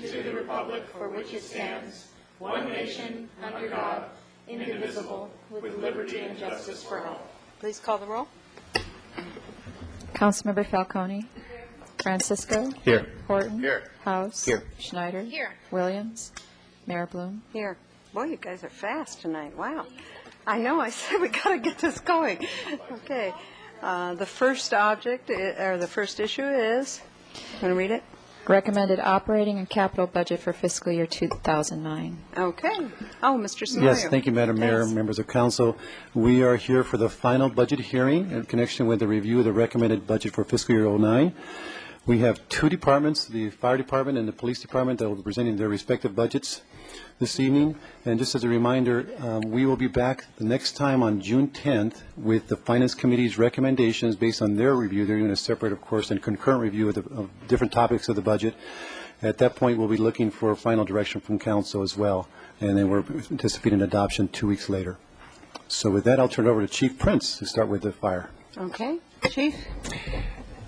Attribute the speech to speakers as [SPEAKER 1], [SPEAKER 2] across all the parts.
[SPEAKER 1] and to the republic for which it stands, one nation, under God, indivisible, with liberty and justice for all.
[SPEAKER 2] Please call the roll.
[SPEAKER 3] Councilmember Falcone. Francisco.
[SPEAKER 4] Here.
[SPEAKER 3] Horton.
[SPEAKER 4] Here.
[SPEAKER 3] House.
[SPEAKER 4] Here.
[SPEAKER 3] Schneider.
[SPEAKER 2] Here.
[SPEAKER 3] Williams. Mayor Bloom.
[SPEAKER 2] Here. Boy, you guys are fast tonight. Wow. I know. I said we got to get this going. Okay. The first object, or the first issue is, want to read it?
[SPEAKER 3] Recommended operating and capital budget for fiscal year 2009.
[SPEAKER 2] Okay. Oh, Mr. Samario.
[SPEAKER 5] Yes, thank you, Madam Mayor,
[SPEAKER 2] Yes.
[SPEAKER 5] members of council. We are here for the final budget hearing in connection with the review of the recommended budget for fiscal year 09. We have two departments, the fire department and the police department, that will be presenting their respective budgets this evening. And just as a reminder, we will be back the next time on June 10th with the Finance Committee's recommendations based on their review. They're doing a separate, of course, and concurrent review of different topics of the budget. At that point, we'll be looking for final direction from council as well. And then we're anticipating adoption 2 weeks later. So with that, I'll turn it over to Chief Prince to start with the fire.
[SPEAKER 2] Okay. Chief?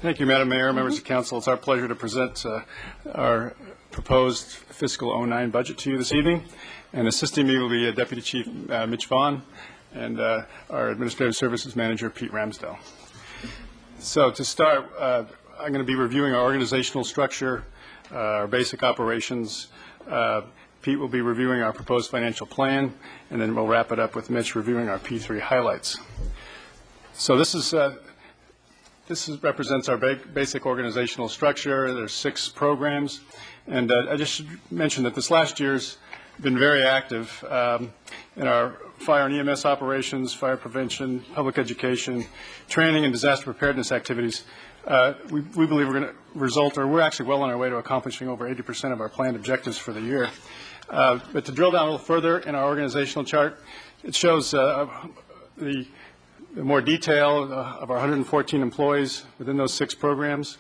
[SPEAKER 4] Thank you, Madam Mayor, members of council. It's our pleasure to present our proposed fiscal 09 budget to you this evening. And assisting me will be Deputy Chief Mitch Vaughn and our Administrative Services Manager, Pete Ramsdell. So to start, I'm going to be reviewing our organizational structure, our basic operations. Pete will be reviewing our proposed financial plan, and then we'll wrap it up with Mitch reviewing our P3 highlights. So this represents our basic organizational structure. There's 6 programs. And I just should mention that this last year's been very active in our fire and EMS operations, fire prevention, public education, training, and disaster preparedness activities. We believe we're going to result, or we're actually well on our way to accomplishing over 80% of our planned objectives for the year. But to drill down a little further in our organizational chart, it shows the more detail of our 114 employees within those 6 programs.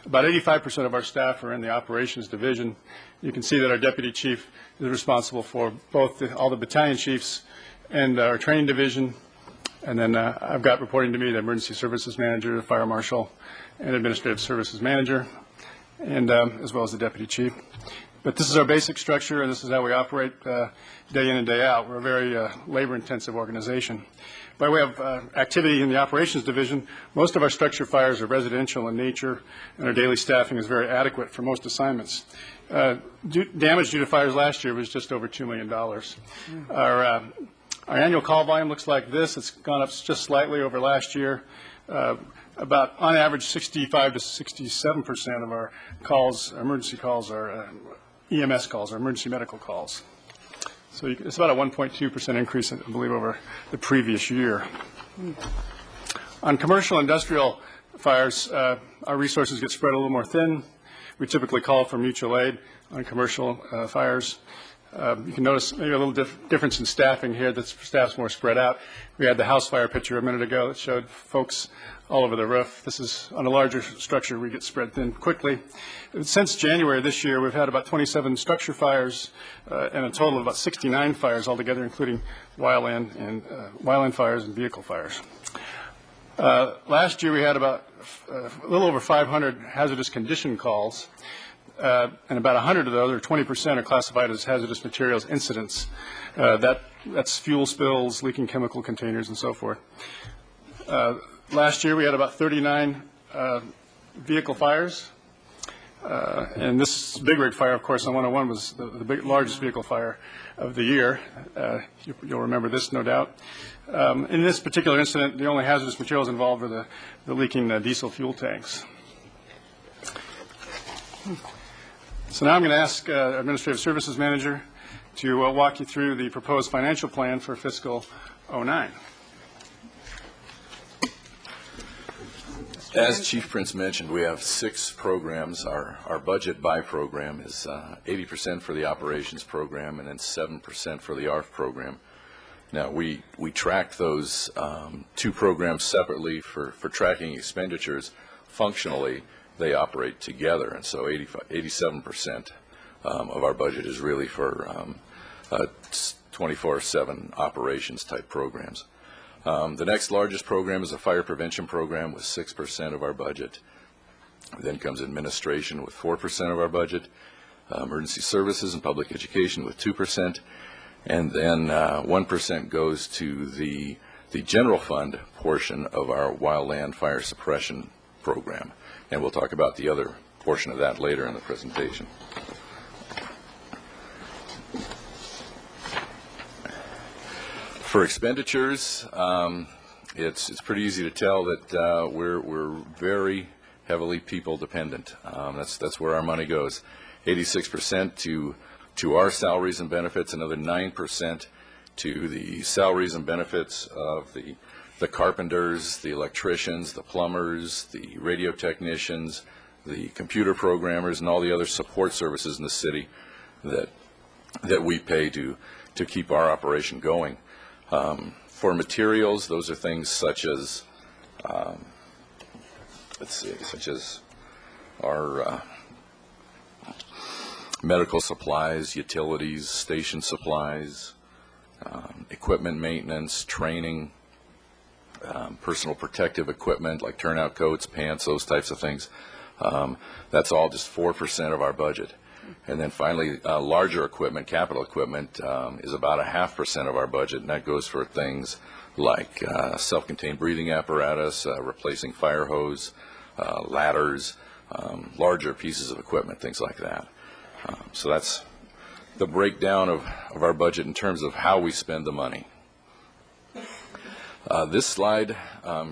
[SPEAKER 4] About 85% of our staff are in the operations division. You can see that our deputy chief is responsible for both all the battalion chiefs and our training division. And then I've got reporting to me the emergency services manager, the fire marshal, and administrative services manager, and as well as the deputy chief. But this is our basic structure, and this is how we operate day in and day out. We're a very labor-intensive organization. By way of activity in the operations division, most of our structure fires are residential in nature, and our daily staffing is very adequate for most assignments. Damage due to fires last year was just over $2 million. Our annual call volume looks like this. It's gone up just slightly over last year. About, on average, 65 to 67% of our calls, emergency calls, are EMS calls, or emergency medical calls. So it's about a 1.2% increase, I believe, over the previous year. On commercial industrial fires, our resources get spread a little more thin. We typically call for mutual aid on commercial fires. You can notice maybe a little difference in staffing here. The staff's more spread out. We had the house fire picture a minute ago that showed folks all over the roof. This is on a larger structure. We get spread thin quickly. Since January this year, we've had about 27 structure fires and a total of about 69 fires altogether, including wildland fires and vehicle fires. Last year, we had about a little over 500 hazardous condition calls. And about 100 of those, or 20%, are classified as hazardous materials incidents. That's fuel spills, leaking chemical containers, and so forth. Last year, we had about 39 vehicle fires. And this big rig fire, of course, on 101 was the largest vehicle fire of the year. You'll remember this, no doubt. In this particular incident, the only hazardous materials involved were the leaking diesel fuel tanks. So now I'm going to ask our Administrative Services Manager to walk you through the proposed financial plan for fiscal 09.
[SPEAKER 6] As Chief Prince mentioned, we have 6 programs. Our budget by program is 80% for the operations program and then 7% for the ARF program. Now, we track those 2 programs separately for tracking expenditures. Functionally, they operate together, and so 87% of our budget is really for 24/7 operations type programs. The next largest program is a fire prevention program with 6% of our budget. Then comes administration with 4% of our budget. emergency services and public education with 2%, and then 1% goes to the general fund portion of our wildland fire suppression program. And we'll talk about the other portion of that later in the presentation. For expenditures, it's pretty easy to tell that we're very heavily people dependent. That's where our money goes. 86% to our salaries and benefits, another 9% to the salaries and benefits of the carpenters, the electricians, the plumbers, the radio technicians, the computer programmers, and all the other support services in the city that we pay to keep our operation going. For materials, those are things such as, such as our medical supplies, utilities, station supplies, equipment maintenance, training, personal protective equipment like turnout coats, pants, those types of things. That's all just 4% of our budget. And then finally, larger equipment, capital equipment, is about 0.5% of our budget, and that goes for things like self-contained breathing apparatus, replacing fire hose, ladders, larger pieces of equipment, things like that. So that's the breakdown of our budget in terms of how we spend the money. This slide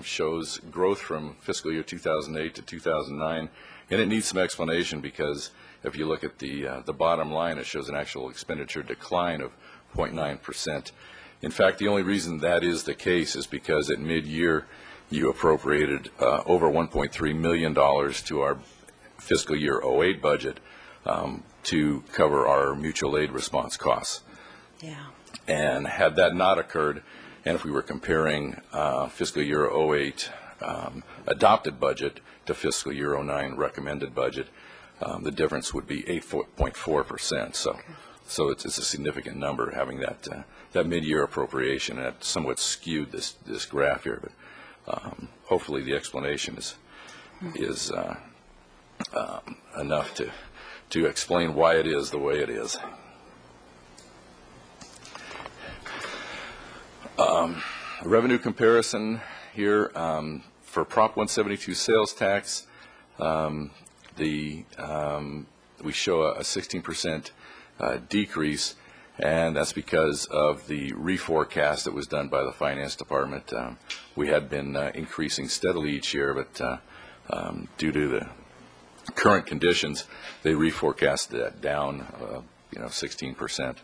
[SPEAKER 6] shows growth from fiscal year 2008 to 2009, and it needs some explanation because if you look at the bottom line, it shows an actual expenditure decline of 0.9%. In fact, the only reason that is the case is because at mid-year you appropriated over $1.3 million to our fiscal year 08 budget to cover our mutual aid response costs.
[SPEAKER 2] Yeah.
[SPEAKER 6] And had that not occurred, and if we were comparing fiscal year 08 adopted budget to fiscal year 09 recommended budget, the difference would be 8.4%. So it's a significant number having that mid-year appropriation. And that somewhat skewed this graph here, but hopefully the explanation is enough to explain why it is the way it is. Revenue comparison here for Prop 172 sales tax. We show a 16% decrease, and that's because of the reforecast that was done by the Finance Department. We had been increasing steadily each year, but due to the current conditions, they reforecast that down, 16%.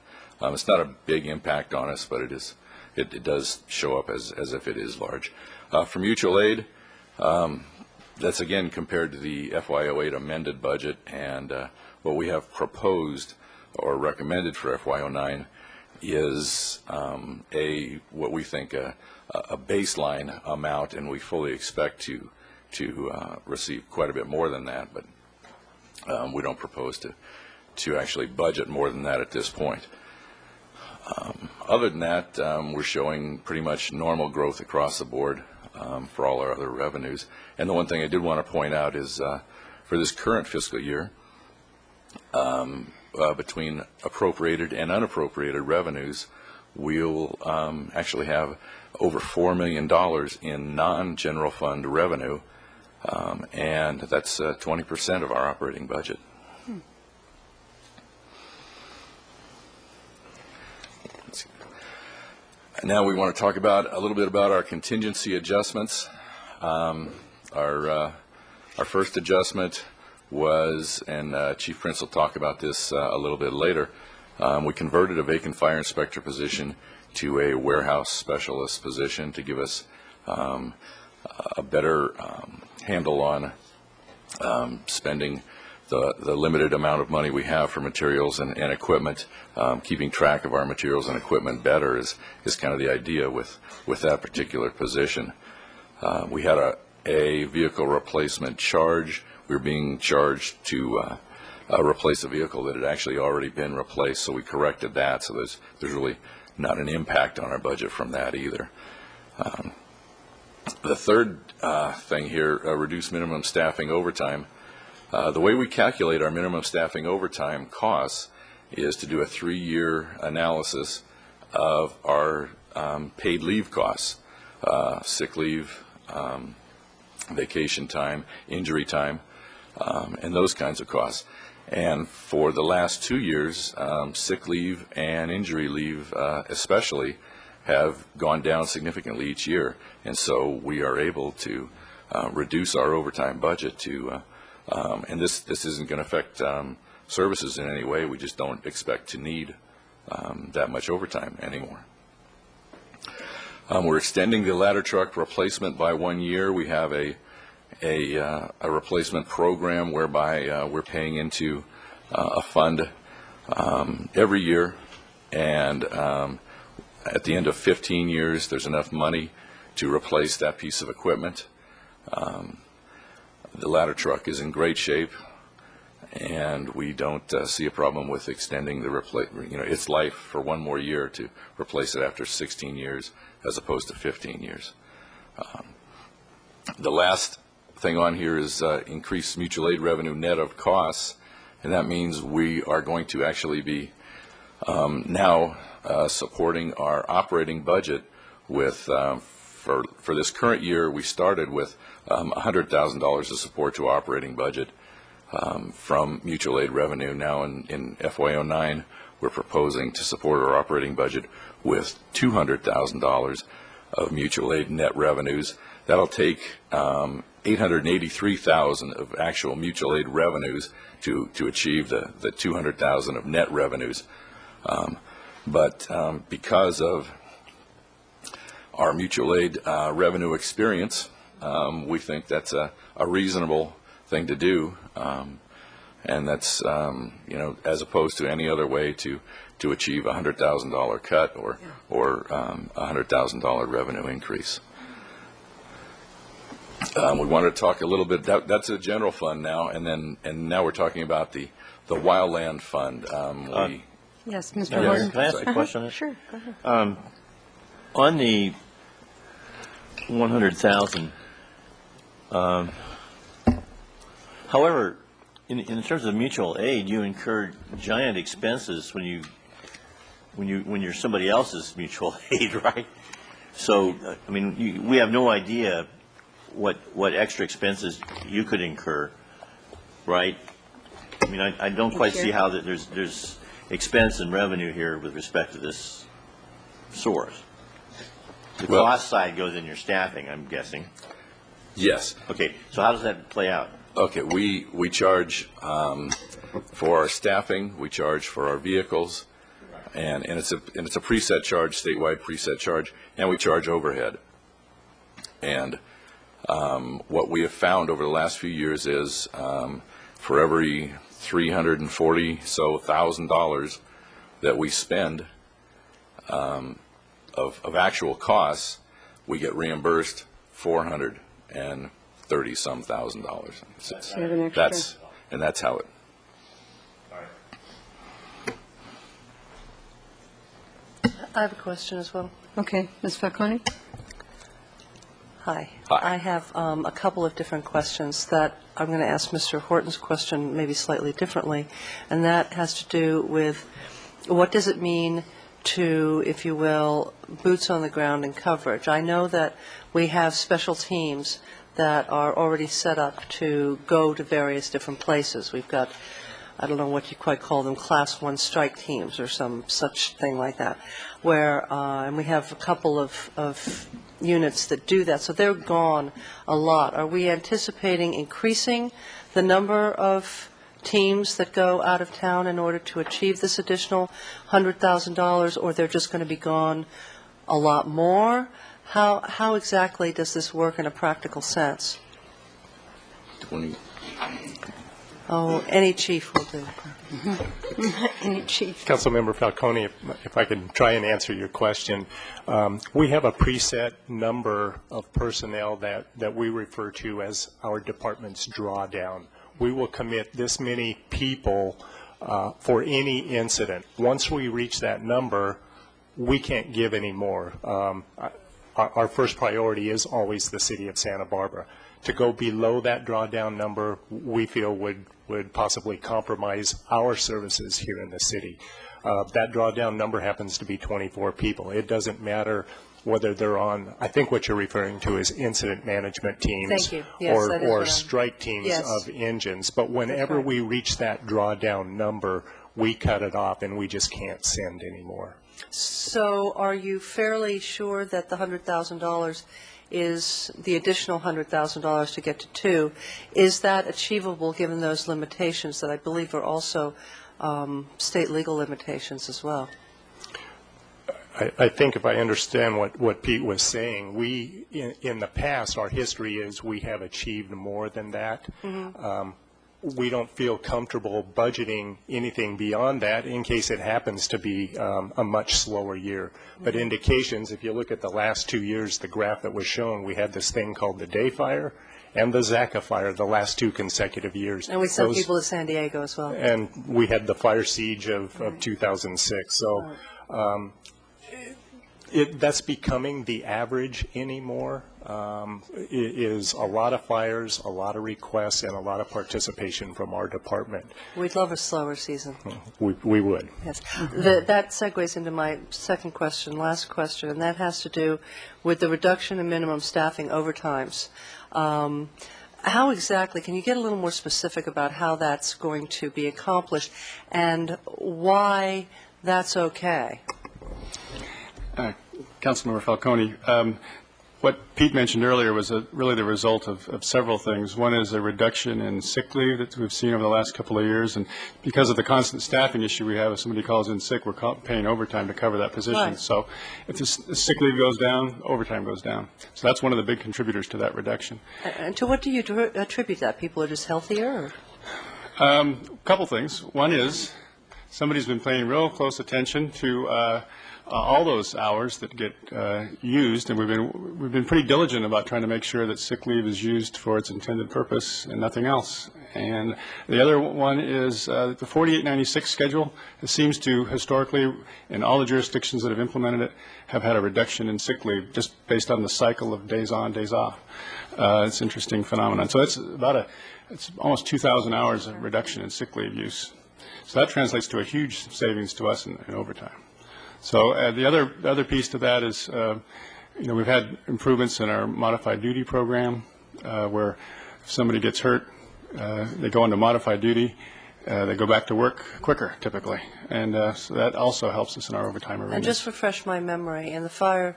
[SPEAKER 6] It's not a big impact on us, but it does show up as if it is large. For mutual aid, that's again compared to the FY08 amended budget, and what we have proposed or recommended for FY09 is what we think a baseline amount, and we fully expect to receive quite a bit more than that, but we don't propose to actually budget more than that at this point. Other than that, we're showing pretty much normal growth across the board for all our other revenues. And the one thing I did want to point out is for this current fiscal year, between appropriated and unappropriated revenues, we'll actually have over $4 million in non-general fund revenue, and that's 20% of our operating budget. Now we want to talk a little bit about our contingency adjustments. Our first adjustment was, and Chief Prince will talk about this a little bit later, we converted a vacant fire inspector position to a warehouse specialist position to give us a better handle on spending the limited amount of money we have for materials and equipment. Keeping track of our materials and equipment better is kind of the idea with that particular position. We had a vehicle replacement charge. We were being charged to replace a vehicle that had actually already been replaced, so we corrected that. So there's really not an impact on our budget from that either. The third thing here, reduced minimum staffing overtime. The way we calculate our minimum staffing overtime costs is to do a 3-year analysis of our paid leave costs, sick leave, vacation time, injury time, and those kinds of costs. And for the last 2 years, sick leave and injury leave especially have gone down significantly each year. And so we are able to reduce our overtime budget to, and this isn't going to affect services in any way. We just don't expect to need that much overtime anymore. We're extending the ladder truck replacement by 1 year. We have a replacement program whereby we're paying into a fund every year, and at the end of 15 years, there's enough money to replace that piece of equipment. The ladder truck is in great shape, and we don't see a problem with extending its life for 1 more year to replace it after 16 years as opposed to 15 years. The last thing on here is increased mutual aid revenue net of costs, and that means we are going to actually be now supporting our operating budget with, for this current year, we started with $100,000 of support to our operating budget from mutual aid revenue. Now in FY09, we're proposing to support our operating budget with $200,000 of mutual aid net revenues. That'll take $883,000 of actual mutual aid revenues to achieve the $200,000 of net revenues. But because of our mutual aid revenue experience, we think that's a reasonable thing to do, and that's as opposed to any other way to achieve a $100,000 cut or a $100,000 revenue increase. We wanted to talk a little bit. That's a general fund now, and now we're talking about the Wildland Fund.
[SPEAKER 2] Yes, Mr.
[SPEAKER 7] Yes.
[SPEAKER 2] Horton.
[SPEAKER 7] Can I ask a question on it?
[SPEAKER 2] Sure, go ahead.
[SPEAKER 7] On the 100,000, however, in terms of mutual aid, you incur giant expenses when you're somebody else's mutual aid, right? So, I mean, we have no idea what extra expenses you could incur, right? I mean, I don't quite see how that there's expense and revenue here with respect to this source. The cost side goes in your staffing, I'm guessing.
[SPEAKER 6] Yes.
[SPEAKER 7] Okay, so how does that play out?
[SPEAKER 6] Okay, we charge for our staffing, we charge for our vehicles, and it's a preset charge, statewide preset charge, and we charge overhead. And what we have found over the last few years is for every $340,000 that we spend of actual costs, we get reimbursed $430,000. That's how it.
[SPEAKER 8] I have a question as well.
[SPEAKER 2] Okay, Ms. Falcone?
[SPEAKER 8] Hi.
[SPEAKER 6] Hi.
[SPEAKER 8] I have a couple of different questions that I'm going to ask Mr. Horton's question maybe slightly differently, and that has to do with what does it mean to, if you will, boots on the ground and coverage. I know that we have special teams that are already set up to go to various different places. We've got, I don't know what you quite call them, Class 1 strike teams or some such thing like that, where, and we have a couple of units that do that. So they're gone a lot. Are we anticipating increasing the number of teams that go out of town in order to achieve this additional $100,000, or they're just going to be gone a lot more? How exactly does this work in a practical sense?
[SPEAKER 6] 20.
[SPEAKER 8] Oh, any chief will do.
[SPEAKER 2] Any chief?
[SPEAKER 9] Councilmember Falcone, if I could try and answer your question. We have a preset number of personnel that we refer to as our department's drawdown. We will commit this many people for any incident. Once we reach that number, we can't give any more. Our first priority is always the city of Santa Barbara. to go below that drawdown number, we feel would possibly compromise our services here in the city. That drawdown number happens to be 24 people. It doesn't matter whether they're on, I think what you're referring to is incident management teams.
[SPEAKER 8] Thank you. Yes, that is what
[SPEAKER 9] or
[SPEAKER 8] I'm-
[SPEAKER 9] strike teams
[SPEAKER 8] Yes.
[SPEAKER 9] of engines. But whenever
[SPEAKER 8] right.
[SPEAKER 9] we reach that drawdown number, we cut it off and we just can't send anymore.
[SPEAKER 8] So are you fairly sure that the $100,000 is the additional $100,000 to get to 2? Is that achievable given those limitations that I believe are also state legal limitations as well?
[SPEAKER 9] I think if I understand what Pete was saying, we, in the past, our history is we have achieved more than that. We don't feel comfortable budgeting anything beyond that in case it happens to be a much slower year. But indications, if you look at the last 2 years, the graph that was shown, we had this thing called the Day Fire and the Zaka Fire the last 2 consecutive years.
[SPEAKER 8] And we sent
[SPEAKER 9] Those-
[SPEAKER 8] people to San Diego as well.
[SPEAKER 9] And we had the fire siege of 2006. So that's becoming the average anymore. It is a lot of fires, a lot of requests, and a lot of participation from our department.
[SPEAKER 8] We'd love a slower season.
[SPEAKER 9] We would.
[SPEAKER 8] Yes. That segues into my second question, last question, and that has to do with the reduction in minimum staffing overtimes. How exactly, can you get a little more specific about how that's going to be accomplished and why that's okay?
[SPEAKER 4] Councilmember Falcone, what Pete mentioned earlier was really the result of several things. One is a reduction in sick leave that we've seen over the last couple of years, and because of the constant staffing issue we have, if somebody calls in sick, we're paying overtime to cover that position.
[SPEAKER 8] Right.
[SPEAKER 4] So if the sick leave goes down, overtime goes down. So that's one of the big contributors to that reduction.
[SPEAKER 8] And to what do you attribute that? People are just healthier?
[SPEAKER 4] A couple things. One is somebody's been paying real close attention to all those hours that get used, and we've been pretty diligent about trying to make sure that sick leave is used for its intended purpose and nothing else. And the other one is the 4896 schedule. It seems to historically, in all the jurisdictions that have implemented it, have had a reduction in sick leave just based on the cycle of days on, days off. It's an interesting phenomenon. So it's almost 2,000 hours of reduction in sick leave use. So that translates to a huge savings to us in overtime. So the other piece to that is, we've had improvements in our modified duty program, where if somebody gets hurt, they go into modified duty, they go back to work quicker typically, and so that also helps us in our overtime arena.
[SPEAKER 8] And just refresh my memory, in the fire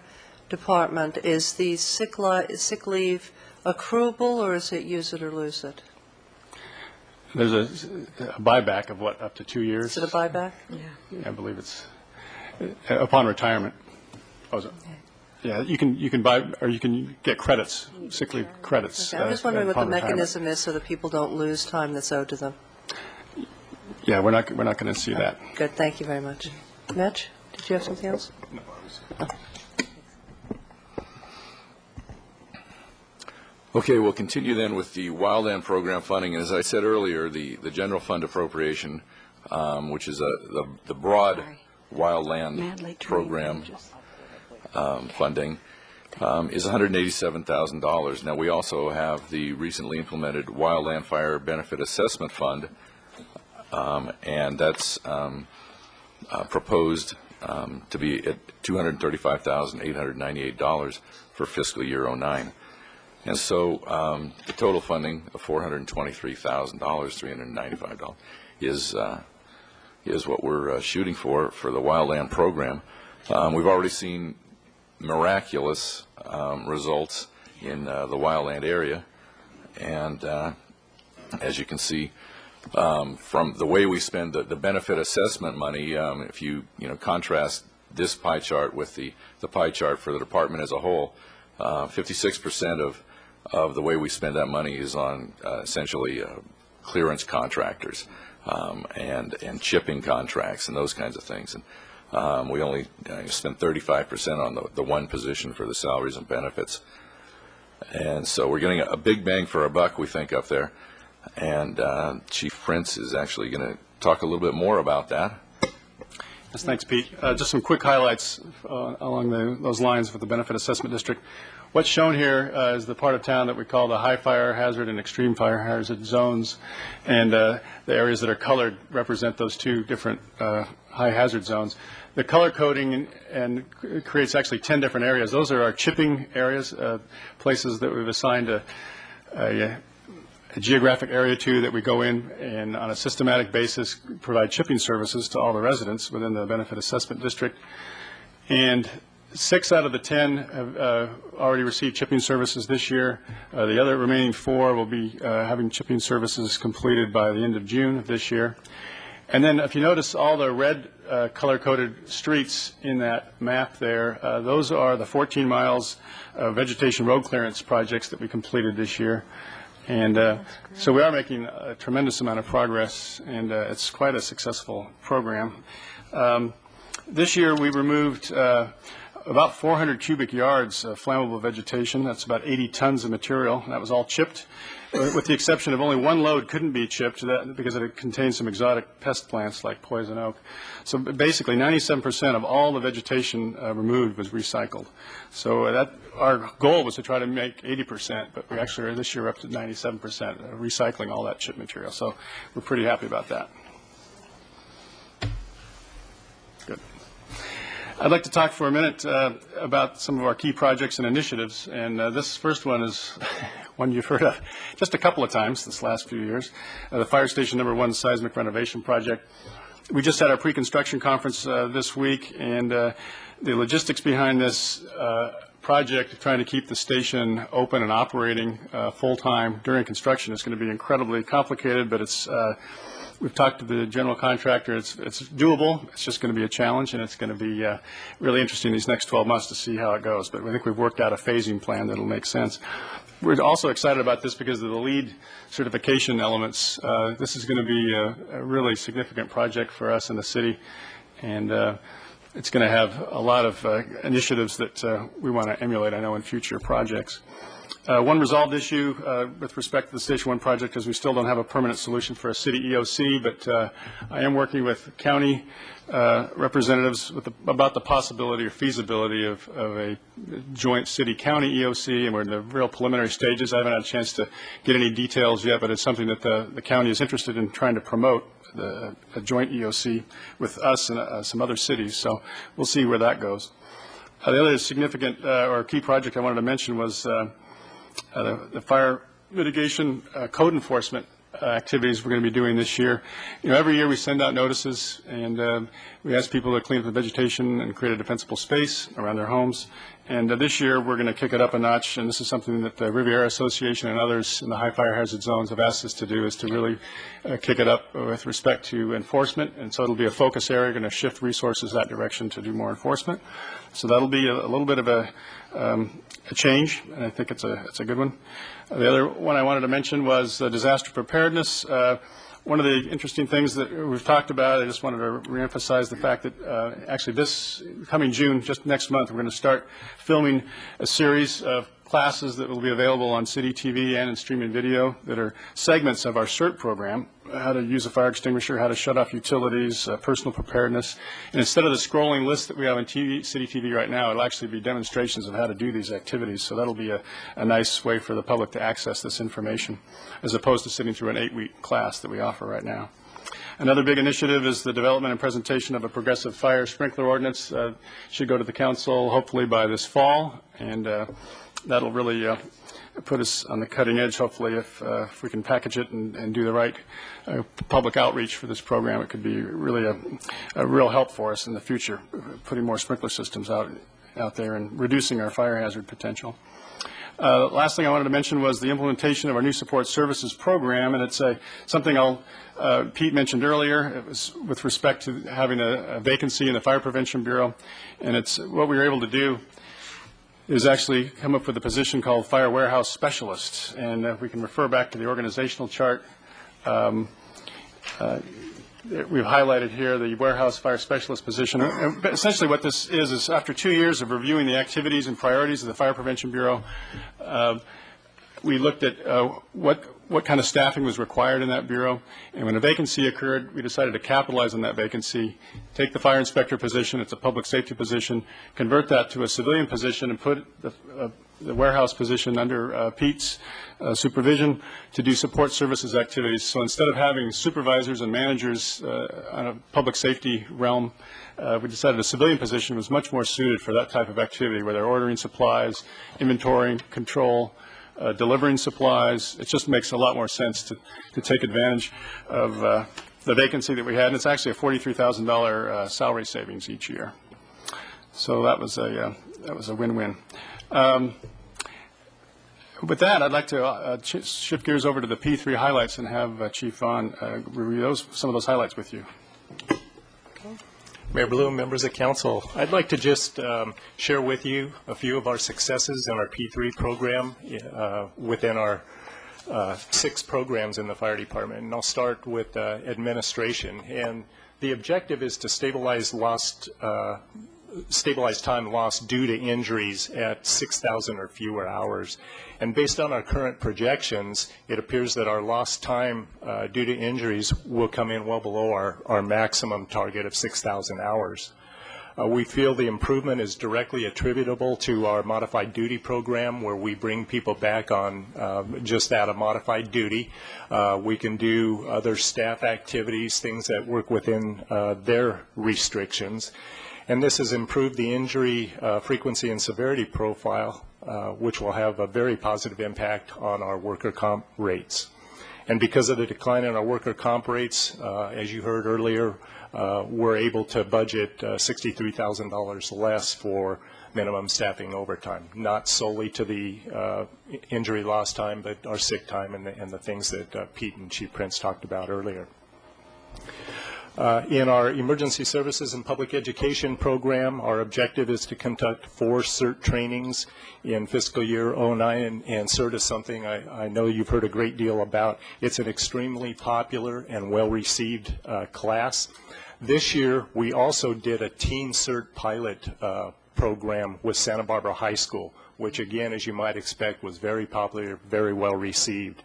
[SPEAKER 8] department, is the sick leave accruable or is it use it or lose it?
[SPEAKER 4] There's a buyback of up to 2 years.
[SPEAKER 8] Is it a buyback?
[SPEAKER 4] Yeah, I believe it's upon retirement. Oh, is it? Yeah, you can buy, or you can get credits, sick leave credits.
[SPEAKER 8] Okay. I'm just wondering what the
[SPEAKER 4] upon retirement.
[SPEAKER 8] mechanism is so that people don't lose time that's owed to them.
[SPEAKER 4] Yeah, we're not going to see that.
[SPEAKER 8] Good, thank you very much. Mitch, did you have something else?
[SPEAKER 6] Okay, we'll continue then with the wildland program funding. And as I said earlier, the general fund appropriation, which is the broad wildland program funding, is $187,000. Now, we also have the recently implemented Wildland Fire Benefit Assessment Fund, and that's proposed to be at $235,898 for fiscal year '09. And so the total funding of $423,000, $395, is what we're shooting for the wildland program. We've already seen miraculous results in the wildland area, and as you can see from the way we spend the benefit assessment money, if you contrast this pie chart with the pie chart for the department as a whole, 56% of the way we spend that money is on essentially clearance contractors and chipping contracts and those kinds of things. And we only spend 35% on the one position for the salaries and benefits. And so we're getting a big bang for our buck, we think, up there. And Chief Prince is actually going to talk a little bit more about that.
[SPEAKER 4] Yes, thanks, Pete. Just some quick highlights along those lines for the Benefit Assessment District. What's shown here is the part of town that we call the high fire hazard and extreme fire hazard zones, and the areas that are colored represent those two different high hazard zones. The color coding and creates actually 10 different areas. Those are our chipping areas, places that we've assigned a geographic area to that we go in and on a systematic basis provide chipping services to all the residents within the Benefit Assessment District. And 6 out of the 10 have already received chipping services this year. The other remaining 4 will be having chipping services completed by the end of June of this year. And then if you notice all the red color-coded streets in that map there, those are the 14 miles of vegetation road clearance projects that we completed this year. And so we are making a tremendous amount of progress, and it's quite a successful program. This year we removed about 400 cubic yards of flammable vegetation. That's about 80 tons of material. That was all chipped, with the exception of only one load couldn't be chipped because it contains some exotic pest plants like poison oak. So basically 97% of all the vegetation removed was recycled. So our goal was to try to make 80%, but we actually are this year up to 97% recycling all that chip material. So we're pretty happy about that. Good. I'd like to talk for a minute about some of our key projects and initiatives, and this first one is one you've heard of just a couple of times this last few years, the Fire Station No. 1 seismic renovation project. We just had our pre-construction conference this week, and the logistics behind this project, trying to keep the station open and operating full-time during construction, is going to be incredibly complicated, but it's we've talked to the general contractor. It's doable. It's just going to be a challenge, and it's going to be really interesting these next 12 months to see how it goes. But I think we've worked out a phasing plan that will make sense. We're also excited about this because of the LEED certification elements. This is going to be a really significant project for us in the city, and it's going to have a lot of initiatives that we want to emulate, I know, in future projects. One resolved issue with respect to the Station 1 project is we still don't have a permanent solution for a city EOC, but I am working with county representatives about the possibility or feasibility of a joint city-county EOC, and we're in the real preliminary stages. I haven't had a chance to get any details yet, but it's something that the county is interested in trying to promote, a joint EOC with us and some other cities, so we'll see where that goes. The other significant or key project I wanted to mention was the fire mitigation code enforcement activities we're going to be doing this year. You know, every year we send out notices, and we ask people to clean up the vegetation and create a defensible space around their homes. And this year we're going to kick it up a notch, and this is something that the Riviera Association and others in the high fire hazard zones have asked us to do, is to really kick it up with respect to enforcement. And so it'll be a focus area, going to shift resources that direction to do more enforcement. So that'll be a little bit of a change, and I think it's a good one. The other one I wanted to mention was disaster preparedness. One of the interesting things that we've talked about, I just wanted to reemphasize the fact that actually this coming June, just next month, we're going to start filming a series of classes that will be available on City TV and in streaming video that are segments of our CERT program, how to use a fire extinguisher, how to shut off utilities, personal preparedness. And instead of the scrolling list that we have on City TV right now, it'll actually be demonstrations of how to do these activities. So that'll be a nice way for the public to access this information, as opposed to sitting through an 8-week class that we offer right now. Another big initiative is the development and presentation of a progressive fire sprinkler ordinance. Should go to the council hopefully by this fall, and that'll really put us on the cutting edge, hopefully, if we can package it and do the right public outreach for this program. It could be really a real help for us in the future, putting more sprinkler systems out there and reducing our fire hazard potential. Last thing I wanted to mention was the implementation of our new support services program, and it's something Pete mentioned earlier. It was with respect to having a vacancy in the Fire Prevention Bureau, and it's what we were able to do is actually come up with a position called Fire Warehouse Specialist. And if we can refer back to the organizational chart, we've highlighted here the Warehouse Fire Specialist position. But essentially what this is after 2 years of reviewing the activities and priorities of the Fire Prevention Bureau, we looked at what what kind of staffing was required in that bureau. And when a vacancy occurred, we decided to capitalize on that vacancy, take the fire inspector position, it's a public safety position, convert that to a civilian position, and put the warehouse position under Pete's supervision to do support services activities. So instead of having supervisors and managers on a public safety realm, we decided a civilian position was much more suited for that type of activity, where they're ordering supplies, inventorying, control, delivering supplies. It just makes a lot more sense to take advantage of the vacancy that we had, and it's actually a $43,000 salary savings each year. So that was a win-win. With that, I'd like to shift gears over to the P3 highlights and have Chief Vaughn review some of those highlights with you.
[SPEAKER 9] Mayor Bloom, members of council, I'd like to just share with you a few of our successes in our P3 program within our 6 programs in the fire department. And I'll start with administration. And the objective is to stabilize time lost due to injuries at 6,000 or fewer hours. And based on our current projections, it appears that our lost time due to injuries will come in well below our maximum target of 6,000 hours. We feel the improvement is directly attributable to our modified duty program, where we bring people back on just that, a modified duty. We can do other staff activities, things that work within their restrictions. And this has improved the injury frequency and severity profile, which will have a very positive impact on our worker comp rates. And because of the decline in our worker comp rates, as you heard earlier, we're able to budget $63,000 less for minimum staffing overtime, not solely to the injury loss time, but our sick time and the things that Pete and Chief Prince talked about earlier. In our emergency services and public education program, our objective is to conduct 4 CERT trainings in fiscal year 09, and CERT is something I know you've heard a great deal about. It's an extremely popular and well-received class. This year, we also did a Teen CERT pilot program with Santa Barbara High School, which again, as you might expect, was very popular, very well received.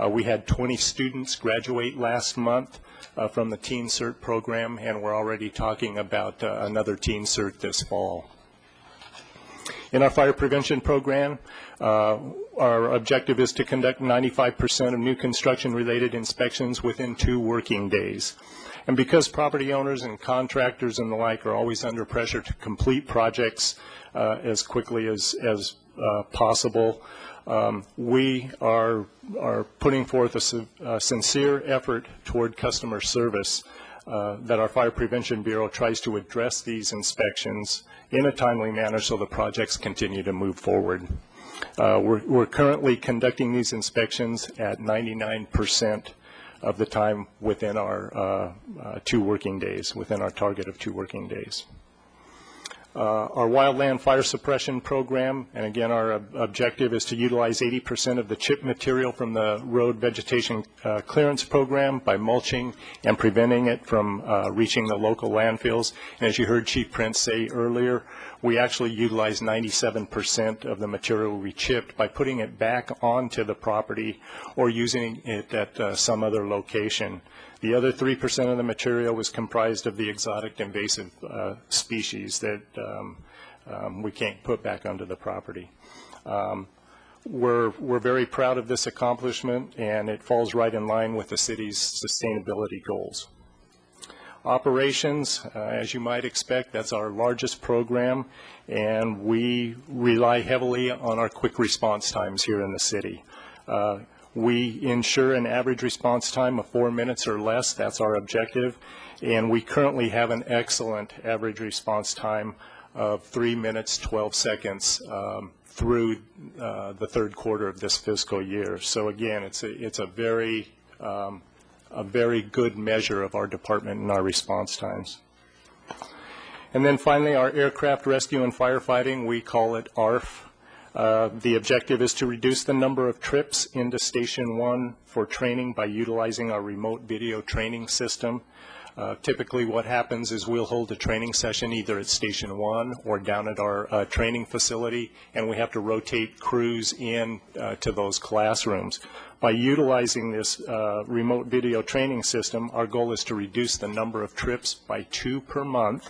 [SPEAKER 9] We had 20 students graduate last month from the Teen CERT program, and we're already talking about another Teen CERT this fall. In our fire prevention program, our objective is to conduct 95% of new construction-related inspections within 2 working days. And because property owners and contractors and the like are always under pressure to complete projects as quickly as possible, we are putting forth a sincere effort toward customer service that our Fire Prevention Bureau tries to address these inspections in a timely manner so the projects continue to move forward. We're currently conducting these inspections at 99% of the time within our 2 working days, within our target of 2 working days. Our wildland fire suppression program, and again our objective is to utilize 80% of the chip material from the road vegetation clearance program by mulching and preventing it from reaching the local landfills. And as you heard Chief Prince say earlier, we actually utilize 97% of the material we chipped by putting it back onto the property or using it at some other location. The other 3% of the material was comprised of the exotic invasive species that we can't put back onto the property. We're very proud of this accomplishment, and it falls right in line with the city's sustainability goals. Operations, as you might expect, that's our largest program, and we rely heavily on our quick response times here in the city. We ensure an average response time of 4 minutes or less. That's our objective. And we currently have an excellent average response time of 3 minutes, 12 seconds through the 3rd quarter of this fiscal year. So again, it's a very good measure of our department and our response times. And then finally, our aircraft rescue and firefighting, we call it ARF. The objective is to reduce the number of trips into Station 1 for training by utilizing our remote video training system. Typically, what happens is we'll hold a training session either at Station 1 or down at our training facility, and we have to rotate crews in to those classrooms. By utilizing this remote video training system, our goal is to reduce the number of trips by 2 per month,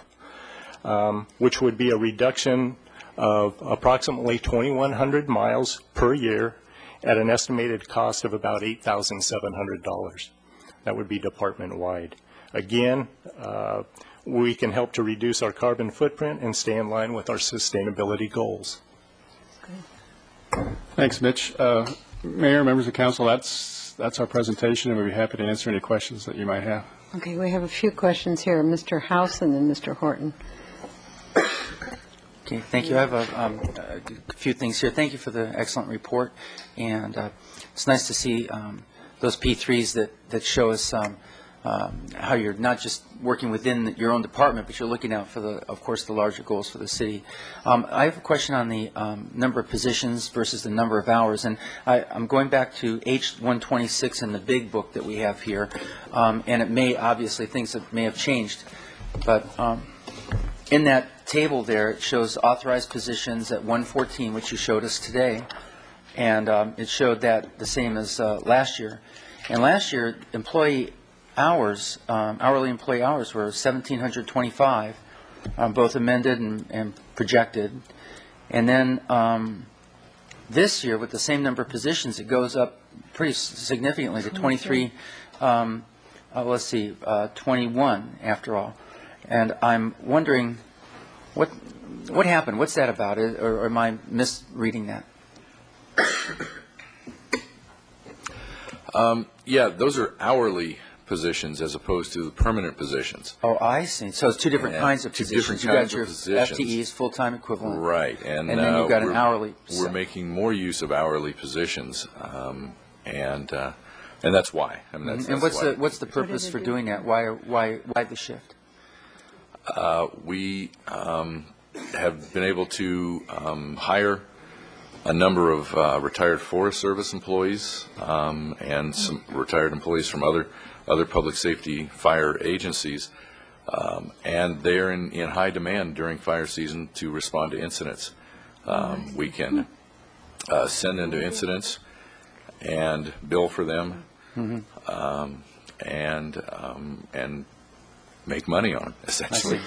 [SPEAKER 9] which would be a reduction of approximately 2,100 miles per year at an estimated cost of about $8,700. That would be department-wide. Again, we can help to reduce our carbon footprint and stay in line with our sustainability goals.
[SPEAKER 4] Thanks, Mitch. Mayor, members of council, that's our presentation, and we'd be happy to answer any questions that you might have.
[SPEAKER 2] Okay, we have a few questions here. Mr. House and then Mr. Horton.
[SPEAKER 10] Okay, thank you. I have a few things here. Thank you for the excellent report, and it's nice to see those P3s that show us how you're not just working within your own department, but you're looking out for of course, the larger goals for the city. I have a question on the number of positions versus the number of hours, and I'm going back to H126 in the big book that we have here, and it may, obviously, things that may have changed, but in that table there, it shows authorized positions at 114, which you showed us today, and it showed that the same as last year. And last year, employee hours, hourly employee hours were 1,725, both amended and projected. And then this year, with the same number of positions, it goes up pretty significantly to 23, 21 after all. And I'm wondering, what happened? What's that about? Or am I misreading that?
[SPEAKER 6] Yeah, those are hourly positions as opposed to permanent positions.
[SPEAKER 10] Oh, I see. So it's two different kinds of positions.
[SPEAKER 6] Different kinds of positions.
[SPEAKER 10] You've got your FTEs, full-time equivalent.
[SPEAKER 6] Right. And
[SPEAKER 10] then you've got an hourly.
[SPEAKER 6] We're making more use of hourly positions, and that's why. I mean, that's
[SPEAKER 10] what's the purpose for doing that? Why the shift?
[SPEAKER 6] We have been able to hire a number of retired Forest Service employees and some retired employees from other public safety fire agencies, and they're in high demand during fire season to respond to incidents. We can send into incidents and bill for them, and make money on, essentially.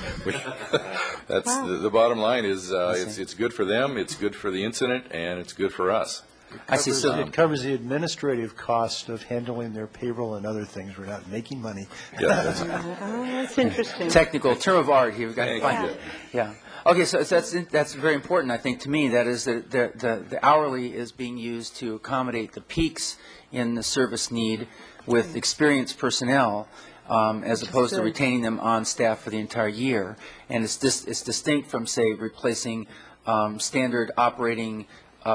[SPEAKER 6] That's the bottom line is it's good for them, it's good for the incident, and it's good for us.
[SPEAKER 10] I see. So
[SPEAKER 11] it covers the administrative cost of handling their payroll and other things. We're not making money.
[SPEAKER 6] Yeah,
[SPEAKER 2] that's interesting.
[SPEAKER 10] Technical term of art here. We've got to find it. Yeah. Okay, so that's very important, I think, to me. That is that the hourly is being used to accommodate the peaks in the service need with experienced personnel, as opposed to retaining them on staff for the entire year. And it's distinct from, say, replacing standard operating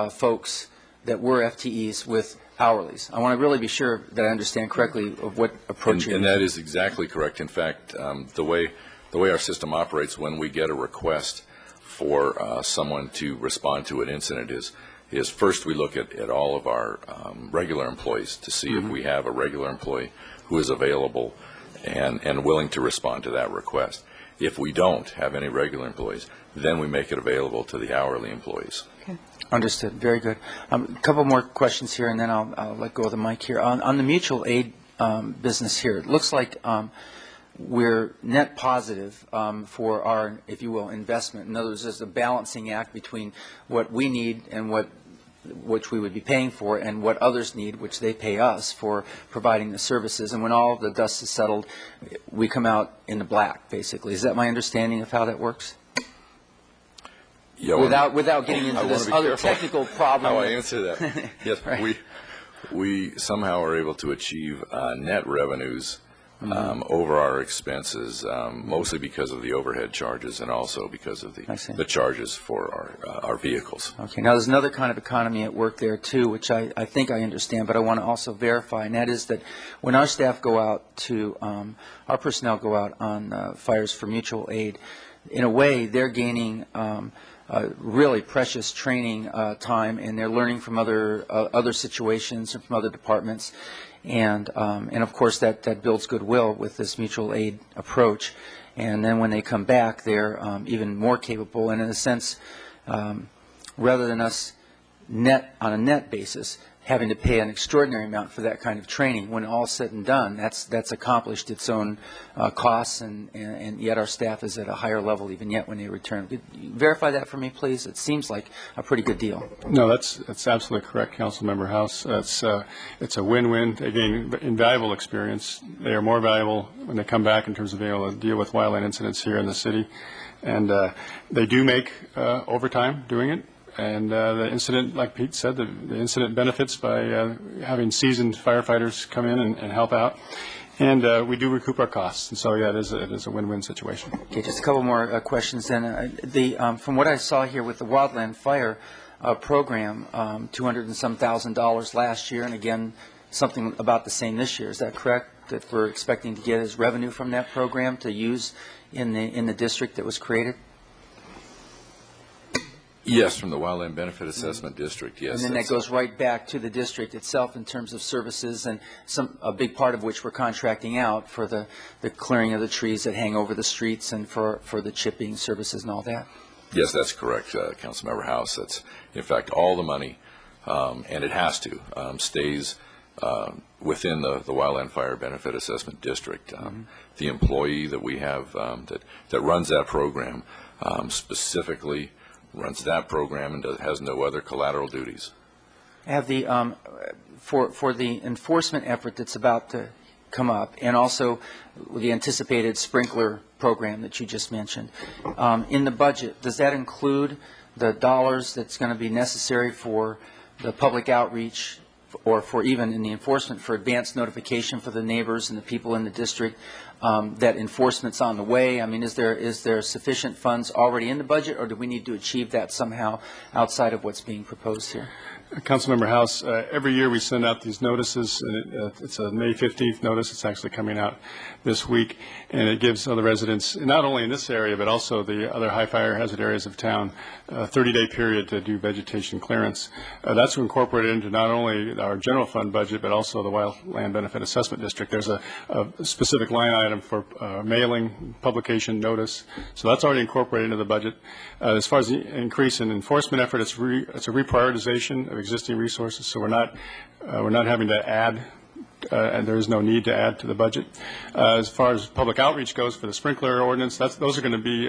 [SPEAKER 10] folks that were FTEs with hourlies. I want to really be sure that I understand correctly of what approach you're
[SPEAKER 6] using. And that is exactly correct. In fact, the way our system operates when we get a request for someone to respond to an incident is first we look at all of our regular employees to see if we have a regular employee who is available and willing to respond to that request. If we don't have any regular employees, then we make it available to the hourly employees.
[SPEAKER 10] Okay. Understood. Very good. A couple more questions here, and then I'll let go of the mic here. On the mutual aid business here, it looks like we're net positive for our, if you will, investment. In other words, there's a balancing act between what we need and which we would be paying for, and what others need, which they pay us for providing the services. And when all the dust is settled, we come out in the black, basically. Is that my understanding of how that works?
[SPEAKER 6] Yeah,
[SPEAKER 10] without getting into this other technical problem.
[SPEAKER 6] How I answer that? Yes, right. we somehow are able to achieve net revenues over our expenses, mostly because of the overhead charges and also because of the charges for our vehicles.
[SPEAKER 10] Okay. Now, there's another kind of economy at work there, too, which I think I understand, but I want to also verify, and that is that when our staff go out to, our personnel go out on fires for mutual aid, in a way, they're gaining really precious training time, and they're learning from other situations and from other departments. And of course, that builds goodwill with this mutual aid approach. And then when they come back, they're even more capable. And in a sense, rather than us on a net basis, having to pay an extraordinary amount for that kind of training, when all said and done, that's accomplished its own costs, and yet our staff is at a higher level even yet when they return. Could you verify that for me, please? It seems like a pretty good deal.
[SPEAKER 4] No, that's absolutely correct, Councilmember House. It's a win-win. They gain invaluable experience. They are more valuable when they come back in terms of being able to deal with wildland incidents here in the city. And they do make overtime doing it. And the incident, like Pete said, the incident benefits by having seasoned firefighters come in and help out. And we do recoup our costs. And so, yeah, it is a win-win situation.
[SPEAKER 10] Okay, just a couple more questions then. From what I saw here with the wildland fire program, $200 and some thousand last year, and again, something about the same this year. Is that correct, that we're expecting to get as revenue from that program to use in the district that was created?
[SPEAKER 6] Yes, from the Wildland Benefit Assessment District, yes.
[SPEAKER 10] And then that goes right back to the district itself in terms of services, and a big part of which we're contracting out for the clearing of the trees that hang over the streets and for the chipping services and all that.
[SPEAKER 6] Yes, that's correct, Councilmember House. That's, in fact, all the money, and it has to, stays within the Wildland Fire Benefit Assessment District. The employee that we have that runs that program specifically runs that program and has no other collateral duties.
[SPEAKER 10] Have the for the enforcement effort that's about to come up, and also the anticipated sprinkler program that you just mentioned, in the budget, does that include the dollars that's going to be necessary for the public outreach, or for even in the enforcement for advanced notification for the neighbors and the people in the district, that enforcement's on the way? I mean, is there sufficient funds already in the budget, or do we need to achieve that somehow outside of what's being proposed here?
[SPEAKER 4] Councilmember House, every year we send out these notices, and it's a May 15th notice. It's actually coming out this week, and it gives other residents, not only in this area, but also the other high fire hazard areas of town, a 30-day period to do vegetation clearance. That's incorporated into not only our general fund budget, but also the Wildland Benefit Assessment District. There's a specific line item for mailing, publication, notice. So that's already incorporated into the budget. As far as the increase in enforcement effort, it's a reprioritization of existing resources, so we're not having to add, and there is no need to add to the budget. As far as public outreach goes for the sprinkler ordinance, those are going to be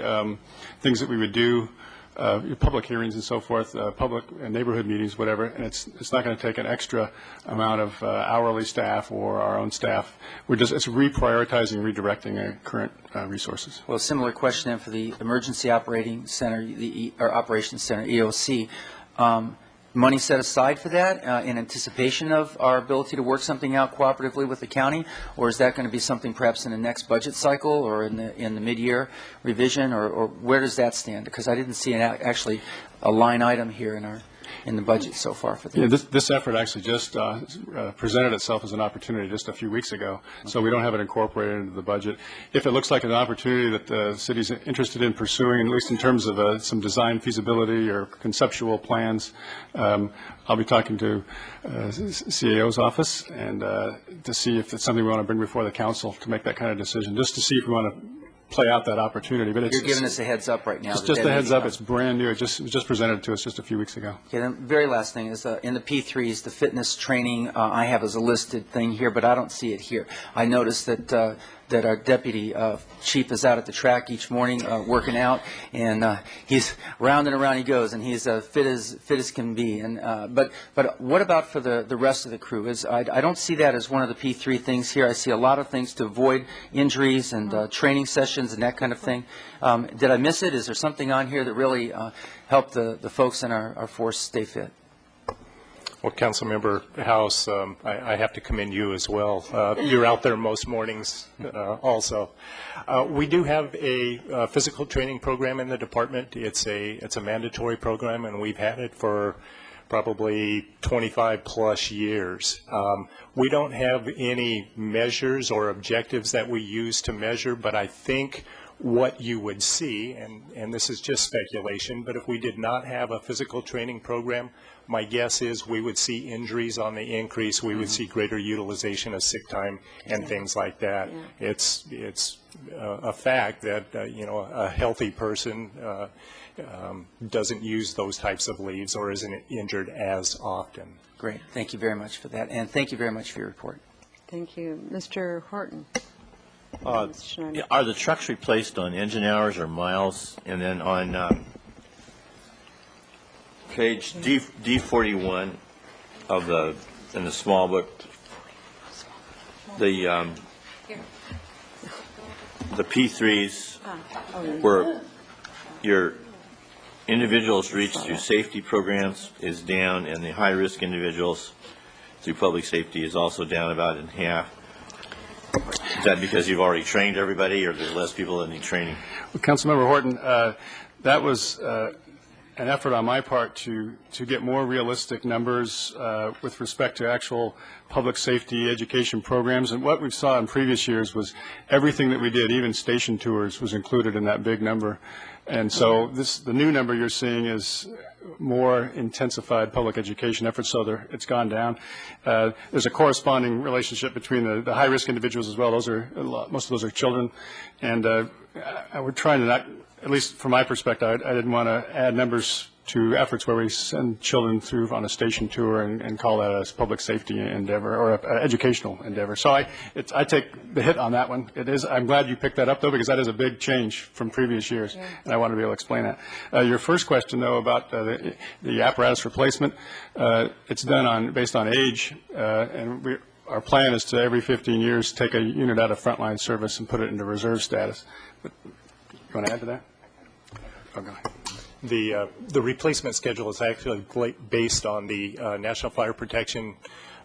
[SPEAKER 4] things that we would do, public hearings and so forth, public neighborhood meetings, whatever, and it's not going to take an extra amount of hourly staff or our own staff. It's reprioritizing, redirecting our current resources.
[SPEAKER 10] Well, a similar question then for the Emergency Operating Center, or Operations Center, EOC. Money set aside for that in anticipation of our ability to work something out cooperatively with the county, or is that going to be something perhaps in the next budget cycle or in the mid-year revision, or where does that stand? Because I didn't see actually a line item here in the budget so far for the
[SPEAKER 4] this effort actually just presented itself as an opportunity just a few weeks ago, so we don't have it incorporated into the budget. If it looks like an opportunity that the city's interested in pursuing, at least in terms of some design feasibility or conceptual plans, I'll be talking to CAO's office and to see if it's something we want to bring before the council to make that kind of decision, just to see if we want to play out that opportunity. But
[SPEAKER 10] you're giving us a heads up right now.
[SPEAKER 4] It's just a heads up. It's brand new. It was just presented to us just a few weeks ago.
[SPEAKER 10] Okay, the very last thing is in the P3s, the fitness training I have as a listed thing here, but I don't see it here. I noticed that our deputy chief is out at the track each morning working out, and he's round and around he goes, and he's fit as can be. And but what about for the rest of the crew? I don't see that as one of the P3 things here. I see a lot of things to avoid injuries and training sessions and that kind of thing. Did I miss it? Is there something on here that really helped the folks in our force stay fit?
[SPEAKER 9] Well, Councilmember House, I have to commend you as well. You're out there most mornings also. We do have a physical training program in the department. It's a mandatory program, and we've had it for probably 25 plus years. We don't have any measures or objectives that we use to measure, but I think what you would see, and this is just speculation, but if we did not have a physical training program, my guess is we would see injuries on the increase, we would see greater utilization of sick time and things like that. It's a fact that, a healthy person doesn't use those types of leaves or isn't injured as often.
[SPEAKER 10] Great. Thank you very much for that, and thank you very much for your report.
[SPEAKER 2] Thank you. Mr. Horton. Mr. Schneider.
[SPEAKER 7] Are the trucks replaced on engine hours or miles? And then on page D41 of in the small book, the P3s where your individuals reached through safety programs is down, and the high-risk individuals through public safety is also down about in half. Is that because you've already trained everybody, or there's less people that need training?
[SPEAKER 4] Well, Councilmember Horton, that was an effort on my part to get more realistic numbers with respect to actual public safety education programs. And what we saw in previous years was everything that we did, even station tours, was included in that big number. And so the new number you're seeing is more intensified public education efforts, so it's gone down. There's a corresponding relationship between the high-risk individuals as well. Most of those are children. And we're trying to not, at least from my perspective, I didn't want to add numbers to efforts where we send children through on a station tour and call that a public safety endeavor or an educational endeavor. So I take the hit on that one. It is. I'm glad you picked that up, though, because that is a big change from previous years, and I want to be able to explain that. Your first question, though, about the apparatus replacement, it's done based on age, and our plan is to every 15 years take a unit out of frontline service and put it into reserve status. But, you want to add to that? Oh, go ahead.
[SPEAKER 9] The replacement schedule is actually based on the National Fire Protection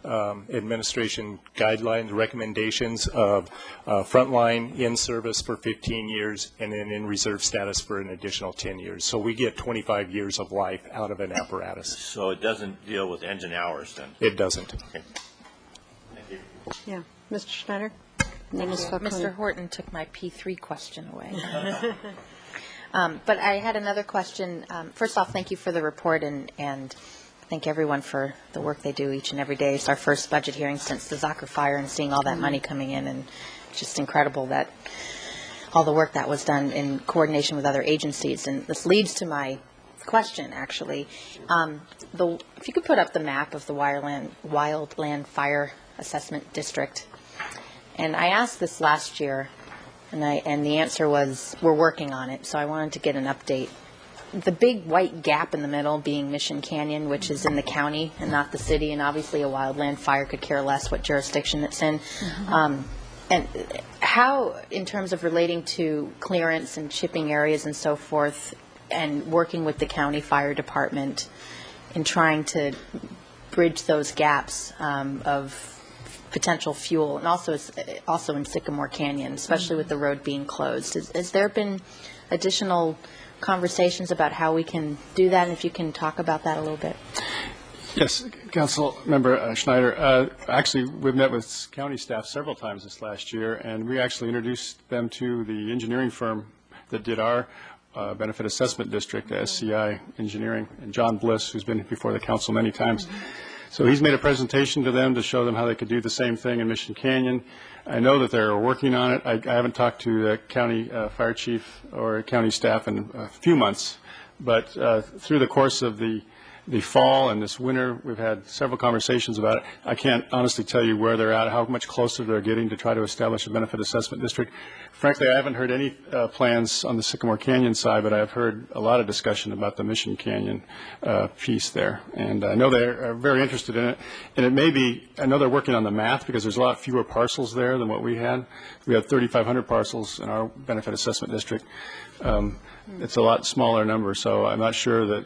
[SPEAKER 9] Administration guidelines, recommendations of frontline in service for 15 years and then in reserve status for an additional 10 years. So we get 25 years of life out of an apparatus.
[SPEAKER 7] So it doesn't deal with engine hours then?
[SPEAKER 9] It doesn't.
[SPEAKER 7] Okay. Thank you.
[SPEAKER 2] Yeah. Mr. Schneider?
[SPEAKER 12] Mr. Horton took my P3 question away. But I had another question. First off, thank you for the report, and thank everyone for the work they do each and every day. It's our first budget hearing since the Zocker fire and seeing all that money coming in, and just incredible that all the work that was done in coordination with other agencies. And this leads to my question, actually. If you could put up the map of the Wildland Fire Assessment District. And I asked this last year, and the answer was, we're working on it, so I wanted to get an update. The big white gap in the middle being Mission Canyon, which is in the county and not the city, and obviously a wildland fire could care less what jurisdiction it's in. And how, in terms of relating to clearance and shipping areas and so forth, and working with the county fire department in trying to bridge those gaps of potential fuel, and also in Sycamore Canyon, especially with the road being closed. Has there been additional conversations about how we can do that, and if you can talk about that a little bit?
[SPEAKER 4] Yes, Councilmember Schneider. Actually, we've met with county staff several times this last year, and we actually introduced them to the engineering firm that did our benefit assessment district, SCI Engineering, and John Bliss, who's been before the council many times. So he's made a presentation to them to show them how they could do the same thing in Mission Canyon. I know that they're working on it. I haven't talked to the county fire chief or county staff in a few months, but through the course of the fall and this winter, we've had several conversations about it. I can't honestly tell you where they're at, how much closer they're getting to try to establish a benefit assessment district. Frankly, I haven't heard any plans on the Sycamore Canyon side, but I've heard a lot of discussion about the Mission Canyon piece there. And I know they're very interested in it. And it may be, I know they're working on the math because there's a lot fewer parcels there than what we had. We had 3,500 parcels in our benefit assessment district. It's a lot smaller number, so I'm not sure that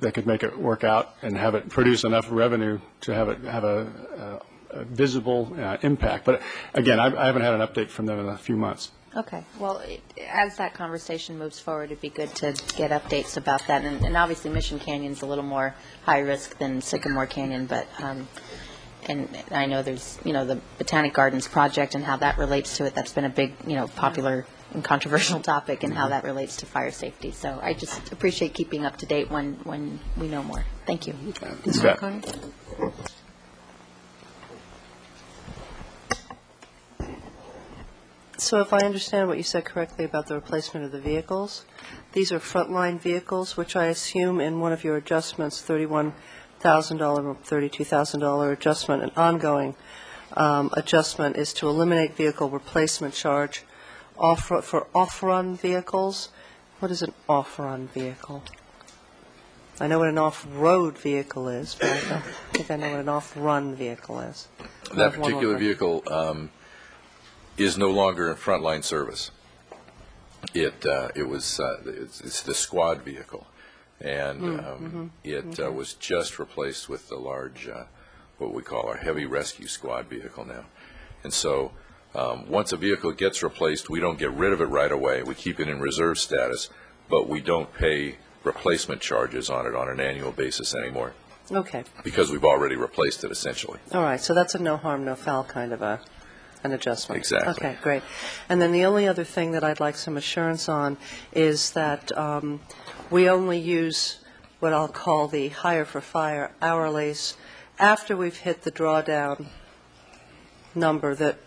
[SPEAKER 4] they could make it work out and have it produce enough revenue to have a visible impact. But again, I haven't had an update from them in a few months.
[SPEAKER 12] Okay. Well, as that conversation moves forward, it'd be good to get updates about that. And obviously, Mission Canyon's a little more high risk than Sycamore Canyon, but and I know there's the Botanic Gardens project and how that relates to it. That's been a big popular and controversial topic and how that relates to fire safety. So I just appreciate keeping up to date when we know more. Thank you.
[SPEAKER 2] Mr. O'Connor?
[SPEAKER 8] So if I understand what you said correctly about the replacement of the vehicles, these are frontline vehicles, which I assume in one of your adjustments, $31,000 or $32,000 adjustment, an ongoing adjustment is to eliminate vehicle replacement charge for off-run vehicles. What is an off-run vehicle? I know what an off-road vehicle is, but I don't think I know what an off-run vehicle is.
[SPEAKER 6] That particular vehicle is no longer in frontline service. It's the squad vehicle, and it was just replaced with the large, what we call our heavy rescue squad vehicle now. And so once a vehicle gets replaced, we don't get rid of it right away. We keep it in reserve status, but we don't pay replacement charges on it on an annual basis anymore.
[SPEAKER 8] Okay.
[SPEAKER 6] Because we've already replaced it, essentially.
[SPEAKER 8] All right, so that's a no harm, no foul kind of an adjustment.
[SPEAKER 6] Exactly.
[SPEAKER 8] Okay, great. And then the only other thing that I'd like some assurance on is that we only use what I'll call the hire for fire hourlies after we've hit the drawdown number that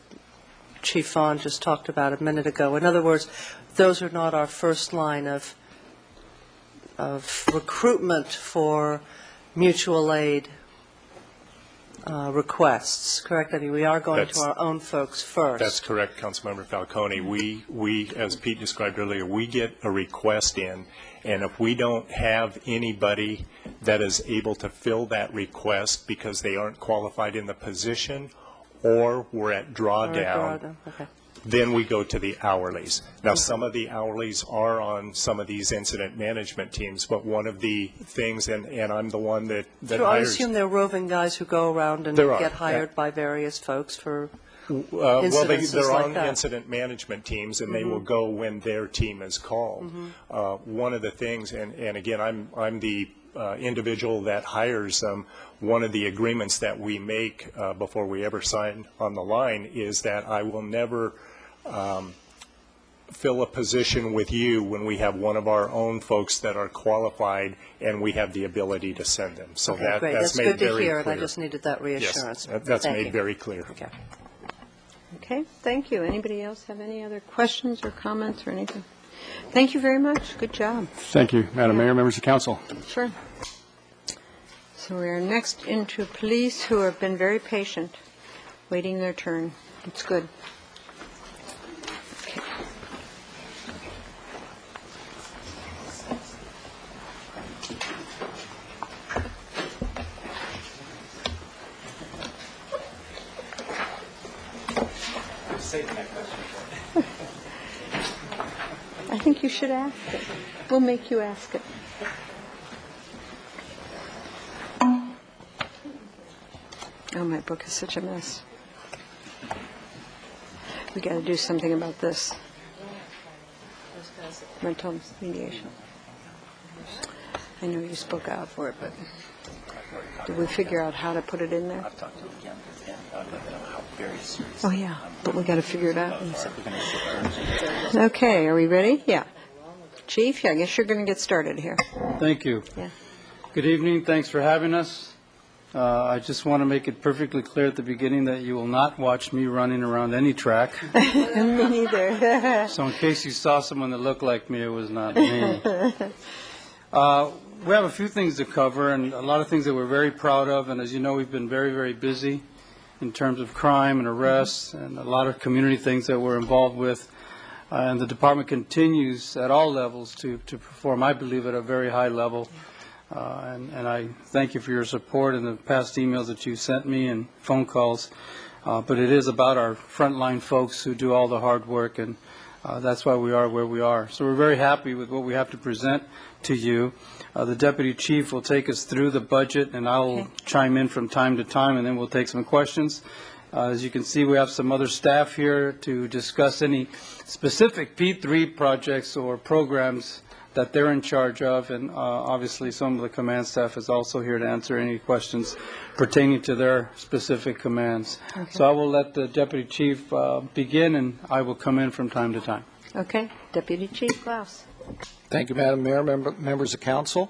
[SPEAKER 8] Chief Vaughn just talked about a minute ago. In other words, those are not our first line of recruitment for mutual aid requests, correct? I mean, we are going to our own folks first.
[SPEAKER 9] That's correct, Councilmember Falcone. We, as Pete described earlier, we get a request in, and if we don't have anybody that is able to fill that request because they aren't qualified in the position or we're at drawdown,
[SPEAKER 8] Okay.
[SPEAKER 9] then we go to the hourlies. Now, some of the hourlies are on some of these incident management teams, but one of the things, and I'm the one that
[SPEAKER 8] So I
[SPEAKER 9] hires.
[SPEAKER 8] assume they're roving guys who go around and
[SPEAKER 9] There are,
[SPEAKER 8] get hired
[SPEAKER 9] yeah.
[SPEAKER 8] by various folks for
[SPEAKER 9] Well,
[SPEAKER 8] incidences
[SPEAKER 9] they're
[SPEAKER 8] like
[SPEAKER 9] on
[SPEAKER 8] that.
[SPEAKER 9] incident management teams, and they will go when their team is called. One of the things, and again, I'm the individual that hires them. One of the agreements that we make before we ever sign on the line is that I will never fill a position with you when we have one of our own folks that are qualified and we have the ability to send them. So
[SPEAKER 8] Okay, great.
[SPEAKER 9] that's made
[SPEAKER 8] good to
[SPEAKER 9] very
[SPEAKER 8] hear, and I
[SPEAKER 9] clear.
[SPEAKER 8] just needed that reassurance.
[SPEAKER 9] Yes, that's
[SPEAKER 8] Thank
[SPEAKER 9] made
[SPEAKER 8] you.
[SPEAKER 9] very clear.
[SPEAKER 8] Okay.
[SPEAKER 2] Okay, thank you. Anybody else have any other questions or comments or anything? Thank you very much. Good job.
[SPEAKER 4] Thank you, Madam Mayor, members of council.
[SPEAKER 2] Sure. So we are next into police, who have been very patient, waiting their turn. It's good. Okay. I think you should ask it. We'll make you ask it. Oh, my book is such a mess. We got to do something about this. Rental mediation. I know you spoke out for it, but did we figure out how to put it in there? Oh, yeah, but we got to figure it out. Okay, are we ready? Yeah. Chief, I guess you're going to get started here.
[SPEAKER 13] Thank you.
[SPEAKER 2] Yeah.
[SPEAKER 13] Good evening. Thanks for having us. I just want to make it perfectly clear at the beginning that you will not watch me running around any track.
[SPEAKER 2] Me neither.
[SPEAKER 13] So in case you saw someone that looked like me, it was not me. We have a few things to cover and a lot of things that we're very proud of. And as you know, we've been very, very busy in terms of crime and arrests and a lot of community things that we're involved with. And the department continues at all levels to perform, I believe, at a very high level. And I thank you for your support and the past emails that you sent me and phone calls. But it is about our frontline folks who do all the hard work, and that's why we are where we are. So we're very happy with what we have to present to you. The deputy chief will take us through the budget, and I'll chime in from time to time, and then we'll take some questions. As you can see, we have some other staff here to discuss any specific P3 projects or programs that they're in charge of, and obviously some of the command staff is also here to answer any questions pertaining to their specific commands.
[SPEAKER 2] Okay.
[SPEAKER 13] So I will let the deputy chief begin, and I will come in from time to time.
[SPEAKER 2] Okay, Deputy Chief Klaus.
[SPEAKER 14] Thank you, Madam Mayor, members of council.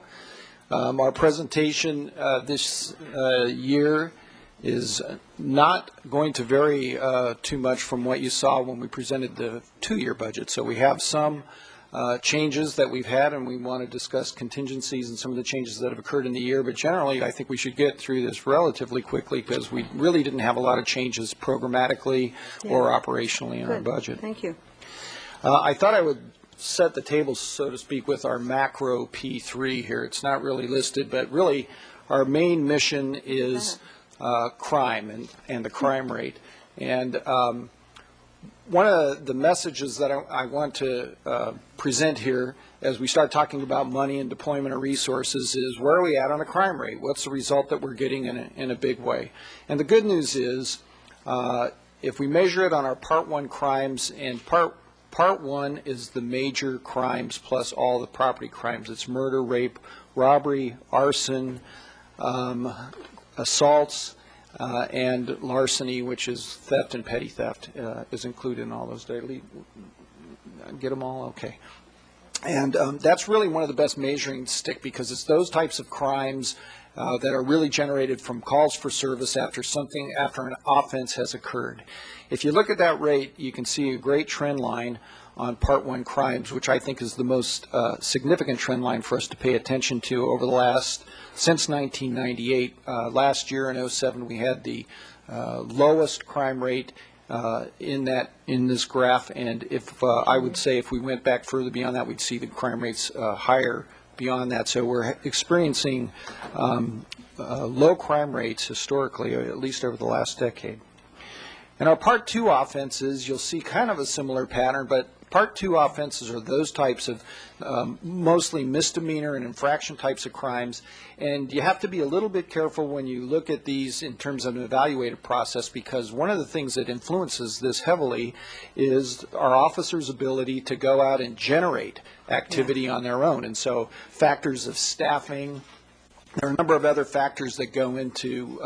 [SPEAKER 14] Our presentation this year is not going to vary too much from what you saw when we presented the two-year budget. So we have some changes that we've had, and we want to discuss contingencies and some of the changes that have occurred in the year. But generally, I think we should get through this relatively quickly because we really didn't have a lot of changes programmatically or operationally in our budget.
[SPEAKER 2] Thank you.
[SPEAKER 14] I thought I would set the table, so to speak, with our macro P3 here. It's not really listed, but really our main mission is crime and the crime rate. And one of the messages that I want to present here as we start talking about money and deployment of resources is where are we at on the crime rate? What's the result that we're getting in a big way? And the good news is if we measure it on our Part 1 crimes, and Part 1 is the major crimes plus all the property crimes. It's murder, rape, robbery, arson, assaults, and larceny, which is theft and petty theft, is included in all those. Did I get them all? Okay. And that's really one of the best measuring stick because it's those types of crimes that are really generated from calls for service after an offense has occurred. If you look at that rate, you can see a great trend line on Part 1 crimes, which I think is the most significant trend line for us to pay attention to over the since 1998. Last year in 2007, we had the lowest crime rate in this graph, and if I would say if we went back further beyond that, we'd see the crime rates higher beyond that. So we're experiencing low crime rates historically, at least over the last decade. In our Part 2 offenses, you'll see kind of a similar pattern, but Part 2 offenses are those types of mostly misdemeanor and infraction types of crimes, and you have to be a little bit careful when you look at these in terms of an evaluative process because one of the things that influences this heavily is our officers' ability to go out and generate activity on their own. And so factors of staffing, there are a number of other factors that go into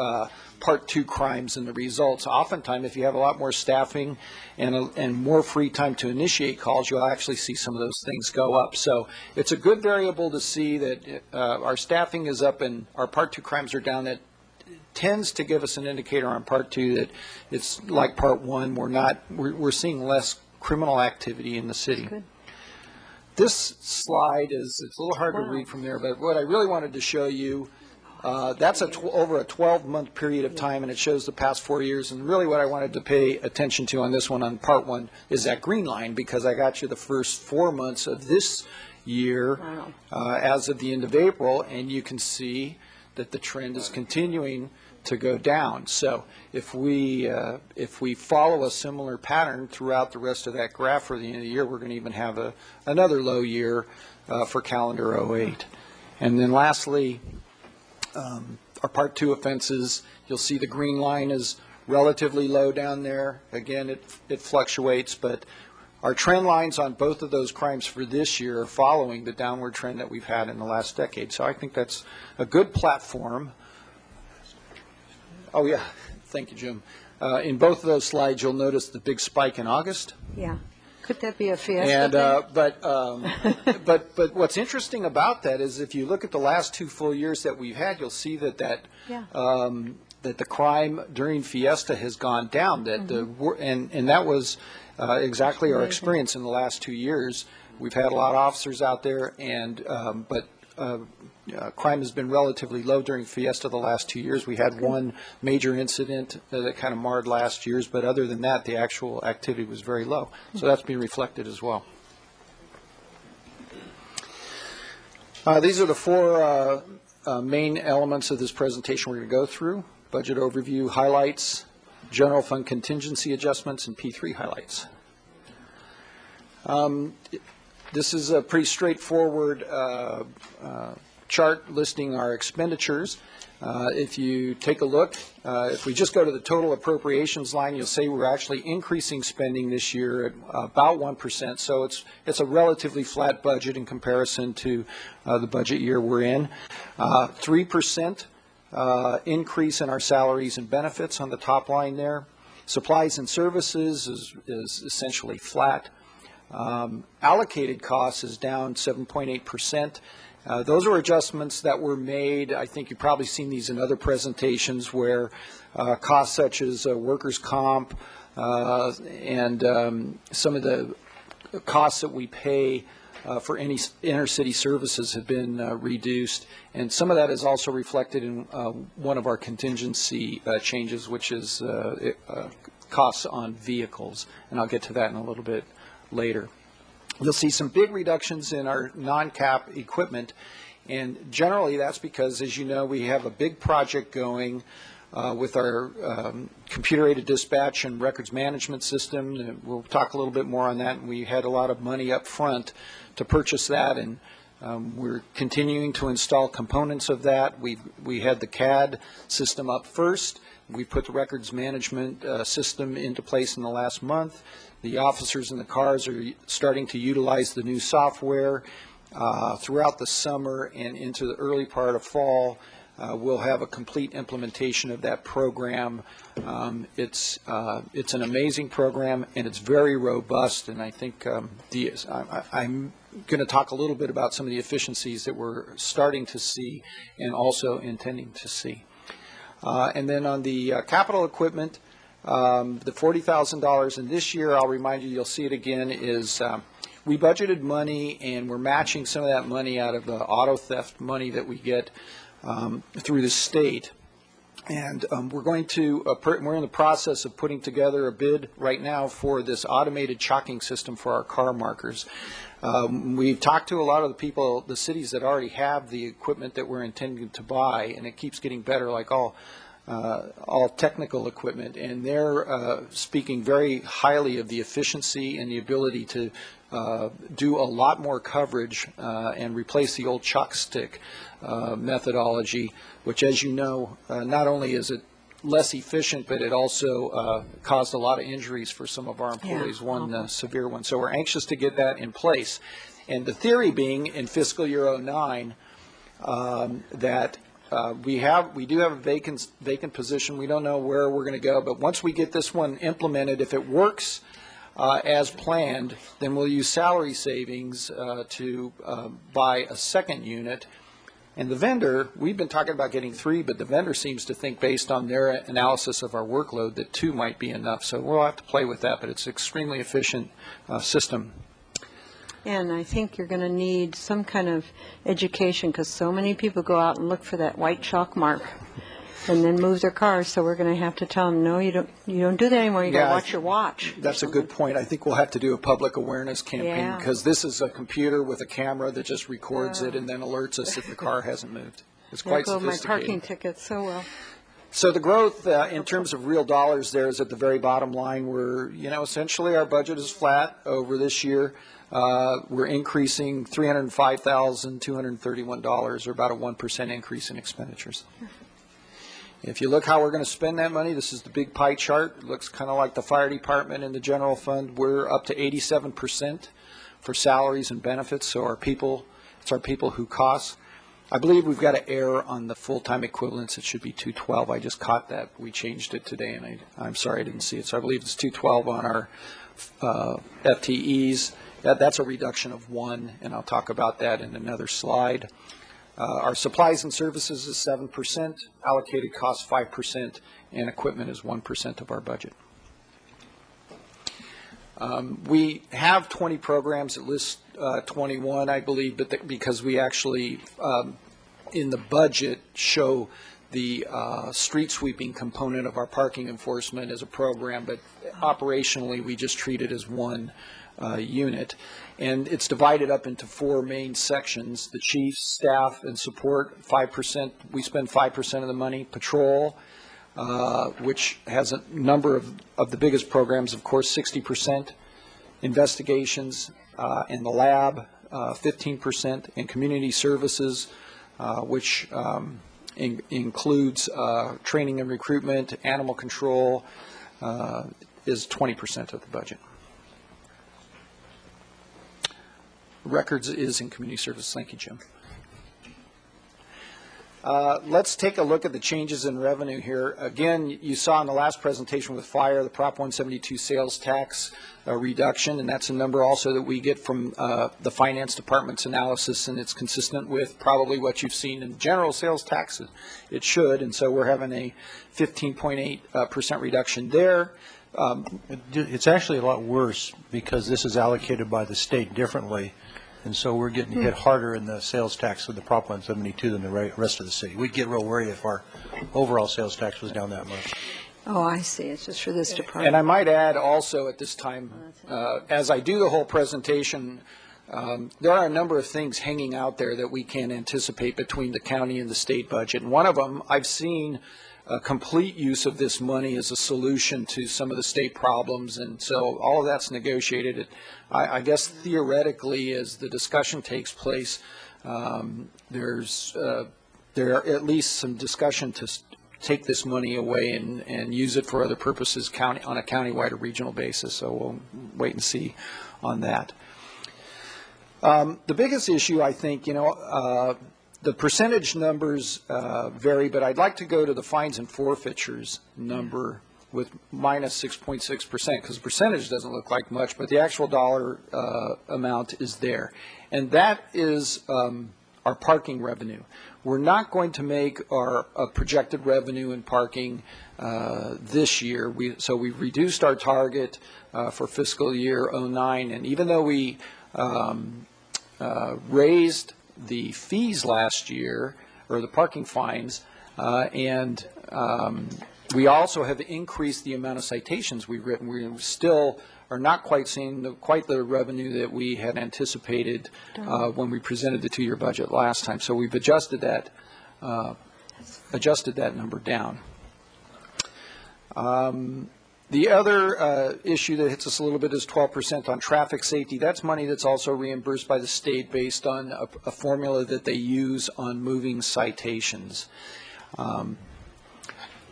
[SPEAKER 14] Part 2 crimes and the results. Oftentimes, if you have a lot more staffing and more free time to initiate calls, you'll actually see some of those things go up. So it's a good variable to see that our staffing is up and our Part 2 crimes are down. That tends to give us an indicator on Part 2 that it's like Part 1. We're seeing less criminal activity in the city. Good. This slide it's a little hard to read from there, but what I really wanted to show you, that's over a 12-month period of time, and it shows the past 4 years. And really what I wanted to pay attention to on this one, on Part 1, is that green line, because I got you the first 4 months of this year as of the end of April, and you can see that the trend is continuing to go down. So if we follow a similar pattern throughout the rest of that graph for the end of the year, we're going to even have another low year for calendar 08. And then lastly, our Part 2 offenses, you'll see the green line is relatively low down there. Again, it fluctuates, but our trend lines on both of those crimes for this year are following the downward trend that we've had in the last decade. So I think that's a good platform. Oh, yeah. Thank you, Jim. In both of those slides, you'll notice the big spike in August.
[SPEAKER 2] Yeah. Could that be a fiesta?
[SPEAKER 14] And but what's interesting about that is if you look at the last 2 full years that we've had, you'll see that the crime during fiesta has gone down. That and that was exactly our experience in the last 2 years. We've had a lot of officers out there, and crime has been relatively low during fiesta the last 2 years. We had one major incident that kind of marred last year's, but other than that, the actual activity was very low. So that's being reflected as well. These are the 4 main elements of this presentation we're going to go through: budget overview, highlights, general fund contingency adjustments, and P3 highlights. This is a pretty straightforward chart listing our expenditures. If you take a look, if we just go to the total appropriations line, you'll see we're actually increasing spending this year at about 1%. So it's a relatively flat budget in comparison to the budget year we're in. 3% increase in our salaries and benefits on the top line there. Supplies and services is essentially flat. Allocated costs is down 7.8%. Those are adjustments that were made. I think you've probably seen these in other presentations where costs such as workers' comp and some of the costs that we pay for any inter-city services have been reduced, and some of that is also reflected in one of our contingency changes, which is costs on vehicles, and I'll get to that in a little bit later. You'll see some big reductions in our non-cap equipment, and generally that's because, as you know, we have a big project going with our computer-aided dispatch and records management system. We'll talk a little bit more on that. We had a lot of money up front to purchase that, and we're continuing to install components of that. We had the CAD system up first. We put the records management system into place in the last month. The officers in the cars are starting to utilize the new software. Throughout the summer and into the early part of fall, we'll have a complete implementation of that program. It's an amazing program, and it's very robust, and I think I'm going to talk a little bit about some of the efficiencies that we're starting to see and also intending to see. And then on the capital equipment, the $40,000 in this year, I'll remind you, you'll see it again, is we budgeted money, and we're matching some of that money out of the auto theft money that we get through the state. And we're in the process of putting together a bid right now for this automated chalking system for our car markers. We've talked to a lot of the people, the cities that already have the equipment that we're intending to buy, and it keeps getting better, like all technical equipment, and they're speaking very highly of the efficiency and the ability to do a lot more coverage and replace the old chalk stick methodology, which, as you know, not only is it less efficient, but it also caused a lot of injuries for some of our employees, one severe one. So we're anxious to get that in place. And the theory being in fiscal year 09 that we do have a vacant position. We don't know where we're going to go, but once we get this one implemented, if it works as planned, then we'll use salary savings to buy a second unit. And the vendor, we've been talking about getting 3, but the vendor seems to think, based on their analysis of our workload, that 2 might be enough. So we'll have to play with that, but it's an extremely efficient system.
[SPEAKER 2] And I think you're going to need some kind of education, because so many people go out and look for that white chalk mark and then move their cars. So we're going to have to tell them, no, you don't do that anymore. You got to watch your watch.
[SPEAKER 14] That's a good point. I think we'll have to do a public awareness campaign, because this is a computer with a camera that just records it and then alerts us if the car hasn't moved. It's quite sophisticated.
[SPEAKER 2] My parking tickets so well.
[SPEAKER 14] So the growth in terms of real dollars there is at the very bottom line. We're, essentially our budget is flat over this year. We're increasing $305,231, or about a 1% increase in expenditures. If you look how we're going to spend that money, this is the big pie chart. It looks kind of like the fire department and the general fund. We're up to 87% for salaries and benefits, so it's our people who cost. I believe we've got to err on the full-time equivalents. It should be 212. I just caught that. We changed it today, and I'm sorry I didn't see it. So I believe it's 212 on our FTEs. That's a reduction of 1, and I'll talk about that in another slide. Our supplies and services is 7%, allocated costs 5%, and equipment is 1% of our budget. We have 20 programs. It lists 21, I believe, but because we actually, in the budget, show the street sweeping component of our parking enforcement as a program, but operationally we just treat it as one unit. And it's divided up into 4 main sections: the chief, staff, and support, 5%. We spend 5% of the money. Patrol, which has a number of the biggest programs, of course, 60%. Investigations and the lab, 15%. And community services, which includes training and recruitment, animal control, is 20% of the budget. Records is in community service. Thank you, Jim. Let's take a look at the changes in revenue here. Again, you saw in the last presentation with fire, the Prop 172 sales tax reduction, and that's a number also that we get from the Finance Department's analysis, and it's consistent with probably what you've seen in general sales taxes. It should, and so we're having a 15.8% reduction there.
[SPEAKER 11] It's actually a lot worse because this is allocated by the state differently, and so we're getting hit harder in the sales tax with the Prop 172 than the rest of the city. We'd get real worried if our overall sales tax was down that much.
[SPEAKER 2] Oh, I see. It's just for this department.
[SPEAKER 14] And I might add also at this time, as I do the whole presentation, there are a number of things hanging out there that we can anticipate between the county and the state budget. And one of them, I've seen complete use of this money as a solution to some of the state problems, and so all of that's negotiated. I guess theoretically, as the discussion takes place, there are at least some discussion to take this money away and use it for other purposes on a countywide or regional basis. So we'll wait and see on that. The biggest issue, I think, the percentage numbers vary, but I'd like to go to the fines and forfeitures number with minus 6.6%, because the percentage doesn't look like much, but the actual dollar amount is there. And that is our parking revenue. We're not going to make our projected revenue in parking this year. So we've reduced our target for fiscal year 09, and even though we raised the fees last year, or the parking fines, and we also have increased the amount of citations we've written. We still are not quite seeing quite the revenue that we had anticipated when we presented the two-year budget last time. So we've adjusted that number down. The other issue that hits us a little bit is 12% on traffic safety. That's money that's also reimbursed by the state based on a formula that they use on moving citations.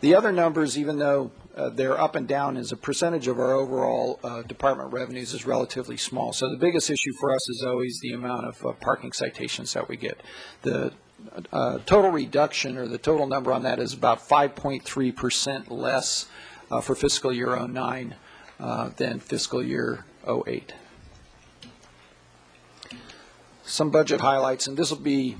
[SPEAKER 14] The other numbers, even though they're up and down, as a percentage of our overall department revenues is relatively small. So the biggest issue for us is always the amount of parking citations that we get. The total reduction, or the total number on that, is about 5.3% less for fiscal year 09 than fiscal year 08. Some budget highlights, and this will be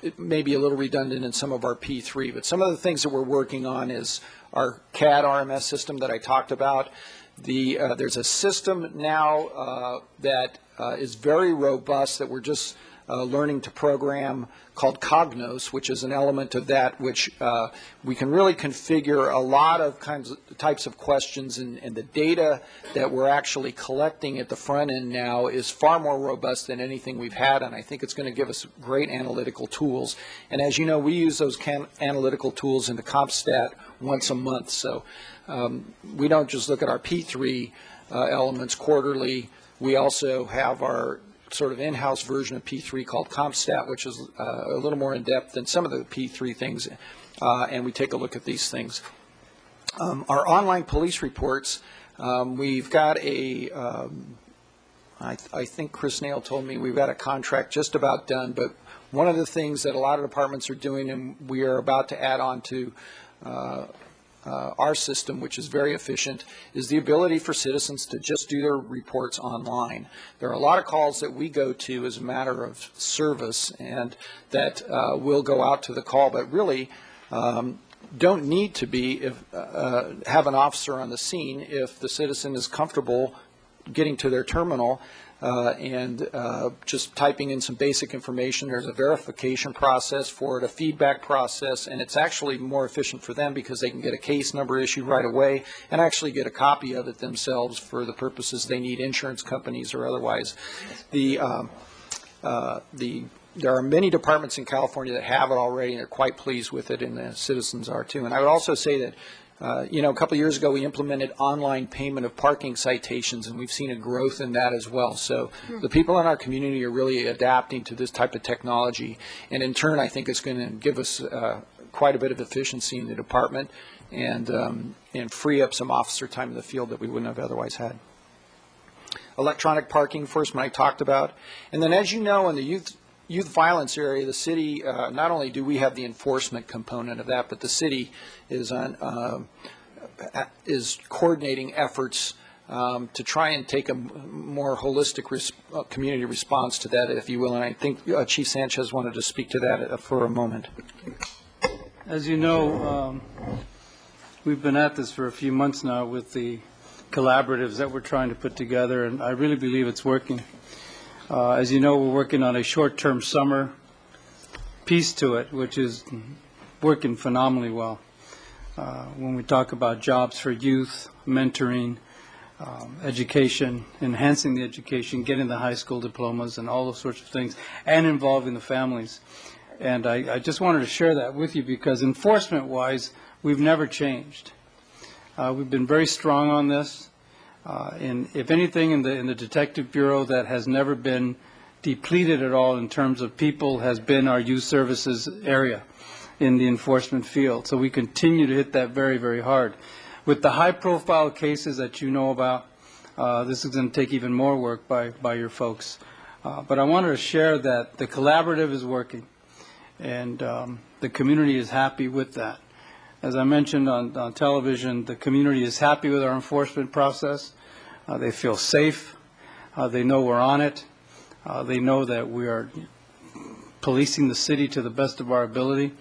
[SPEAKER 14] it may be a little redundant in some of our P3, but some of the things that we're working on is our CAD RMS system that I talked about. There's a system now that is very robust that we're just learning to program, called Cognos, which is an element of that, which we can really configure a lot of types of questions, and the data that we're actually collecting at the front end now is far more robust than anything we've had, and I think it's going to give us great analytical tools. And as you know, we use those analytical tools in the CompStat once a month, so we don't just look at our P3 elements quarterly. We also have our sort of in-house version of P3 called CompStat, which is a little more in-depth than some of the P3 things, and we take a look at these things. Our online police reports, we've got I think Chris Nail told me we've got a contract just about done, but one of the things that a lot of departments are doing, and we are about to add on to our system, which is very efficient, is the ability for citizens to just do their reports online. There are a lot of calls that we go to as a matter of service, and that will go out to the call, but really don't need to have an officer on the scene if the citizen is comfortable getting to their terminal and just typing in some basic information. There's a verification process for it, a feedback process, and it's actually more efficient for them because they can get a case number issued right away and actually get a copy of it themselves for the purposes they need, insurance companies or otherwise. There are many departments in California that have it already and are quite pleased with it, and the citizens are too. And I would also say that a couple of years ago we implemented online payment of parking citations, and we've seen a growth in that as well. So the people in our community are really adapting to this type of technology, and in turn I think it's going to give us quite a bit of efficiency in the department and free up some officer time in the field that we wouldn't have otherwise had. Electronic parking first, when I talked about. And then, as you know, in the youth youth violence area, the city, not only do we have the enforcement component of that, but the city is coordinating efforts to try and take a more holistic community response to that, if you will. And I think Chief Sanchez wanted to speak to that for a moment.
[SPEAKER 13] As you know, we've been at this for a few months now with the collaboratives that we're trying to put together, and I really believe it's working. As you know, we're working on a short-term summer piece to it, which is working phenomenally well. When we talk about jobs for youth, mentoring, education, enhancing the education, getting the high school diplomas and all those sorts of things, and involving the families. And I just wanted to share that with you because enforcement-wise, we've never changed. We've been very strong on this. And if anything in the Detective Bureau that has never been depleted at all in terms of people has been our youth services area in the enforcement field. So we continue to hit that very, very hard. With the high-profile cases that you know about, this is going to take even more work by your folks. But I wanted to share that the collaborative is working, and the community is happy with that. As I mentioned on television, the community is happy with our enforcement process. They feel safe. They know we're on it. They know that we are policing the city to the best of our ability,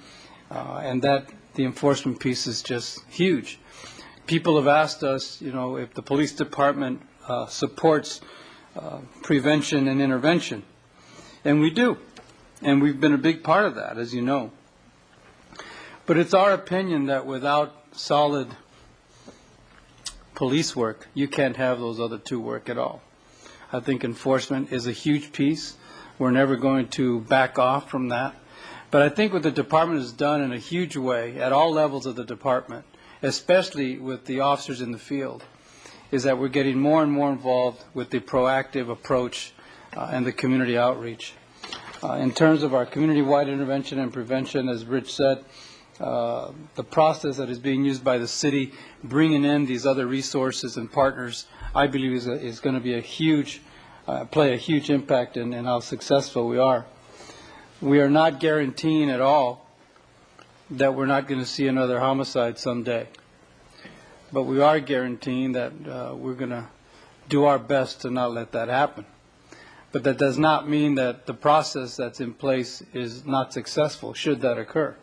[SPEAKER 13] and that the enforcement piece is just huge. People have asked us, you know, if the police department supports prevention and intervention, and we do, and we've been a big part of that, as you know. But it's our opinion that without solid police work, you can't have those other two work at all. I think enforcement is a huge piece. We're never going to back off from that. But I think what the department has done in a huge way at all levels of the department, especially with the officers in the field, is that we're getting more and more involved with the proactive approach and the community outreach. In terms of our community-wide intervention and prevention, as Rich said, the process that is being used by the city, bringing in these other resources and partners, I believe is going to be a huge, play a huge impact in how successful we are. We are not guaranteeing at all that we're not going to see another homicide someday. But we are guaranteeing that we're going to do our best to not let that happen. But that does not mean that the process that's in place is not successful, should that occur.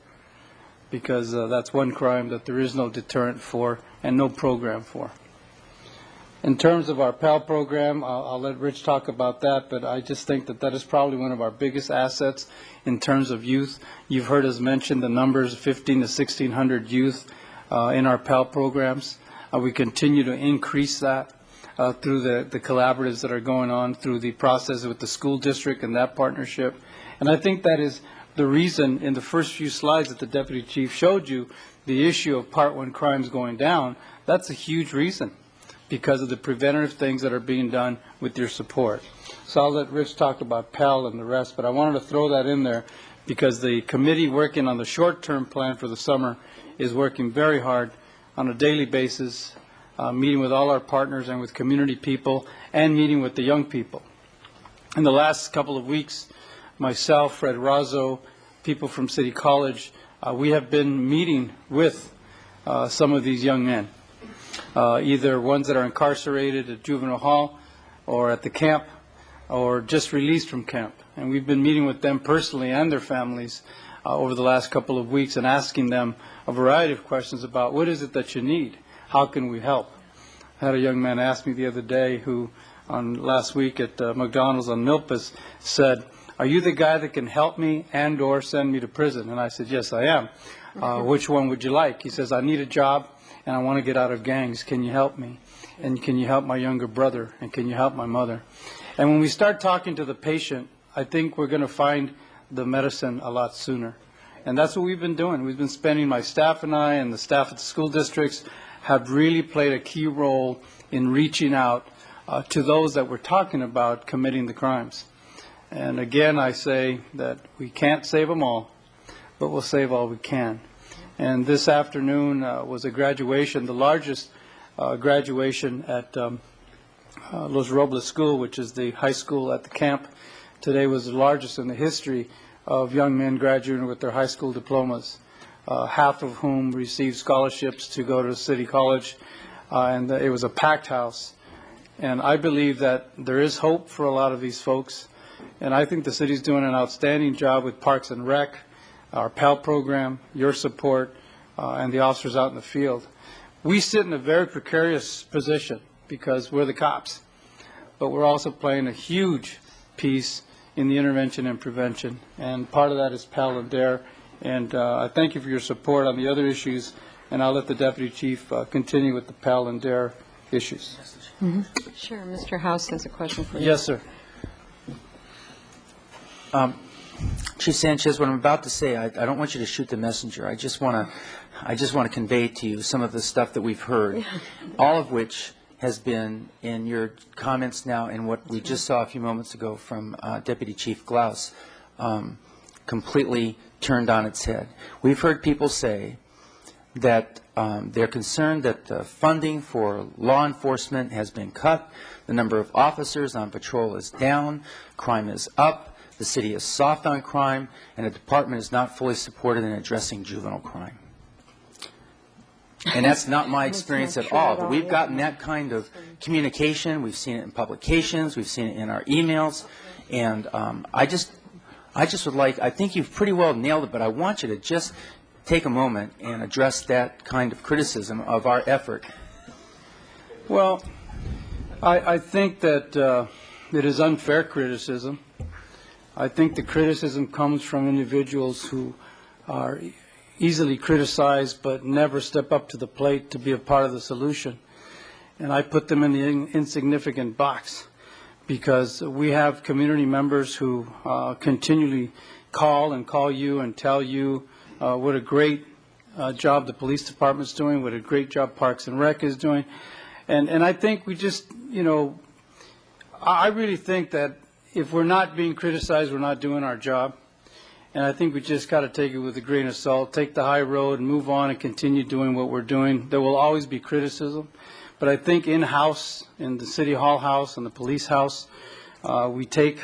[SPEAKER 13] Because that's one crime that there is no deterrent for and no program for. In terms of our Pell program, I'll let Rich talk about that, but I just think that that is probably one of our biggest assets in terms of youth. You've heard us mention the numbers, 1,500 to 1,600 youth in our Pell programs. We continue to increase that through the collaboratives that are going on, through the process with the school district and that partnership. And I think that is the reason in the first few slides that the Deputy Chief showed you, the issue of Part 1 crimes going down, that's a huge reason because of the preventative things that are being done with your support. So I'll let Rich talk about Pell and the rest, but I wanted to throw that in there because the committee working on the short-term plan for the summer is working very hard on a daily basis, meeting with all our partners and with community people and meeting with the young people. In the last couple of weeks, myself, Fred Razzo, people from City College, we have been meeting with some of these young men, either ones that are incarcerated at juvenile hall or at the camp or just released from camp. And we've been meeting with them personally and their families over the last couple of weeks and asking them a variety of questions about what is it that you need? How can we help? I had a young man ask me the other day who, last week at McDonald's on Milpas, said, "Are you the guy that can help me and or send me to prison?" And I said, "Yes, I am." "Which one would you like?" He says, "I need a job and I want to get out of gangs. Can you help me? And can you help my younger brother? And can you help my mother?" And when we start talking to the patient, I think we're going to find the medicine a lot sooner. And that's what we've been doing. We've been spending, my staff and I and the staff at the school districts have really played a key role in reaching out to those that we're talking about committing the crimes. And again, I say that we can't save them all, but we'll save all we can. And this afternoon was a graduation, the largest graduation at Los Robles School, which is the high school at the camp. today was the largest in the history of young men graduating with their high school diplomas, half of whom received scholarships to go to City College, and it was a packed house. And I believe that there is hope for a lot of these folks, and I think the city's doing an outstanding job with Parks and Rec, our PAL program, your support, and the officers out in the field. We sit in a very precarious position because we're the cops, but we're also playing a huge piece in the intervention and prevention, and part of that is PAL and DARE, and I thank you for your support on the other issues, and I'll let the Deputy Chief continue with the PAL and DARE issues.
[SPEAKER 2] Sure. Mr. House has a question for you.
[SPEAKER 13] Yes, sir.
[SPEAKER 10] Chief Sanchez, what I'm about to say, I don't want you to shoot the messenger. I just want to convey to you some of the stuff that we've heard, all of which has been in your comments now and what we just saw a few moments ago from Deputy Chief Glaus, completely turned on its head. We've heard people say that they're concerned that the funding for law enforcement has been cut, the number of officers on patrol is down, crime is up, the city is soft on crime, and the department is not fully supported in addressing juvenile crime. And that's not my experience at all, but we've gotten that kind of communication. We've seen it in publications, we've seen it in our emails, and I just would like, I think you've pretty well nailed it, but I want you to just take a moment and address that kind of criticism of our effort.
[SPEAKER 13] Well, I think that it is unfair criticism. I think the criticism comes from individuals who are easily criticized but never step up to the plate to be a part of the solution. And I put them in the insignificant box because we have community members who continually call you and tell you what a great job the police department's doing, what a great job Parks and Rec is doing. And I think we just, I really think that if we're not being criticized, we're not doing our job. And I think we just got to take it with a grain of salt, take the high road and move on and continue doing what we're doing. There will always be criticism. But I think in-house, in the City Hall house and the police house, we take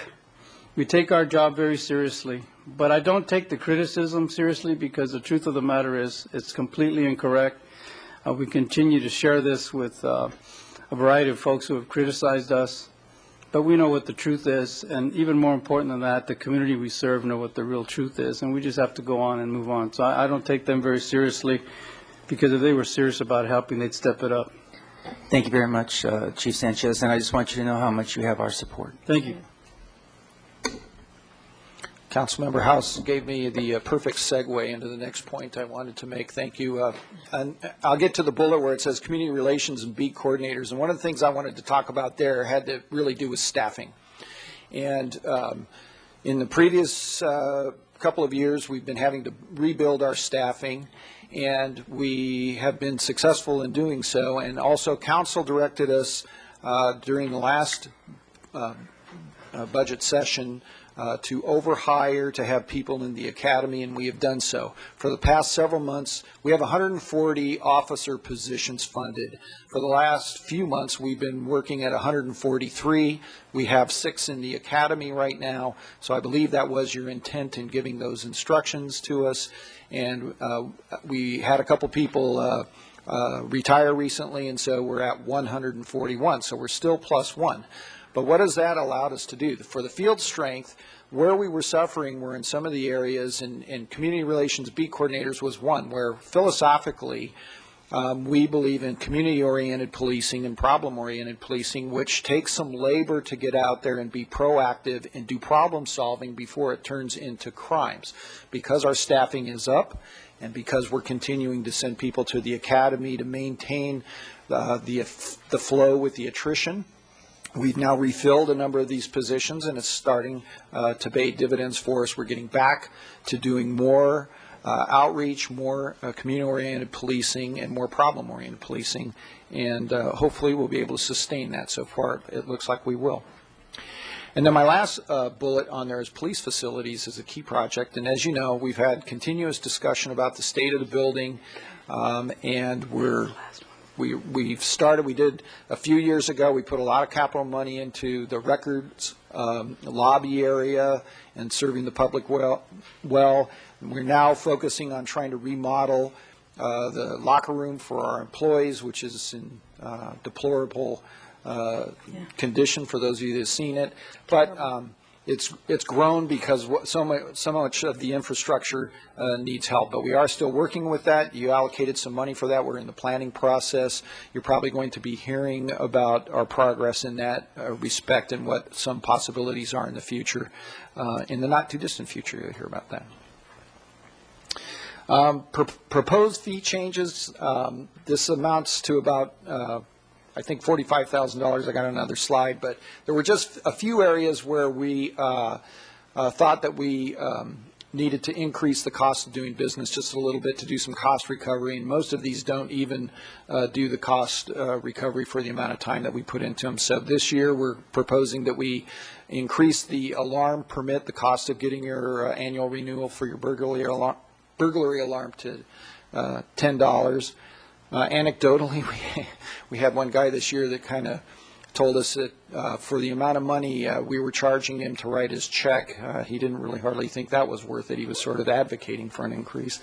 [SPEAKER 13] our job very seriously. But I don't take the criticism seriously because the truth of the matter is it's completely incorrect. We continue to share this with a variety of folks who have criticized us. But we know what the truth is, and even more important than that, the community we serve know what the real truth is, and we just have to go on and move on. So I don't take them very seriously, because if they were serious about helping, they'd step it up.
[SPEAKER 10] Thank you very much, Chief Sanchez, and I just want you to know how much you have our support.
[SPEAKER 13] Thank you.
[SPEAKER 14] Councilmember House gave me the perfect segue into the next point I wanted to make. Thank you. And I'll get to the bullet where it says community relations and beat coordinators. And one of the things I wanted to talk about there had to really do with staffing. And in the previous couple of years, we've been having to rebuild our staffing, and we have been successful in doing so. And also, council directed us during the last budget session to overhire, to have people in the academy, and we have done so. For the past several months, we have 140 officer positions funded. For the last few months, we've been working at 143. We have 6 in the academy right now, so I believe that was your intent in giving those instructions to us. And we had a couple people retire recently, and so we're at 141, so we're still +1. But what has that allowed us to do? For the field strength, where we were suffering were in some of the areas, and community relations beat coordinators was one, where philosophically we believe in community-oriented policing and problem-oriented policing, which takes some labor to get out there and be proactive and do problem-solving before it turns into crimes. Because our staffing is up, and because we're continuing to send people to the academy to maintain the flow with the attrition, we've now refilled a number of these positions, and it's starting to pay dividends for us. We're getting back to doing more outreach, more community-oriented policing, and more problem-oriented policing, and hopefully we'll be able to sustain that. So far, it looks like we will. And then my last bullet on there is police facilities is a key project, and as you know, we've had continuous discussion about the state of the building, and we did a few years ago, we put a lot of capital money into the records lobby area and serving the public well. We're now focusing on trying to remodel the locker room for our employees, which is in deplorable condition for those of you that have seen it. But it's grown because so much of the infrastructure needs help. But we are still working with that. You allocated some money for that. We're in the planning process. You're probably going to be hearing about our progress in that respect and what some possibilities are in the future. In the not too distant future, you'll hear about that. Proposed fee changes, this amounts to about I think $45,000. I got another slide, but there were just a few areas where we thought that we needed to increase the cost of doing business just a little bit to do some cost recovery, and most of these don't even do the cost recovery for the amount of time that we put into them. So this year we're proposing that we increase the alarm permit, the cost of getting your annual renewal for your burglary alarm to $10. Anecdotally, we had one guy this year that kind of told us that for the amount of money we were charging him to write his check, he didn't really hardly think that was worth it. He was sort of advocating for an increase.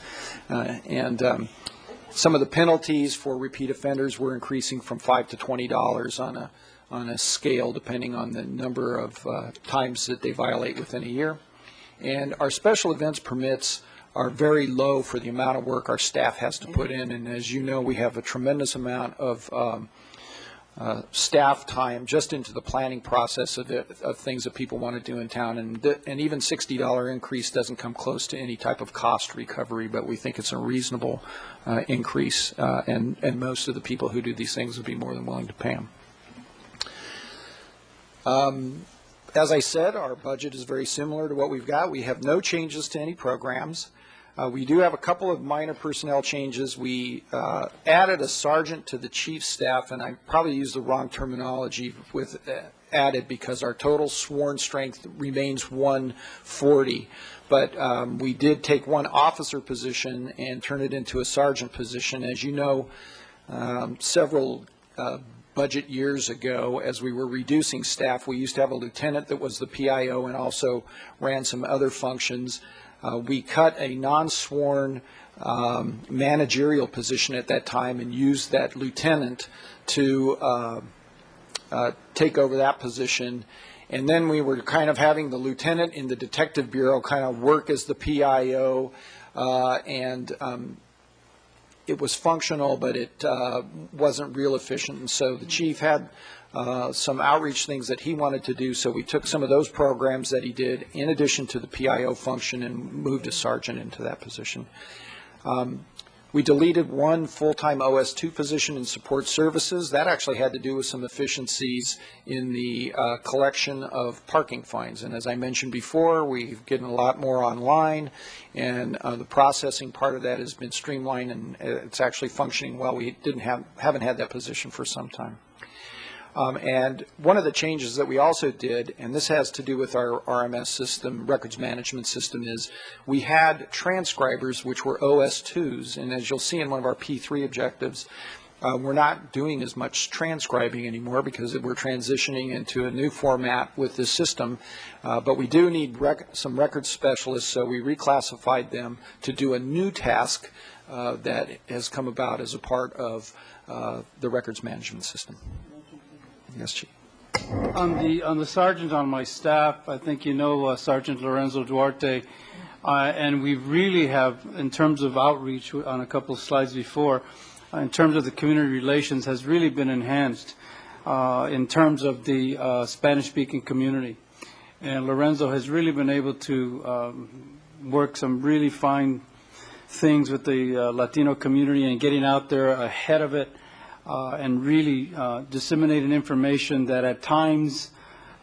[SPEAKER 14] Some of the penalties for repeat offenders were increasing from $5 to $20 on a scale depending on the number of times that they violate within a year. And our special events permits are very low for the amount of work our staff has to put in. And as you know, we have a tremendous amount of staff time just into the planning process of things that people want to do in town. And even $60 increase doesn't come close to any type of cost recovery, but we think it's a reasonable increase. And most of the people who do these things would be more than willing to pay them. As I said, our budget is very similar to what we've got. We have no changes to any programs. We do have a couple of minor personnel changes. We added a sergeant to the chief's staff, and I probably used the wrong terminology with added because our total sworn strength remains 140. But we did take one officer position and turn it into a sergeant position. As you know, several budget years ago, as we were reducing staff, we used to have a lieutenant that was the PIO and also ran some other functions. We cut a non-sworn managerial position at that time and used that lieutenant to take over that position. And then we were kind of having the lieutenant in the detective bureau kind of work as the PIO, and it was functional, but it wasn't real efficient. And so the chief had some outreach things that he wanted to do, so we took some of those programs that he did in addition to the PIO function and moved a sergeant into that position. We deleted one full-time OS2 position in support services. That actually had to do with some efficiencies in the collection of parking fines. And as I mentioned before, we've gotten a lot more online, and the processing part of that has been streamlined, and it's actually functioning well. We haven't had that position for some time. And one of the changes that we also did, and this has to do with our RMS system, records management system, is we had transcribers which were OS2s, and as you'll see in one of our P3 objectives, we're not doing as much transcribing anymore because we're transitioning into a new format with this system, but we do need some record specialists, so we reclassified them to do a new task that has come about as a part of the records management system. Yes, Chief.
[SPEAKER 13] On the sergeant on my staff, I think you know Sergeant Lorenzo Duarte, and we really have, in terms of outreach on a couple of slides before, in terms of the community relations, has really been enhanced in terms of the Spanish-speaking community. And Lorenzo has really been able to work some really fine things with the Latino community and getting out there ahead of it. And really disseminating information that at times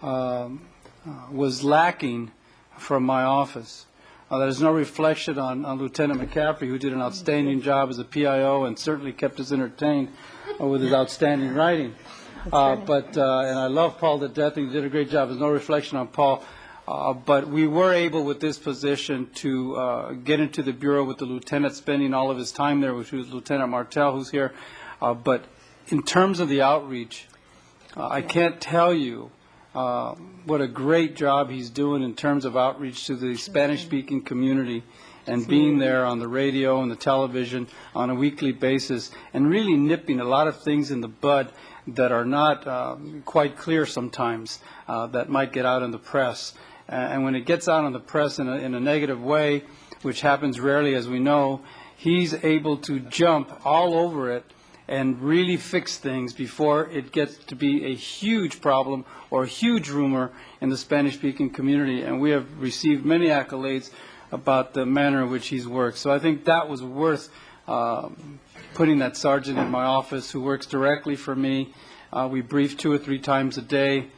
[SPEAKER 13] was lacking from my office. There's no reflection on Lieutenant McCaffrey, who did an outstanding job as a PIO and certainly kept us entertained with his outstanding writing. And I love Paul to death, and he did a great job. There's no reflection on Paul. But we were able with this position to get into the Bureau with the lieutenant spending all of his time there, which was Lieutenant Martel, who's here. But in terms of the outreach, I can't tell you what a great job he's doing in terms of outreach to the Spanish-speaking community and being there on the radio and the television on a weekly basis and really nipping a lot of things in the bud that are not quite clear sometimes that might get out in the press. And when it gets out in the press in a negative way, which happens rarely as we know, he's able to jump all over it and really fix things before it gets to be a huge problem or a huge rumor in the Spanish-speaking community. And we have received many accolades about the manner in which he's worked. So I think that was worth putting that sergeant in my office who works directly for me. We brief 2 or 3 times a day.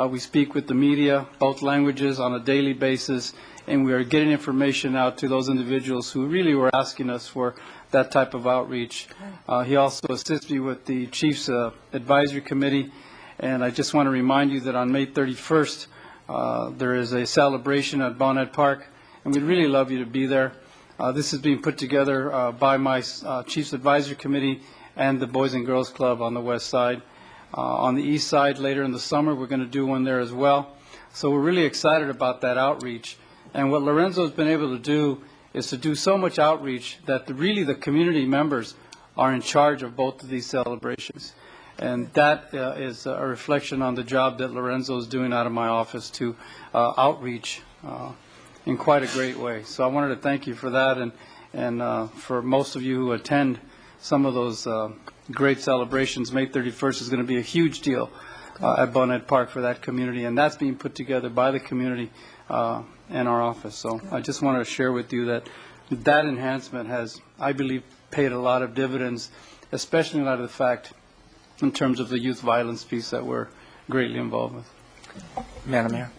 [SPEAKER 13] We speak with the media, both languages, on a daily basis, and we are getting information out to those individuals who really were asking us for that type of outreach. He also assists me with the Chiefs Advisory Committee, and I just want to remind you that on May 31st, there is a celebration at Bonnet Park, and we'd really love you to be there. This is being put together by my Chiefs Advisory Committee and the Boys and Girls Club on the west side. On the east side, later in the summer, we're going to do one there as well. So we're really excited about that outreach. And what Lorenzo has been able to do is to do so much outreach that really the community members are in charge of both of these celebrations. And that is a reflection on the job that Lorenzo is doing out of my office to outreach in quite a great way. So I wanted to thank you for that, and for most of you who attend some of those great celebrations. May 31st is going to be a huge deal at Bonnet Park for that community, and that's being put together by the community and our office. So I just wanted to share with you that that enhancement has, I believe, paid a lot of dividends, especially in light of the fact in terms of the youth violence piece that we're greatly involved with.
[SPEAKER 10] Madam Mayor,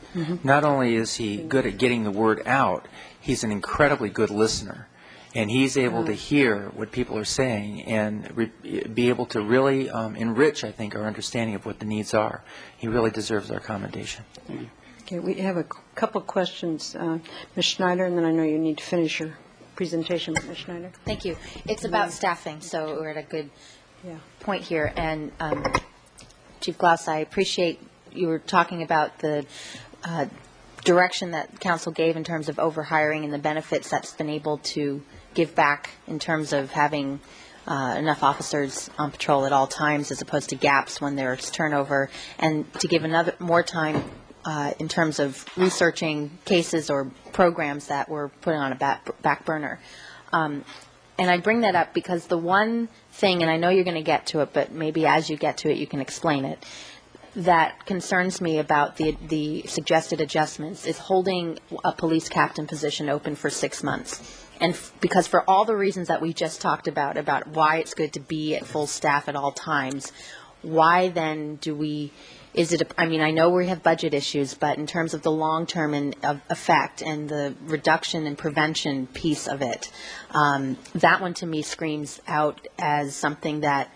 [SPEAKER 10] not only is he good at getting the word out, he's an incredibly good listener. And he's able to hear what people are saying and be able to really enrich, I think, our understanding of what the needs are. He really deserves our commendation.
[SPEAKER 13] Thank you.
[SPEAKER 2] Okay, we have a couple questions. Ms. Schneider, and then I know you need to finish your presentation, Ms. Schneider.
[SPEAKER 12] Thank you. It's about staffing, so we're at a good point here. And Chief Glass, I appreciate you were talking about the direction that council gave in terms of overhiring and the benefits that's been able to give back in terms of having enough officers on patrol at all times as opposed to gaps when there's turnover, and to give more time in terms of researching cases or programs that were put on a back burner. And I bring that up because the one thing, and I know you're going to get to it, but maybe as you get to it you can explain it, that concerns me about the suggested adjustments is holding a police captain position open for 6 months. And because for all the reasons that we just talked about why it's good to be at full staff at all times, why then do we, I mean, I know we have budget issues, but in terms of the long-term effect and the reduction and prevention piece of it, that one to me screams out as something that,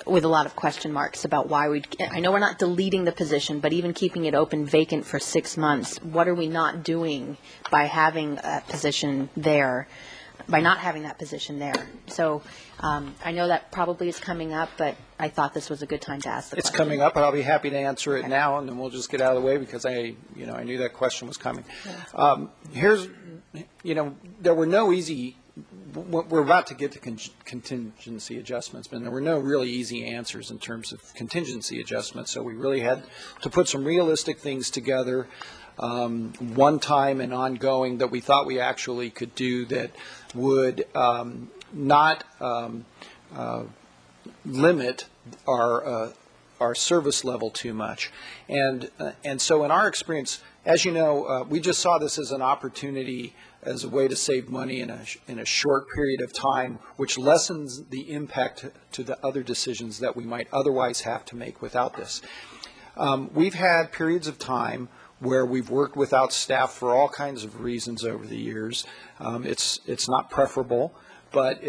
[SPEAKER 12] with a lot of question marks about why I know we're not deleting the position, but even keeping it open vacant for 6 months, what are we not doing by having a position there, by not having that position there? So I know that probably is coming up, but I thought this was a good time to ask the question.
[SPEAKER 14] It's coming up, and I'll be happy to answer it now, and then we'll just get out of the way because I knew that question was coming. There were no easy. We're about to get to contingency adjustments, but there were no really easy answers in terms of contingency adjustments, so we really had to put some realistic things together, one time and ongoing, that we thought we actually could do that would not limit our service level too much. And so in our experience, as you know, we just saw this as an opportunity, as a way to save money in a short period of time, which lessens the impact to the other decisions that we might otherwise have to make without this. We've had periods of time where we've worked without staff for all kinds of reasons over the years. It's not preferable, but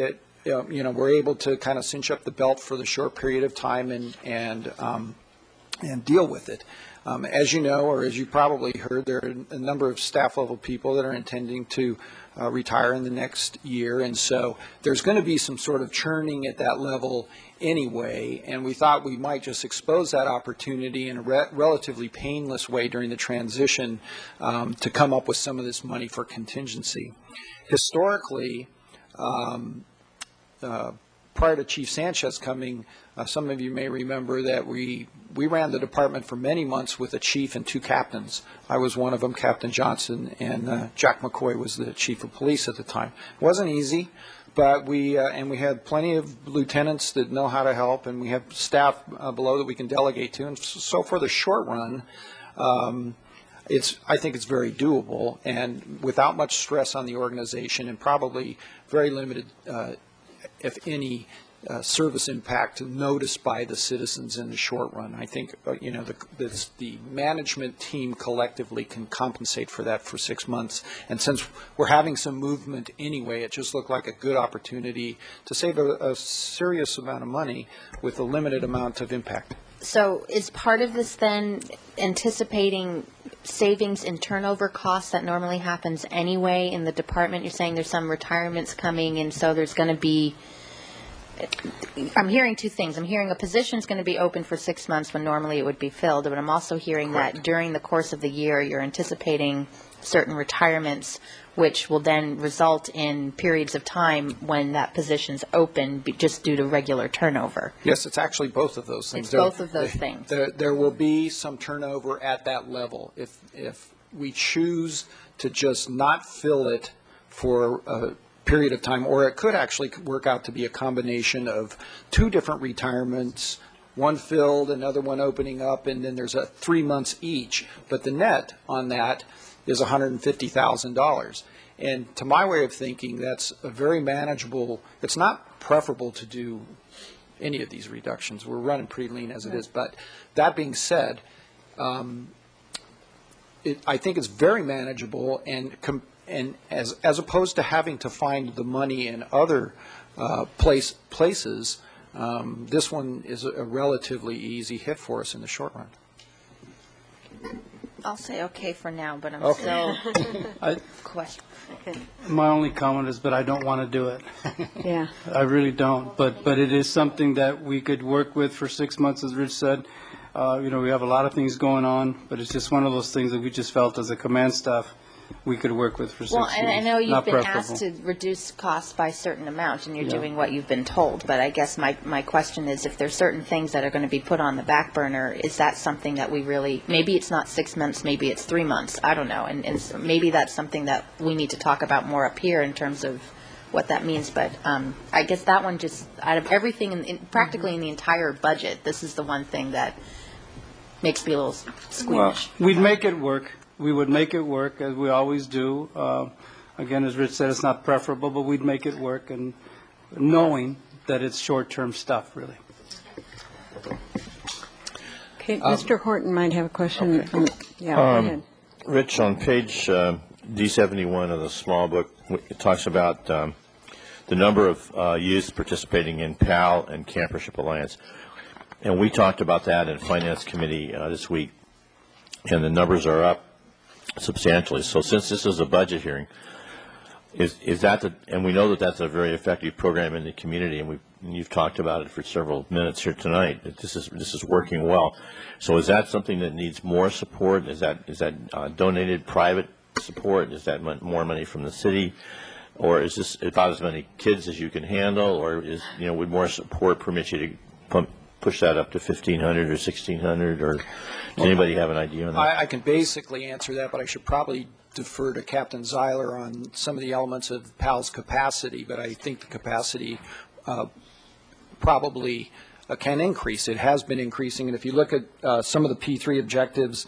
[SPEAKER 14] we're able to kind of cinch up the belt for the short period of time and deal with it. As you know, or as you probably heard, there are a number of staff level people that are intending to retire in the next year, and so there's going to be some sort of churning at that level anyway, and we thought we might just expose that opportunity in a relatively painless way during the transition to come up with some of this money for contingency. Historically, prior to Chief Sanchez coming, some of you may remember that we ran the department for many months with a chief and two captains. I was one of them, Captain Johnson, and Jack McCoy was the chief of police at the time. It wasn't easy, but we had plenty of lieutenants that know how to help, and we have staff below that we can delegate to. And so for the short run, I think it's very doable, and without much stress on the organization, and probably very limited, if any, service impact noticed by the citizens in the short run. I think the management team collectively can compensate for that for 6 months. And since we're having some movement anyway, it just looked like a good opportunity to save a serious amount of money with a limited amount of impact.
[SPEAKER 12] So is part of this then anticipating savings in turnover costs that normally happens anyway in the department? You're saying there's some retirements coming, and so there's going to be, I'm hearing two things. I'm hearing a position's going to be open for 6 months when normally it would be filled, but I'm also hearing that during the course of the year you're anticipating certain retirements, which will then result in periods of time when that position's open just due to regular turnover.
[SPEAKER 14] Yes, it's actually both of those things.
[SPEAKER 12] It's both of those things.
[SPEAKER 14] There will be some turnover at that level. If we choose to just not fill it for a period of time, or it could actually work out to be a combination of two different retirements, one filled, another one opening up, and then there's 3 months each. But the net on that is $150,000. And to my way of thinking, that's a very manageable. It's not preferable to do any of these reductions. We're running pretty lean as it is. But that being said, I think it's very manageable, and as opposed to having to find the money in other places, this one is a relatively easy hit for us in the short run.
[SPEAKER 12] I'll say okay for now, but I'm
[SPEAKER 14] Okay.
[SPEAKER 12] still question.
[SPEAKER 13] My only comment is, but I don't want to do it.
[SPEAKER 2] Yeah.
[SPEAKER 13] I really don't, but it is something that we could work with for 6 months, as Rich said. We have a lot of things going on, but it's just one of those things that we just felt as a command staff we could work with for 6 months.
[SPEAKER 12] Well, and I know you've
[SPEAKER 13] Not
[SPEAKER 12] been
[SPEAKER 13] preferable.
[SPEAKER 12] asked to reduce costs by a certain amount, and you're
[SPEAKER 13] Yeah.
[SPEAKER 12] doing what you've been told. But I guess my question is, if there's certain things that are going to be put on the back burner, is that something that we really, maybe it's not 6 months, maybe it's 3 months, I don't know. And so maybe that's something that we need to talk about more up here in terms of what that means. But I guess that one just, out of everything, practically in the entire budget, this is the one thing that makes me a little squeamish.
[SPEAKER 13] Well, we'd make it work. We would make it work, as we always do. Again, as Rich said, it's not preferable, but we'd make it work, and knowing that it's short-term stuff, really.
[SPEAKER 2] Okay, Mr. Horton might have a question. Yeah, go ahead.
[SPEAKER 7] Rich, on page D71 of the small book, it talks about the number of youth participating in PAL and Campership Alliance. And we talked about that in Finance Committee this week, and the numbers are up substantially. So since this is a budget hearing, is that and we know that that's a very effective program in the community, and you've talked about it for several minutes here tonight. That this is working well. So is that something that needs more support? Is that donated private support? Is that more money from the city, or is this about as many kids as you can handle, or would more support permit you to push that up to 1,500 or 1,600, or does anybody have an idea on that?
[SPEAKER 14] I can basically answer that, but I should probably defer to Captain Zeiler on some of the elements of PAL's capacity, but I think the capacity probably can increase. It has been increasing, and if you look at some of the P3 objectives,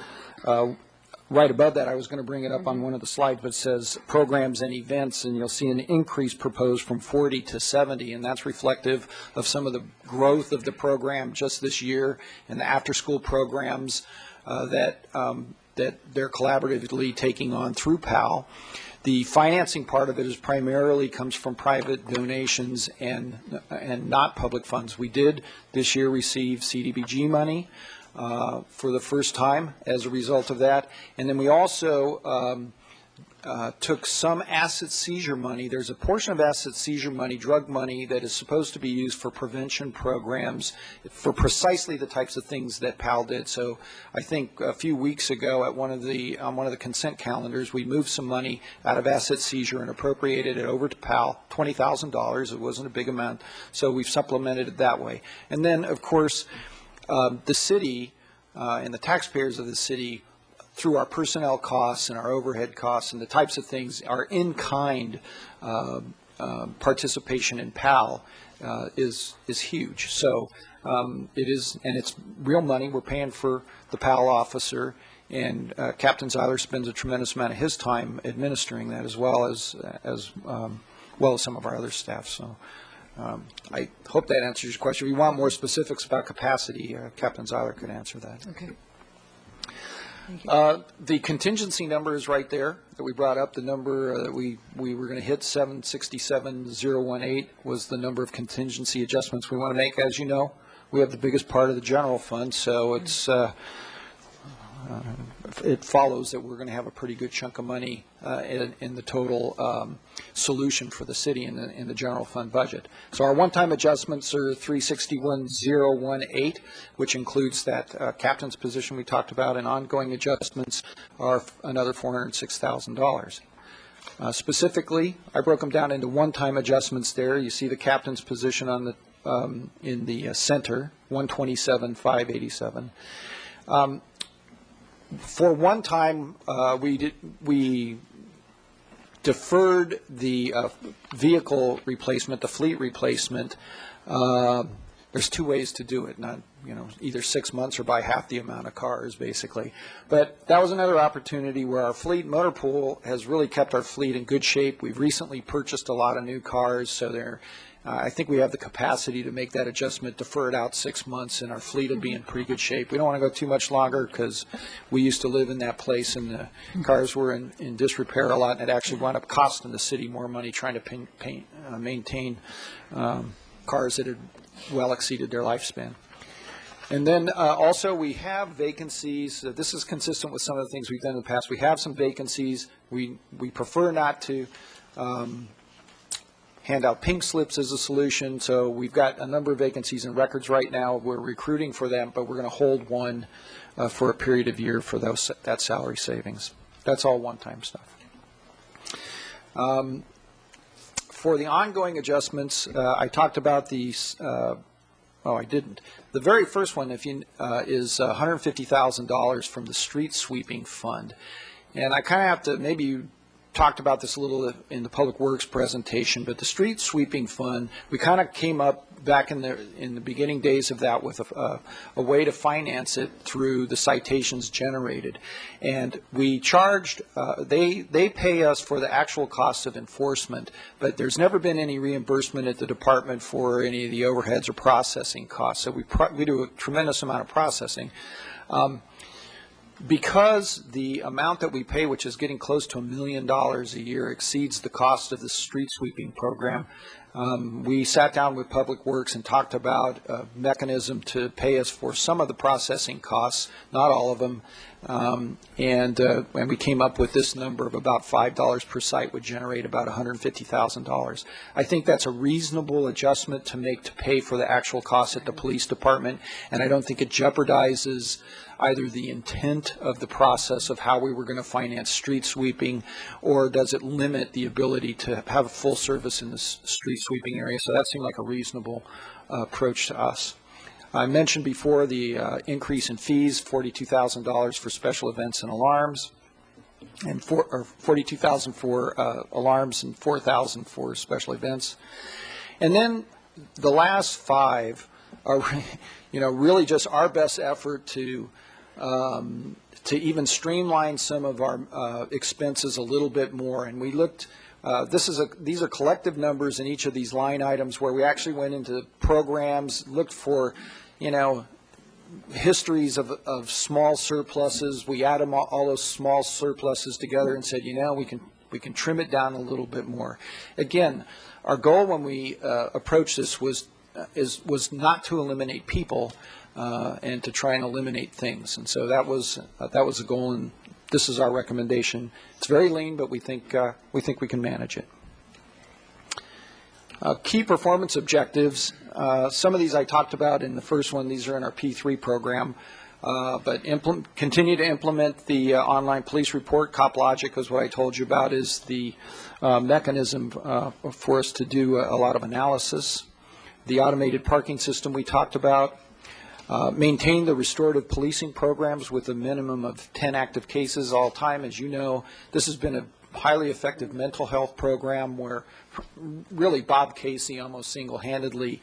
[SPEAKER 14] right above that, I was going to bring it up on one of the slides, but it says programs and events, and you'll see an increase proposed from 40 to 70, and that's reflective of some of the growth of the program just this year and the after-school programs that they're collaboratively taking on through PAL. The financing part of it is primarily comes from private donations and not public funds. We did this year receive CDBG money. for the first time as a result of that. And then we also took some asset seizure money. There's a portion of asset seizure money, drug money, that is supposed to be used for prevention programs for precisely the types of things that PAL did. So I think a few weeks ago on one of the consent calendars, we moved some money out of asset seizure and appropriated it over to PAL, $20,000. It wasn't a big amount, so we've supplemented it that way. And then, of course, the city and the taxpayers of the city, through our personnel costs and our overhead costs and the types of things, our in-kind participation in PAL is huge. So it is, and it's real money. We're paying for the PAL officer, and Captain Zeiler spends a tremendous amount of his time administering that, as well as some of our other staff. So I hope that answers your question. If you want more specifics about capacity, Captain Zeiler could answer that.
[SPEAKER 2] Okay.
[SPEAKER 14] The contingency number is right there that we brought up. The number that we were going to hit, 767,018, was the number of contingency adjustments we want to make. As you know, we have the biggest part of the general fund, so it's it follows that we're going to have a pretty good chunk of money in the total solution for the city in the general fund budget. So our one-time adjustments are 361,018, which includes that captain's position we talked about, and ongoing adjustments are another $406,000. Specifically, I broke them down into one-time adjustments there. You see the captain's position on the in the center, 127,587. For one time, we deferred the vehicle replacement, the fleet replacement. There's two ways to do it, not either 6 months or by half the amount of cars, basically. But that was another opportunity where our fleet motor pool has really kept our fleet in good shape. We've recently purchased a lot of new cars, so I think we have the capacity to make that adjustment, defer it out 6 months, and our fleet will be in pretty good shape. We don't want to go too much longer because we used to live in that place and the cars were in disrepair a lot, and it actually wound up costing the city more money trying to maintain cars that had well exceeded their lifespan. And then also we have vacancies. This is consistent with some of the things we've done in the past. We have some vacancies. We prefer not to hand out pink slips as a solution, so we've got a number of vacancies in records right now. We're recruiting for them, but we're going to hold one for a period of year for that salary savings. That's all one-time stuff. For the ongoing adjustments, I talked about these. I didn't. The very first one, is $150,000 from the street sweeping fund, and I kind of have to maybe talked about this a little in the Public Works presentation, but the street sweeping fund, we kind of came up back in the beginning days of that with a way to finance it through the citations generated. And we charged, they pay us for the actual cost of enforcement, but there's never been any reimbursement at the department for any of the overheads or processing costs. So we do a tremendous amount of processing. Because the amount that we pay, which is getting close to $1 million a year, exceeds the cost of the street sweeping program, we sat down with Public Works and talked about a mechanism to pay us for some of the processing costs, not all of them, and we came up with this number of about $5 per site would generate about $150,000. I think that's a reasonable adjustment to make to pay for the actual costs at the police department, and I don't think it jeopardizes either the intent of the process of how we were going to finance street sweeping, or does it limit the ability to have a full service in the street sweeping area. So that seemed like a reasonable approach to us. I mentioned before the increase in fees, $42,000 for special events and alarms, and $42,000 for alarms and $4,000 for special events. And then the last five are, really just our best effort to even streamline some of our expenses a little bit more. And we looked, these are collective numbers in each of these line items where we actually went into programs, looked for, histories of small surpluses. We add all those small surpluses together and said, we can trim it down a little bit more. Again, our goal when we approached this was not to eliminate people, and to try and eliminate things. And so that was the goal, and this is our recommendation. It's very lean, but we think we can manage it. Key performance objectives. Some of these I talked about in the first one. These are in our P3 program. But continue to implement the online police report. CopLogic is what I told you about, is the mechanism for us to do a lot of analysis. The automated parking system we talked about. Maintain the restorative policing programs with a minimum of 10 active cases all time. As you know, this has been a highly effective mental health program where really Bob Casey almost single-handedly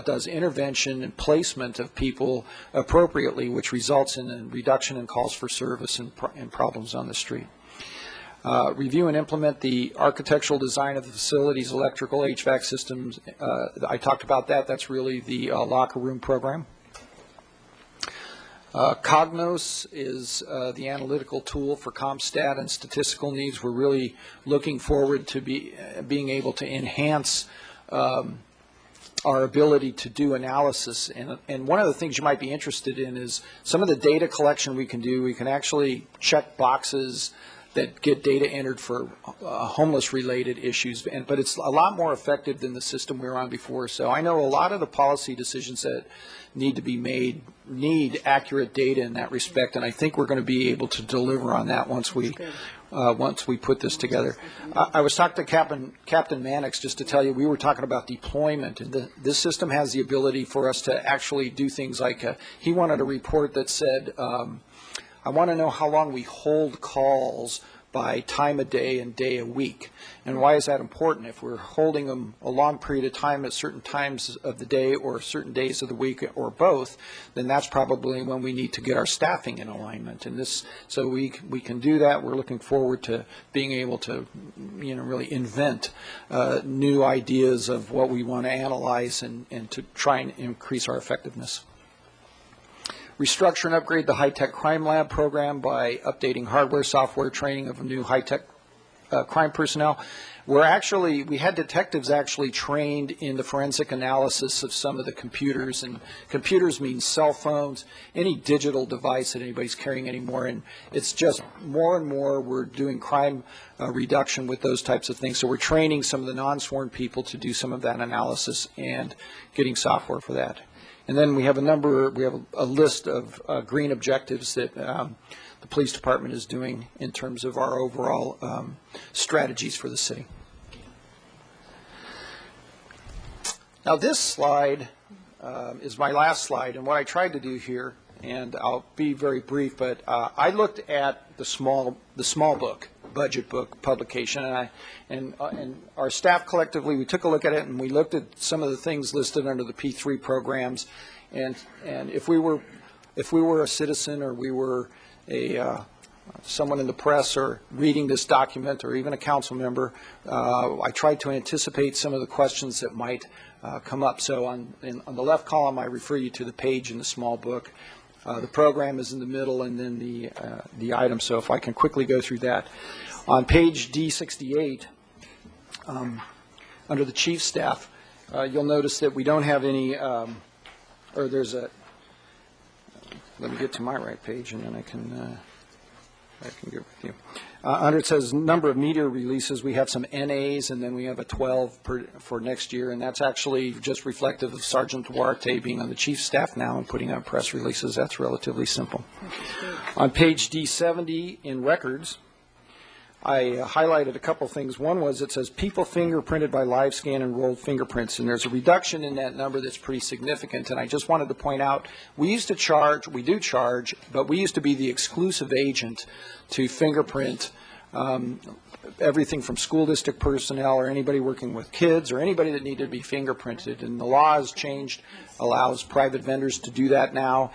[SPEAKER 14] does intervention and placement of people appropriately, which results in a reduction in calls for service and problems on the street. Review and implement the architectural design of the facilities, electrical, HVAC systems. I talked about that. That's really the locker room program. Cognos is the analytical tool for CompStat and statistical needs. We're really looking forward to being able to enhance our ability to do analysis. And one of the things you might be interested in is some of the data collection we can do. We can actually check boxes that get data entered for homeless-related issues, but it's a lot more effective than the system we were on before. So I know a lot of the policy decisions that need to be made need accurate data in that respect, and I think we're going to be able to deliver on that once we put this together. I was talking to Captain Mannix just to tell you, we were talking about deployment, and this system has the ability for us to actually do things like, he wanted a report that said, I want to know how long we hold calls by time of day and day a week. And why is that important? If we're holding them a long period of time at certain times of the day or certain days of the week or both, then that's probably when we need to get our staffing in alignment. And so we can do that. We're looking forward to being able to, really invent new ideas of what we want to analyze and to try and increase our effectiveness. Restructure and upgrade the high-tech crime lab program by updating hardware, software, training of new high-tech crime personnel. We had detectives actually trained in the forensic analysis of some of the computers, and computers mean cell phones, any digital device that anybody's carrying anymore, and it's just more and more we're doing crime reduction with those types of things. So we're training some of the non-sworn people to do some of that analysis and getting software for that. And then we have a list of green objectives that the police department is doing in terms of our overall strategies for the city. Now this slide is my last slide, and what I tried to do here, and I'll be very brief, but I looked at the small book, budget book publication, and our staff collectively, we took a look at it and we looked at some of the things listed under the P3 programs, and if we were a citizen or we were someone in the press or reading this document or even a council member, I tried to anticipate some of the questions that might come up. So on the left column, I refer you to the page in the small book. The program is in the middle, and then the item. So if I can quickly go through that. On page D68, under the chief staff, you'll notice that we don't have any, or there's a, let me get to my right page, and then I can go with you. Under it says number of media releases, we have some NAs, and then we have a 12 for next year, and that's actually just reflective of Sergeant Duarte being on the chief staff now and putting out press releases. That's relatively simple. On page D70 in records, I highlighted a couple things. One was it says people fingerprinted by live scan and rolled fingerprints, and there's a reduction in that number that's pretty significant. And I just wanted to point out, we do charge, but we used to be the exclusive agent to fingerprint everything from school district personnel or anybody working with kids or anybody that needed to be fingerprinted. And the law has changed, allows private vendors to do that now.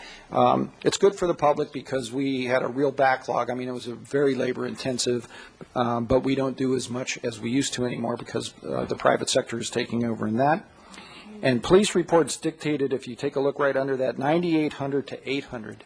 [SPEAKER 14] It's good for the public because we had a real backlog. I mean, it was a very labor intensive, but we don't do as much as we used to anymore because the private sector is taking over in that. And police reports dictated, if you take a look right under that, 9,800 to 800.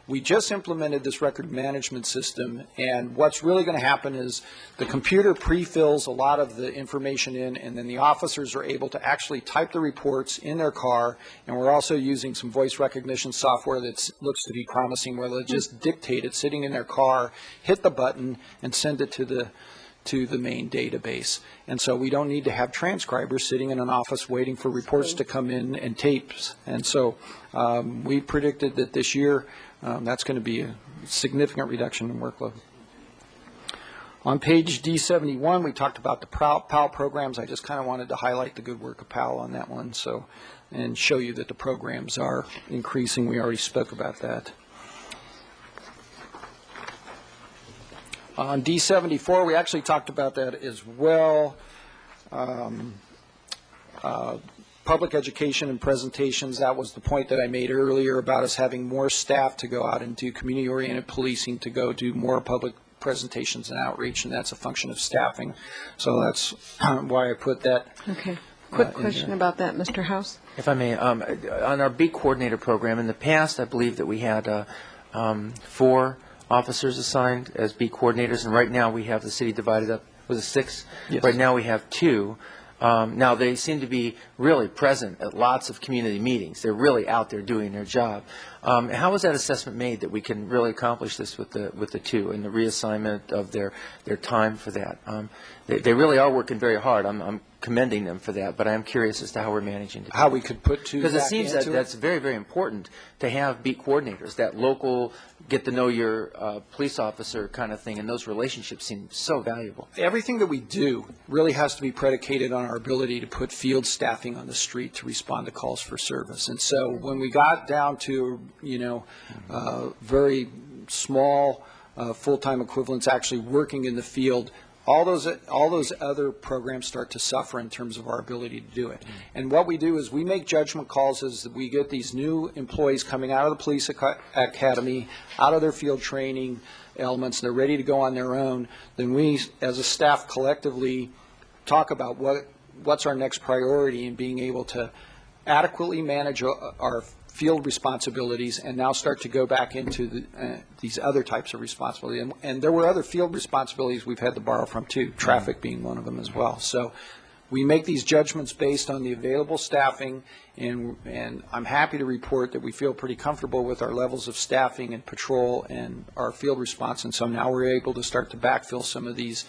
[SPEAKER 14] We just implemented this record management system, and what's really going to happen is the computer pre-fills a lot of the information in, and then the officers are able to actually type the reports in their car, and we're also using some voice recognition software that looks to be promising, where they'll just dictate it sitting in their car, hit the button, and send it to the main database. And so we don't need to have transcribers sitting in an office waiting for reports to come in and tapes. And so we predicted that this year that's going to be a significant reduction in workload. On page D71, we talked about the PAL programs. I just kind of wanted to highlight the good work of PAL on that one, and show you that the programs are increasing. We already spoke about that. On D74, we actually talked about that as well. Public education and presentations, that was the point that I made earlier about us having more staff to go out and do community-oriented policing, to go do more public presentations and outreach, and that's a function of staffing. So that's why I put that.
[SPEAKER 2] Okay. Quick question about that, Mr. House.
[SPEAKER 10] If I may, on our beat coordinator program, in the past, I believe that we had 4 officers assigned as beat coordinators, and right now we have the city divided up. Was it 6?
[SPEAKER 14] Yes.
[SPEAKER 10] Right now we have 2. Now, they seem to be really present at lots of community meetings. They're really out there doing their job. How was that assessment made that we can really accomplish this with the 2 and the reassignment of their time for that? They really are working very hard. I'm commending them for that, but I am curious as to how we're managing to do
[SPEAKER 14] how we could put 2
[SPEAKER 10] because it
[SPEAKER 14] back
[SPEAKER 10] seems
[SPEAKER 14] into
[SPEAKER 10] that that's very, very important to have beat coordinators, that local get to know your police officer kind of thing, and those relationships seem so valuable.
[SPEAKER 14] Everything that we do really has to be predicated on our ability to put field staffing on the street to respond to calls for service. And so when we got down to, very small full-time equivalents actually working in the field, all those other programs start to suffer in terms of our ability to do it. And what we do is we make judgment calls as we get these new employees coming out of the police academy, out of their field training elements, and they're ready to go on their own. Then we, as a staff, collectively talk about what's our next priority in being able to adequately manage our field responsibilities and now start to go back into these other types of responsibility. And there were other field responsibilities we've had to borrow from too, traffic being one of them as well. So we make these judgments based on the available staffing, and I'm happy to report that we feel pretty comfortable with our levels of staffing and patrol and our field response, and so now we're able to start to backfill some of these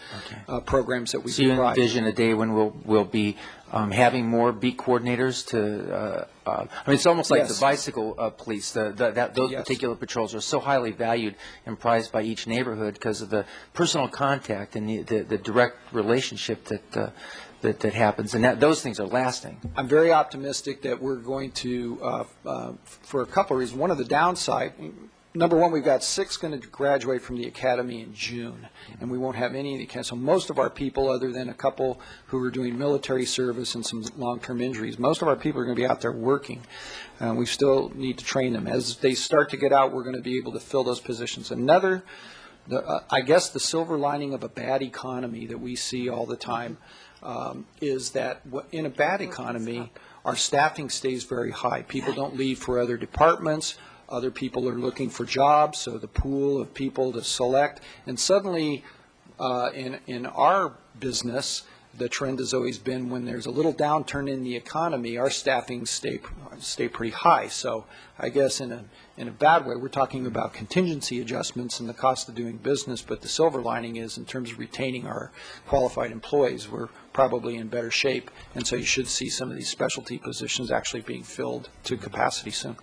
[SPEAKER 14] programs that we
[SPEAKER 10] So you
[SPEAKER 14] provide.
[SPEAKER 10] envision a day when we'll be having more beat coordinators to, it's almost like
[SPEAKER 14] Yes.
[SPEAKER 10] the bicycle police, those
[SPEAKER 14] Yes.
[SPEAKER 10] particular patrols are so highly valued and prized by each neighborhood because of the personal contact and the direct relationship that happens, and those things are lasting.
[SPEAKER 14] I'm very optimistic that we're going to, for a couple of reasons. One of the downside, number one, we've got 6 going to graduate from the academy in June, and we won't have any of the academy. So most of our people, other than a couple who are doing military service and some long-term injuries, most of our people are going to be out there working. We still need to train them. As they start to get out, we're going to be able to fill those positions. I guess the silver lining of a bad economy that we see all the time is that in a bad economy, our staffing stays very high. People don't leave for other departments. Other people are looking for jobs, so the pool of people to select. And suddenly, in our business, the trend has always been when there's a little downturn in the economy, our staffing stay pretty high. So I guess in a bad way, we're talking about contingency adjustments and the cost of doing business, but the silver lining is in terms of retaining our qualified employees, we're probably in better shape, and so you should see some of these specialty positions actually being filled to capacity soon.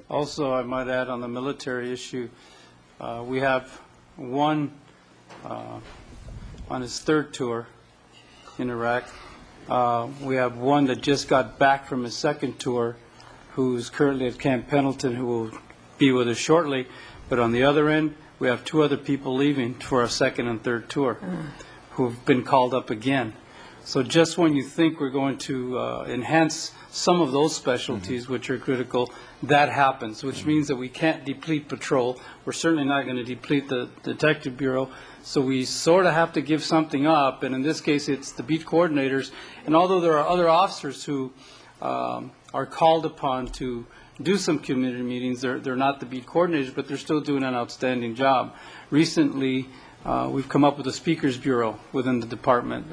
[SPEAKER 13] Also, I might add on the military issue, we have one on his 3rd tour in Iraq. We have one that just got back from his 2nd tour, who's currently at Camp Pendleton, who will be with us shortly. But on the other end, we have 2 other people leaving for our 2nd and 3rd tour who've been called up again. So just when you think we're going to enhance some of those specialties which are critical, that happens, which means that we can't deplete patrol. We're certainly not going to deplete the Detective Bureau. So we sort of have to give something up, and in this case it's the beat coordinators. And although there are other officers who are called upon to do some community meetings. They're not the beat coordinators, but they're still doing an outstanding job. Recently, we've come up with a speakers bureau within the department.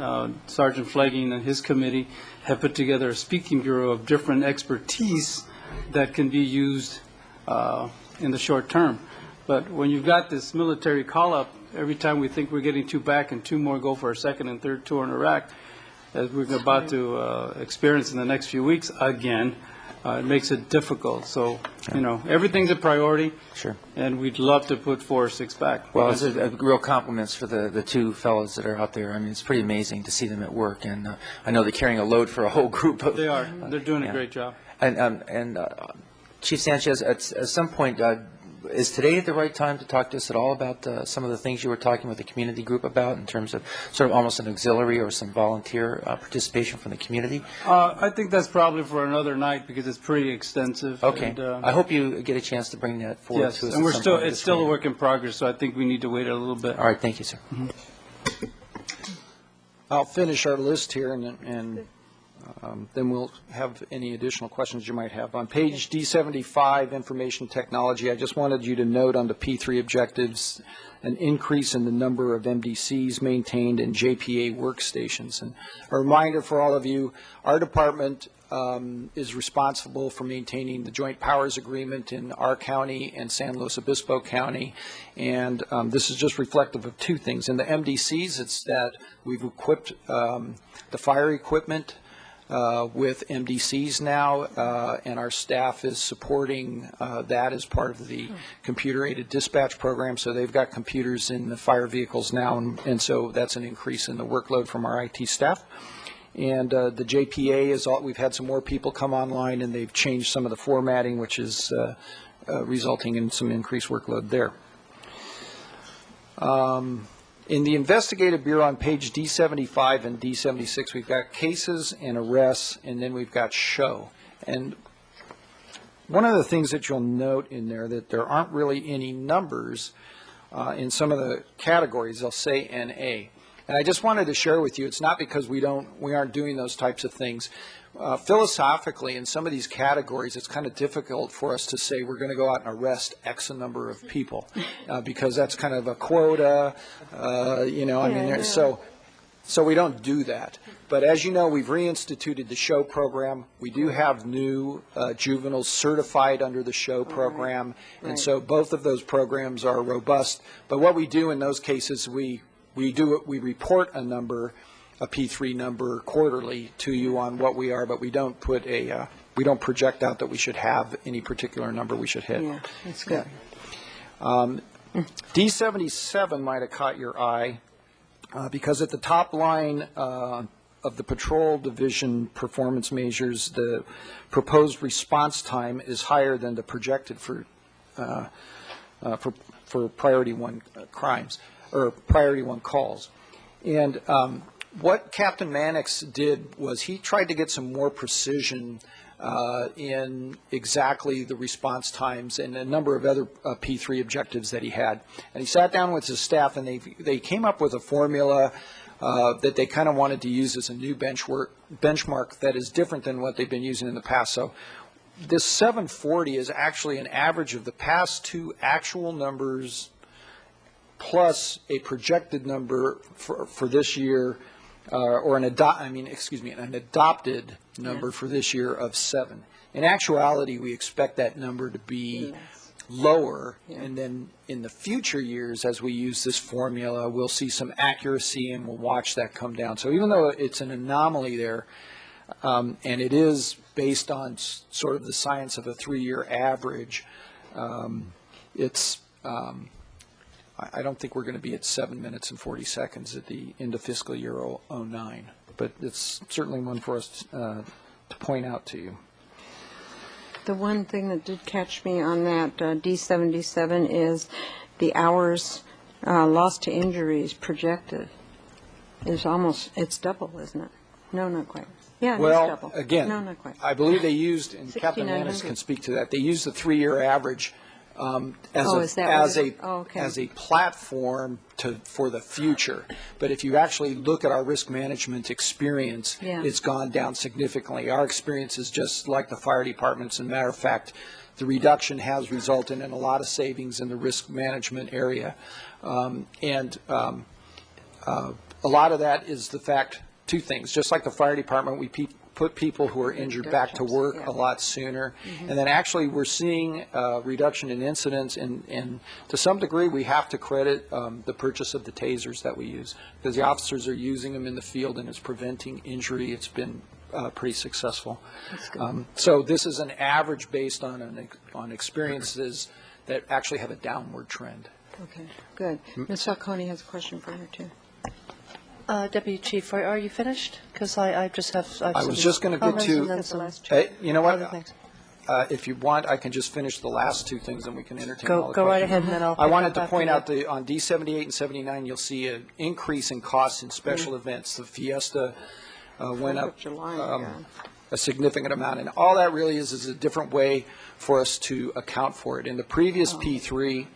[SPEAKER 13] Sergeant Flegging and his committee have put together a speaking bureau of different expertise that can be used in the short term. But when you've got this military call-up, every time we think we're getting 2 back and 2 more go for a second and third tour in Iraq, as we're about to experience in the next few weeks again, it makes it difficult. So, everything's a priority.
[SPEAKER 10] Sure.
[SPEAKER 13] And we'd love to put 4 or 6 back.
[SPEAKER 10] Well, it's a real compliments for the 2 fellows that are out there. I mean, it's pretty amazing to see them at work, and I know they're carrying a load for a whole group of.
[SPEAKER 13] They are. They're doing a great job.
[SPEAKER 10] And Chief Sanchez, at some point, is today the right time to talk to us at all about some of the things you were talking with the community group about in terms of sort of almost an auxiliary or some volunteer participation from the community?
[SPEAKER 13] I think that's probably for another night because it's pretty extensive.
[SPEAKER 10] Okay.
[SPEAKER 13] And,
[SPEAKER 10] I hope you get a chance to bring that forward
[SPEAKER 13] yes,
[SPEAKER 10] to us.
[SPEAKER 13] and it's still a
[SPEAKER 10] week.
[SPEAKER 13] work in progress, so I think we need to wait a little bit.
[SPEAKER 10] All right. Thank you, sir.
[SPEAKER 14] I'll finish our list here, and then we'll have any additional questions you might have. On page D75, Information Technology, I just wanted you to note on the P3 objectives an increase in the number of MDCs maintained and JPA workstations. And a reminder for all of you, our department is responsible for maintaining the Joint Powers Agreement in our county and San Luis Obispo County, and this is just reflective of 2 things. In the MDCs, it's that we've equipped the fire equipment with MDCs now, and our staff is supporting that as part of the computer-aided dispatch program. So they've got computers in the fire vehicles now, and so that's an increase in the workload from our IT staff. And the JPA is all, we've had some more people come online, and they've changed some of the formatting, which is resulting in some increased workload there. In the Investigative Bureau on page D75 and D76, we've got cases and arrests, and then we've got show. And one of the things that you'll note in there that there aren't really any numbers in some of the categories. They'll say NA. And I just wanted to share with you, it's not because we aren't doing those types of things. Philosophically, in some of these categories, it's kind of difficult for us to say we're going to go out and arrest X number of people because that's kind of a quota, so we don't do that. But as you know, we've reinstituted the SHOW program. We do have new juveniles certified under the SHOW program, and so both of those programs are robust. But what we do in those cases, we report a number, a P3 number quarterly to you on what we are, but we don't put we don't project out that we should have any particular number we should hit.
[SPEAKER 2] Yeah, that's good.
[SPEAKER 14] D77 might have caught your eye because at the top line of the patrol division performance measures, the proposed response time is higher than the projected for priority 1 crimes or priority 1 calls. And what Captain Mannix did was he tried to get some more precision in exactly the response times and a number of other P3 objectives that he had. And he sat down with his staff, and they came up with a formula that they kind of wanted to use as a new benchmark that is different than what they've been using in the past. So this 740 is actually an average of the past 2 actual numbers plus a projected number for this year, or an adopted number for this year of 7. In actuality, we expect that number to be lower, and then in the future years, as we use this formula, we'll see some accuracy, and we'll watch that come down. So even though it's an anomaly there, and it is based on sort of the science of a 3-year average, I don't think we're going to be at 7 minutes and 40 seconds at the end of fiscal year 09, but it's certainly one for us to point out to you.
[SPEAKER 2] The one thing that did catch me on that D77 is the hours lost to injuries projected is it's double, isn't it? No, not quite. Yeah, it is double.
[SPEAKER 14] Again,
[SPEAKER 2] no, not quite.
[SPEAKER 14] I believe they used, and Captain Mannis can speak to that, they used the 3-year average
[SPEAKER 2] Is that what it is? Oh, okay.
[SPEAKER 14] as a platform for the future. But if you actually look at our risk management experience,
[SPEAKER 2] Yeah.
[SPEAKER 14] it's gone down significantly. Our experience is just like the fire departments. As a matter of fact, the reduction has resulted in a lot of savings in the risk management area. A lot of that is the fact, two things, just like the fire department, we put people who are injured back to work a lot sooner. And then actually we're seeing a reduction in incidents, and to some degree we have to credit the purchase of the tasers that we use, because the officers are using them in the field and it's preventing injury. It's been pretty successful. So this is an average based on experiences that actually have a downward trend.
[SPEAKER 2] Okay, good. Ms. Falcone has a question for you, too.
[SPEAKER 8] Deputy Chief, are you finished? Because I just have
[SPEAKER 14] I was just going to get to, you know what,
[SPEAKER 8] other things.
[SPEAKER 14] If you want, I can just finish the last two things and we can entertain all the
[SPEAKER 8] Go right
[SPEAKER 14] questions.
[SPEAKER 8] ahead, and then I'll
[SPEAKER 14] I
[SPEAKER 8] pick
[SPEAKER 14] wanted
[SPEAKER 8] up
[SPEAKER 14] to
[SPEAKER 8] after
[SPEAKER 14] point
[SPEAKER 8] you.
[SPEAKER 14] out on D78 and 79, you'll see an increase in costs in special events. The Fiesta went up a significant amount, and all that really is a different way for us to account for it. In the previous P3,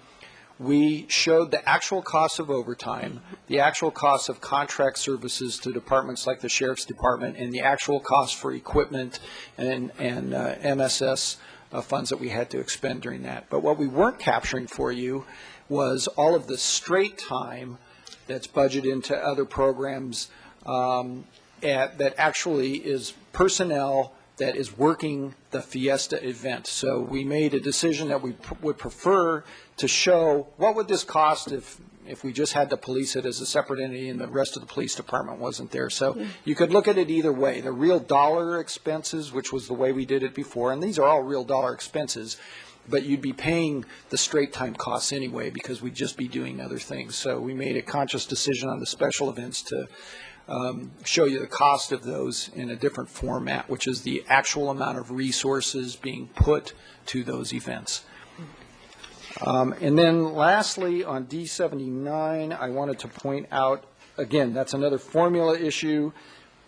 [SPEAKER 14] we showed the actual cost of overtime, the actual cost of contract services to departments like the Sheriff's Department, and the actual cost for equipment and MSS funds that we had to expend during that. But what we weren't capturing for you was all of the straight time that's budgeted into other programs that actually is personnel that is working the Fiesta event. So we made a decision that we would prefer to show what would this cost if we just had to police it as a separate entity and the rest of the police department wasn't there. So you could look at it either way. The real dollar expenses, which was the way we did it before, and these are all real dollar expenses, but you'd be paying the straight time costs anyway because we'd just be doing other things. So we made a conscious decision on the special events to show you the cost of those in a different format, which is the actual amount of resources being put to those events. And then lastly, on D79, I wanted to point out, again, that's another formula issue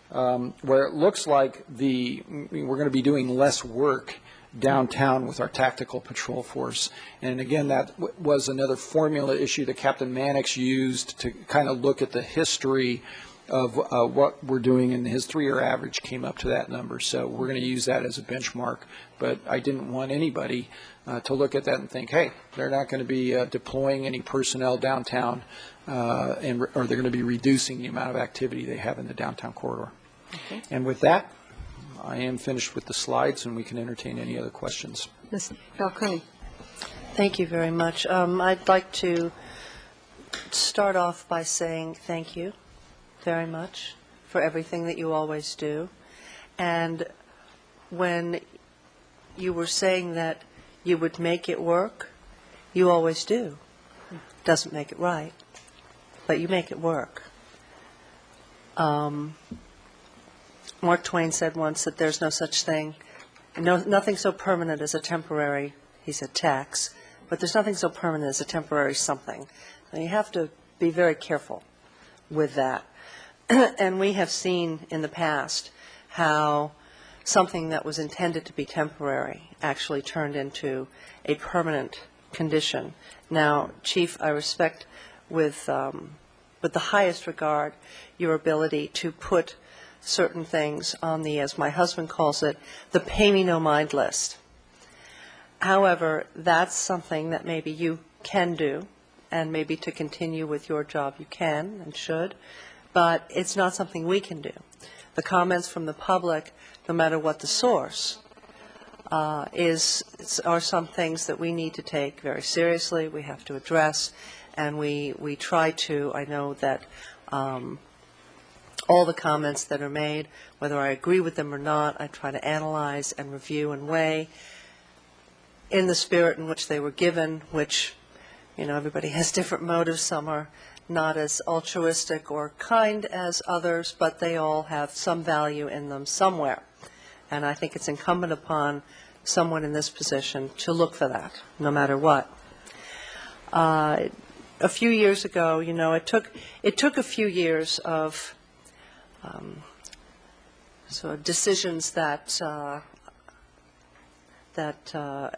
[SPEAKER 14] where it looks like we're going to be doing less work downtown with our tactical patrol force. And again, that was another formula issue that Captain Mannix used to kind of look at the history of what we're doing, and his 3-year average came up to that number. So we're going to use that as a benchmark. But I didn't want anybody to look at that and think, hey, they're not going to be deploying any personnel downtown, or they're going to be reducing the amount of activity they have in the downtown corridor. Okay. And with that, I am finished with the slides, and we can entertain any other questions.
[SPEAKER 2] Ms. Falcone.
[SPEAKER 8] Thank you very much. I'd like to start off by saying thank you very much for everything that you always do. And when you were saying that you would make it work, you always do. Doesn't make it right, but you make it work. Mark Twain said once that there's no such thing, nothing so permanent as a temporary, he said, tax, but there's nothing so permanent as a temporary something. And you have to be very careful with that. And we have seen in the past how something that was intended to be temporary actually turned into a permanent condition. Now, Chief, I respect with the highest regard your ability to put certain things on the, as my husband calls it, the pay me no mind list. However, that's something that maybe you can do, and maybe to continue with your job you can and should, but it's not something we can do. The comments from the public, no matter what the source, are some things that we need to take very seriously, we have to address, and we try to. I know that all the comments that are made, whether I agree with them or not, I try to analyze and review and weigh in the spirit in which they were given, which, you know, everybody has different motives. Some are not as altruistic or kind as others, but they all have some value in them somewhere. And I think it's incumbent upon someone in this position to look for that, no matter what. A few years ago, you know, it took a few years of sort of decisions that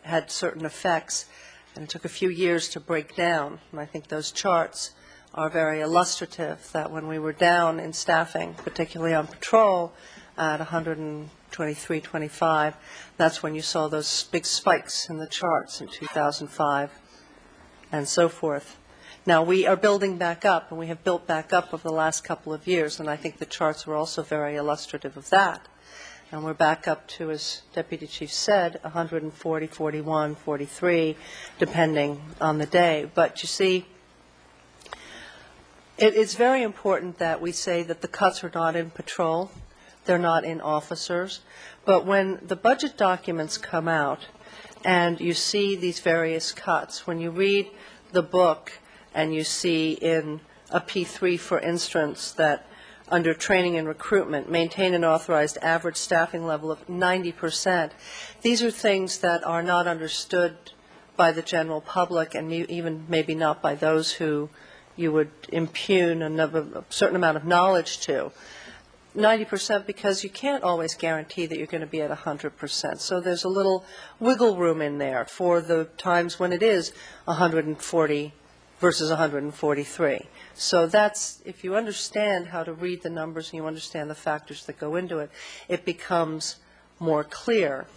[SPEAKER 8] had certain effects And it took a few years to break down, and I think those charts are very illustrative, that when we were down in staffing, particularly on patrol, at 123, 25, that's when you saw those big spikes in the charts in 2005 and so forth. Now, we are building back up, and we have built back up over the last couple of years, and I think the charts were also very illustrative of that. And we're back up to, as Deputy Chief said, 140, 41, 43, depending on the day. But you see, it's very important that we say that the cuts are not in patrol, they're not in officers. But when the budget documents come out and you see these various cuts, when you read the book and you see in a P3, for instance, that under training and recruitment, maintain an authorized average staffing level of 90%, these are things that are not understood by the general public and even maybe not by those who you would impugn a certain amount of knowledge to. 90% because you can't always guarantee that you're going to be at 100%. So there's a little wiggle room in there for the times when it is 140 versus 143. So that's, if you understand how to read the numbers and you understand the factors that go into it, it becomes more clear.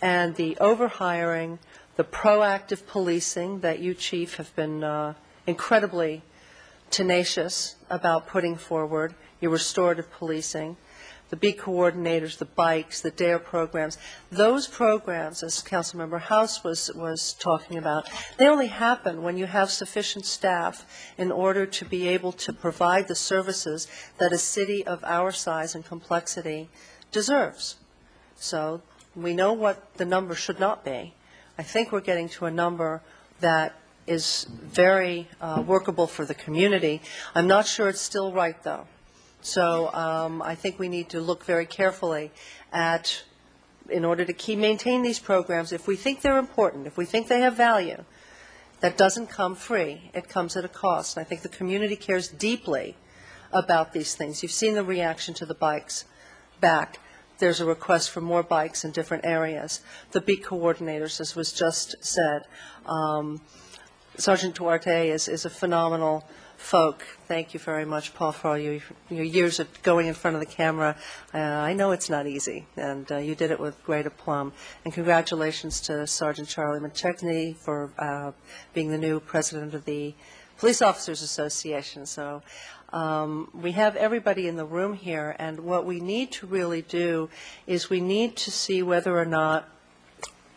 [SPEAKER 8] And the overhiring, the proactive policing that you, Chief, have been incredibly tenacious about putting forward, your restorative policing, the beat coordinators, the bikes, the DARE programs. Those programs, as Councilmember House was talking about, they only happen when you have sufficient staff in order to be able to provide the services that a city of our size and complexity deserves. So we know what the number should not be. I think we're getting to a number that is very workable for the community. I'm not sure it's still right, though. So I think we need to look very carefully at, in order to maintain these programs, if we think they're important, if we think they have value, that doesn't come free. It comes at a cost. And I think the community cares deeply about these things. You've seen the reaction to the bikes back. There's a request for more bikes in different areas. The beat coordinators, as was just said. Sergeant Duarte is a phenomenal folk. Thank you very much, Paul, for all your years of going in front of the camera. I know it's not easy, and you did it with great aplomb. And congratulations to Sergeant Charlie McChesney for being the new president of the Police Officers Association. So we have everybody in the room here, and what we need to really do is we need to see whether or not,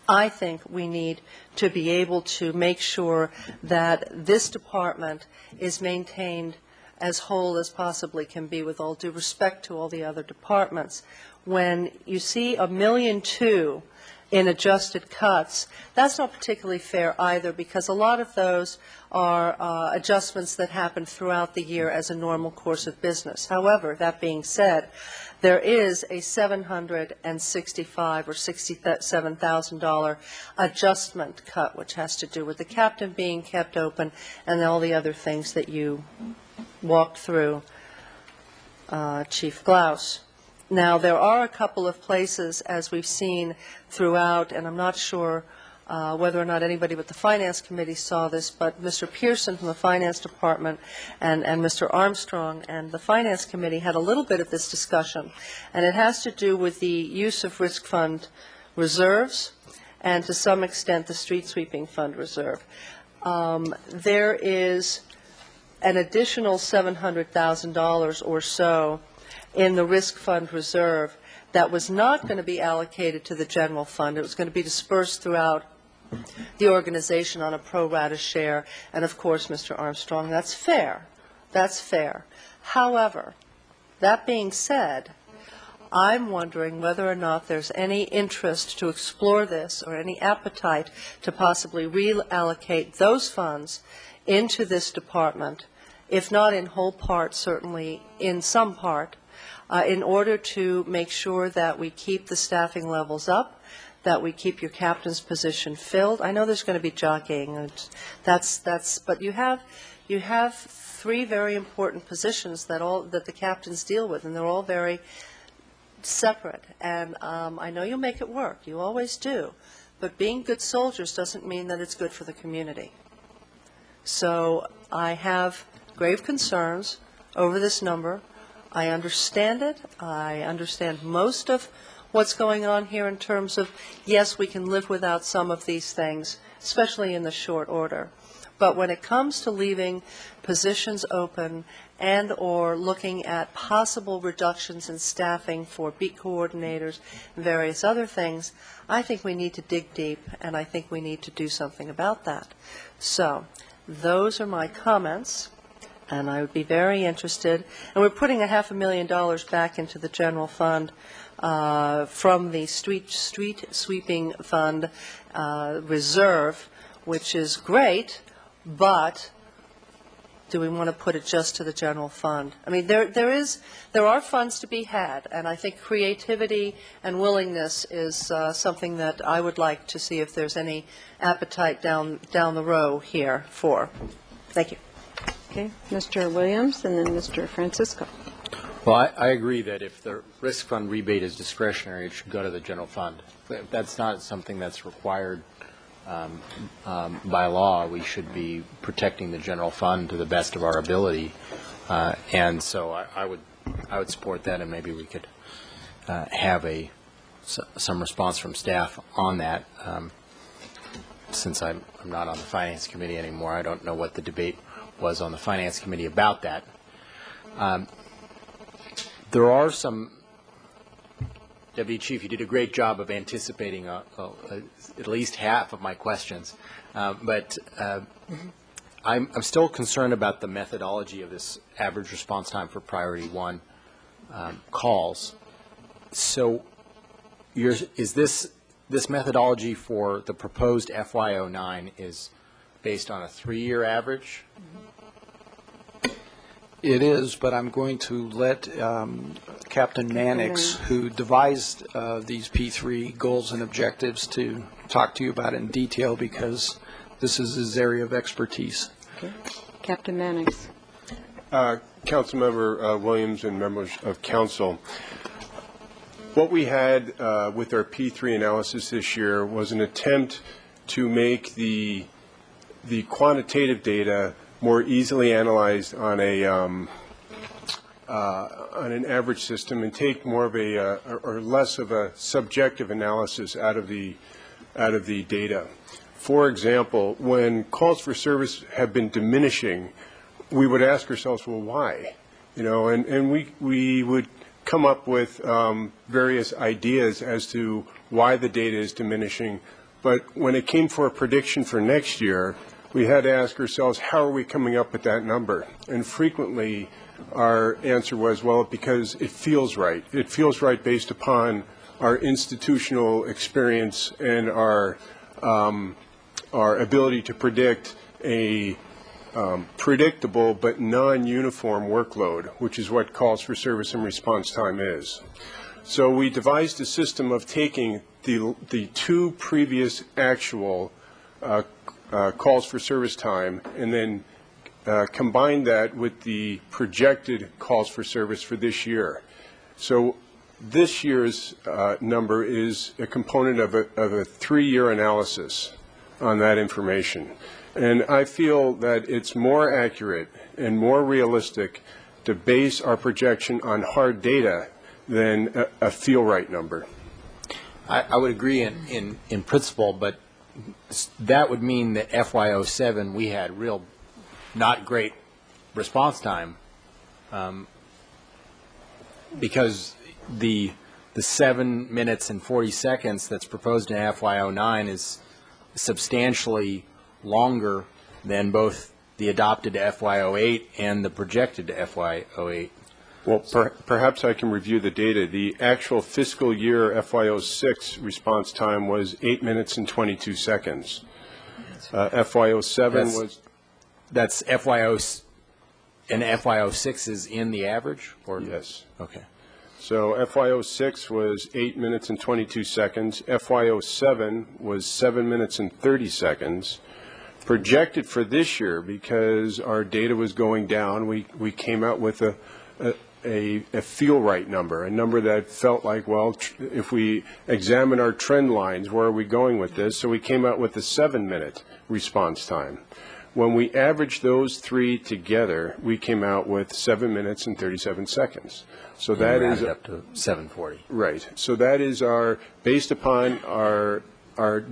[SPEAKER 8] I think we need to be able to make sure that this department is maintained as whole as possibly can be, with all due respect to all the other departments. When you see $1.2 million in adjusted cuts, that's not particularly fair either, because a lot of those are adjustments that happen throughout the year as a normal course of business. However, that being said, there is a $765,000 or $67,000 adjustment cut, which has to do with the captain being kept open and all the other things that you walked through, Chief Glaus. Now, there are a couple of places, as we've seen throughout, and I'm not sure whether or not anybody but the Finance Committee saw this, but Mr. Pearson from the Finance Department and Mr. Armstrong and the Finance Committee had a little bit of this discussion, and it has to do with the use of risk fund reserves and, to some extent, the street sweeping fund reserve. There is an additional $700,000 or so in the risk fund reserve that was not going to be allocated to the general fund. It was going to be dispersed throughout the organization on a pro rata share. And of course, Mr. Armstrong, that's fair. That's fair. However, that being said, I'm wondering whether or not there's any interest to explore this or any appetite to possibly reallocate those funds into this department, if not in whole part, certainly in some part, in order to make sure that we keep the staffing levels up, that we keep your captain's position filled. I know there's going to be jockeying. But you have three very important positions that the captains deal with, and they're all very separate. And I know you'll make it work. You always do. but being good soldiers doesn't mean that it's good for the community. So I have grave concerns over this number. I understand it. I understand most of what's going on here in terms of, yes, we can live without some of these things, especially in the short order. But when it comes to leaving positions open and or looking at possible reductions in staffing for beat coordinators and various other things, I think we need to dig deep, and I think we need to do something about that. So those are my comments, and I would be very interested. And we're putting $500,000 back into the general fund from the street sweeping fund reserve, which is great, but do we want to put it just to the general fund? I mean, there are funds to be had, and I think creativity and willingness is something that I would like to see if there's any appetite down the row here for. Thank you.
[SPEAKER 2] Okay, Mr. Williams and then Mr. Francisco.
[SPEAKER 15] Well, I agree that if the risk fund rebate is discretionary, it should go to the general fund. If that's not something that's required by law, we should be protecting the general fund to the best of our ability, and so I would support that, and maybe we could have some response from staff on that. Since I'm not on the Finance Committee anymore, I don't know what the debate was on the Finance Committee about that. There are some. Deputy Chief, you did a great job of anticipating at least half of my questions, but I'm still concerned about the methodology of this average response time for Priority 1 calls. So is this methodology for the proposed FY09 is based on a 3-year average?
[SPEAKER 14] It is, but I'm going to let Captain Mannix, who devised these P3 goals and objectives, to talk to you about it in detail, because this is his area of expertise.
[SPEAKER 2] Okay. Captain Mannix.
[SPEAKER 16] Councilmember Williams and members of council, what we had with our P3 analysis this year was an attempt to make the quantitative data more easily analyzed on an average system and take more of a or less of a subjective analysis out of the data. For example, when calls for service have been diminishing, we would ask ourselves, well, why? You know, and we would come up with various ideas as to why the data is diminishing. But when it came for a prediction for next year, we had to ask ourselves, how are we coming up with that number? And frequently, our answer was, well, because it feels right. It feels right based upon our institutional experience and our ability to predict a predictable but non-uniform workload, which is what calls for service and response time is. So we devised a system of taking the two previous actual calls for service time and then combine that with the projected calls for service for this year. So this year's number is a component of a 3-year analysis on that information. And I feel that it's more accurate and more realistic to base our projection on hard data than a feel-right number.
[SPEAKER 15] I would agree in principle, but that would mean that FY07 we had real not great response time, because the 7 minutes and 40 seconds that's proposed in FY09 is substantially longer than both the adopted FY08 and the projected FY08.
[SPEAKER 16] Well, perhaps I can review the data. The actual fiscal year FY06 response time was 8 minutes and 22 seconds. FY07 was...
[SPEAKER 15] That's FY06, and FY06 is in the average? Or?
[SPEAKER 16] Yes.
[SPEAKER 15] Okay.
[SPEAKER 16] So FY06 was 8 minutes and 22 seconds. FY07 was 7 minutes and 30 seconds. Projected for this year, because our data was going down, we came out with a feel right number, a number that felt like, well, if we examine our trend lines, where are we going with this? So we came out with a 7-minute response time. When we averaged those three together, we came out with 7 minutes and 37 seconds. So that is
[SPEAKER 15] up to 7:40.
[SPEAKER 16] Right. So that is based upon our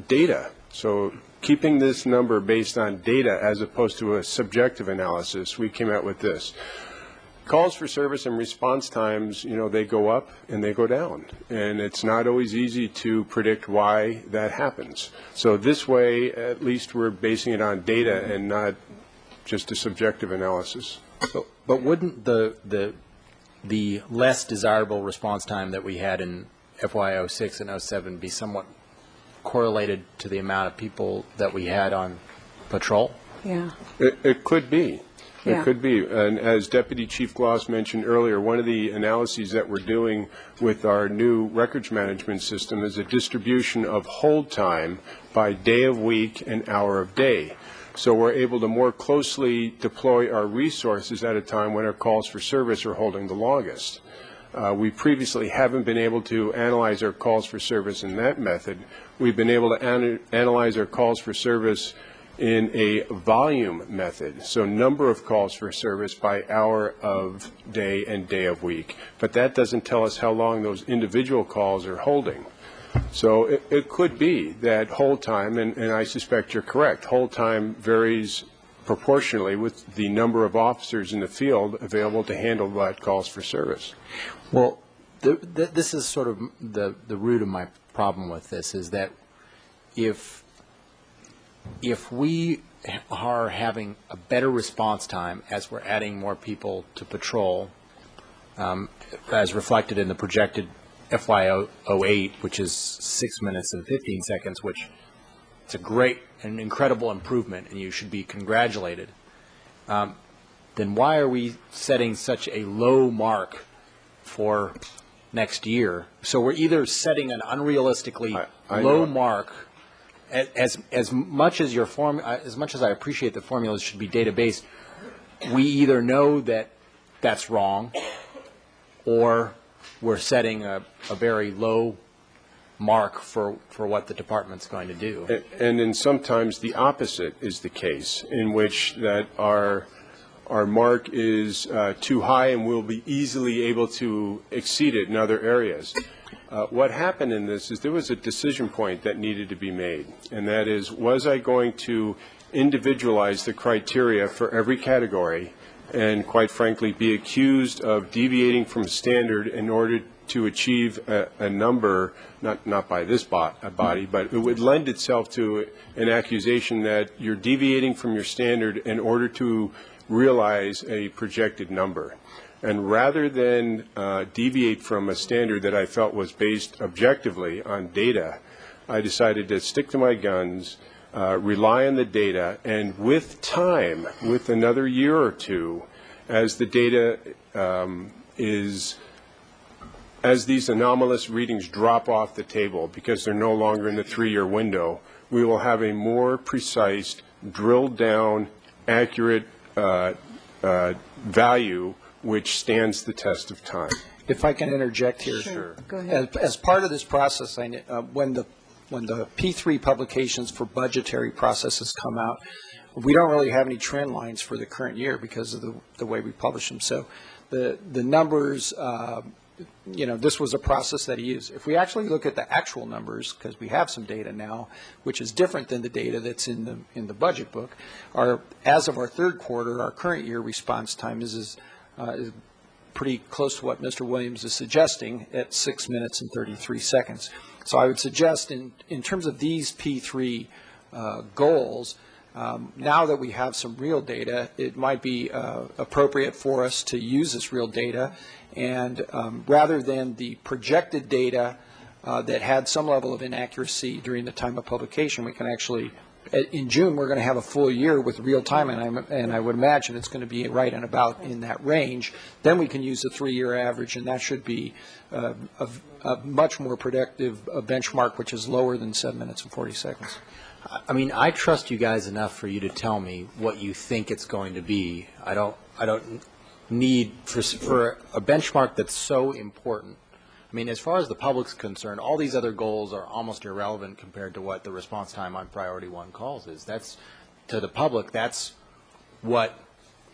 [SPEAKER 16] data. So keeping this number based on data as opposed to a subjective analysis, we came out with this. Calls for service and response times, they go up and they go down. And it's not always easy to predict why that happens. So this way, at least we're basing it on data and not just a subjective analysis.
[SPEAKER 15] But wouldn't the less desirable response time that we had in FY06 and 07 be somewhat correlated to the amount of people that we had on patrol?
[SPEAKER 2] Yeah.
[SPEAKER 16] It could be.
[SPEAKER 2] Yeah.
[SPEAKER 16] It could be. And as Deputy Chief Gloss mentioned earlier, one of the analyses that we're doing with our new records management system is a distribution of hold time by day of week and hour of day. So we're able to more closely deploy our resources at a time when our calls for service are holding the longest. We previously haven't been able to analyze our calls for service in that method. We've been able to analyze our calls for service in a volume method, so number of calls for service by hour of day and day of week. But that doesn't tell us how long those individual calls are holding. So it could be that hold time, and I suspect you're correct, hold time varies proportionally with the number of officers in the field available to handle that calls for service.
[SPEAKER 15] Well, this is sort of the root of my problem with this, is that if we are having a better response time as we're adding more people to patrol, as reflected in the projected FY08, which is 6 minutes and 15 seconds, which it's a great and incredible improvement, and you should be congratulated, then why are we setting such a low mark for next year? So we're either setting an unrealistically low mark. As much as I appreciate the formulas should be data-based, we either know that that's wrong, or we're setting a very low mark for what the department's going to do.
[SPEAKER 16] And then sometimes the opposite is the case, in which that our mark is too high and we'll be easily able to exceed it in other areas. What happened in this is there was a decision point that needed to be made, and that is, was I going to individualize the criteria for every category and, quite frankly, be accused of deviating from standard in order to achieve a number, not by this body, but it would lend itself to an accusation that you're deviating from your standard in order to realize a projected number. And rather than deviate from a standard that I felt was based objectively on data, I decided to stick to my guns, rely on the data, and with time, with another year or two, as the data as these anomalous readings drop off the table because they're no longer in the 3-year window, we will have a more precise, drilled down, accurate value which stands the test of time.
[SPEAKER 14] If I can interject here.
[SPEAKER 2] Sure. Go ahead.
[SPEAKER 14] As part of this process, when the P3 publications for budgetary processes come out, we don't really have any trend lines for the current year because of the way we publish them. So the numbers, this was a process that he used. If we actually look at the actual numbers, because we have some data now, which is different than the data that's in the budget book, as of our third quarter, our current year response time is pretty close to what Mr. Williams is suggesting at 6 minutes and 33 seconds. So I would suggest in terms of these P3 goals, now that we have some real data, it might be appropriate for us to use this real data, and rather than the projected data that had some level of inaccuracy during the time of publication, we can actually, in June, we're going to have a full year with real time, and I would imagine it's going to be right and about in that range. Then we can use the 3-year average, and that should be a much more productive benchmark, which is lower than 7 minutes and 40 seconds.
[SPEAKER 15] I mean, I trust you guys enough for you to tell me what you think it's going to be. I don't need for a benchmark that's so important. I mean, as far as the public's concerned, all these other goals are almost irrelevant compared to what the response time on priority 1 calls is. That's, to the public, that's what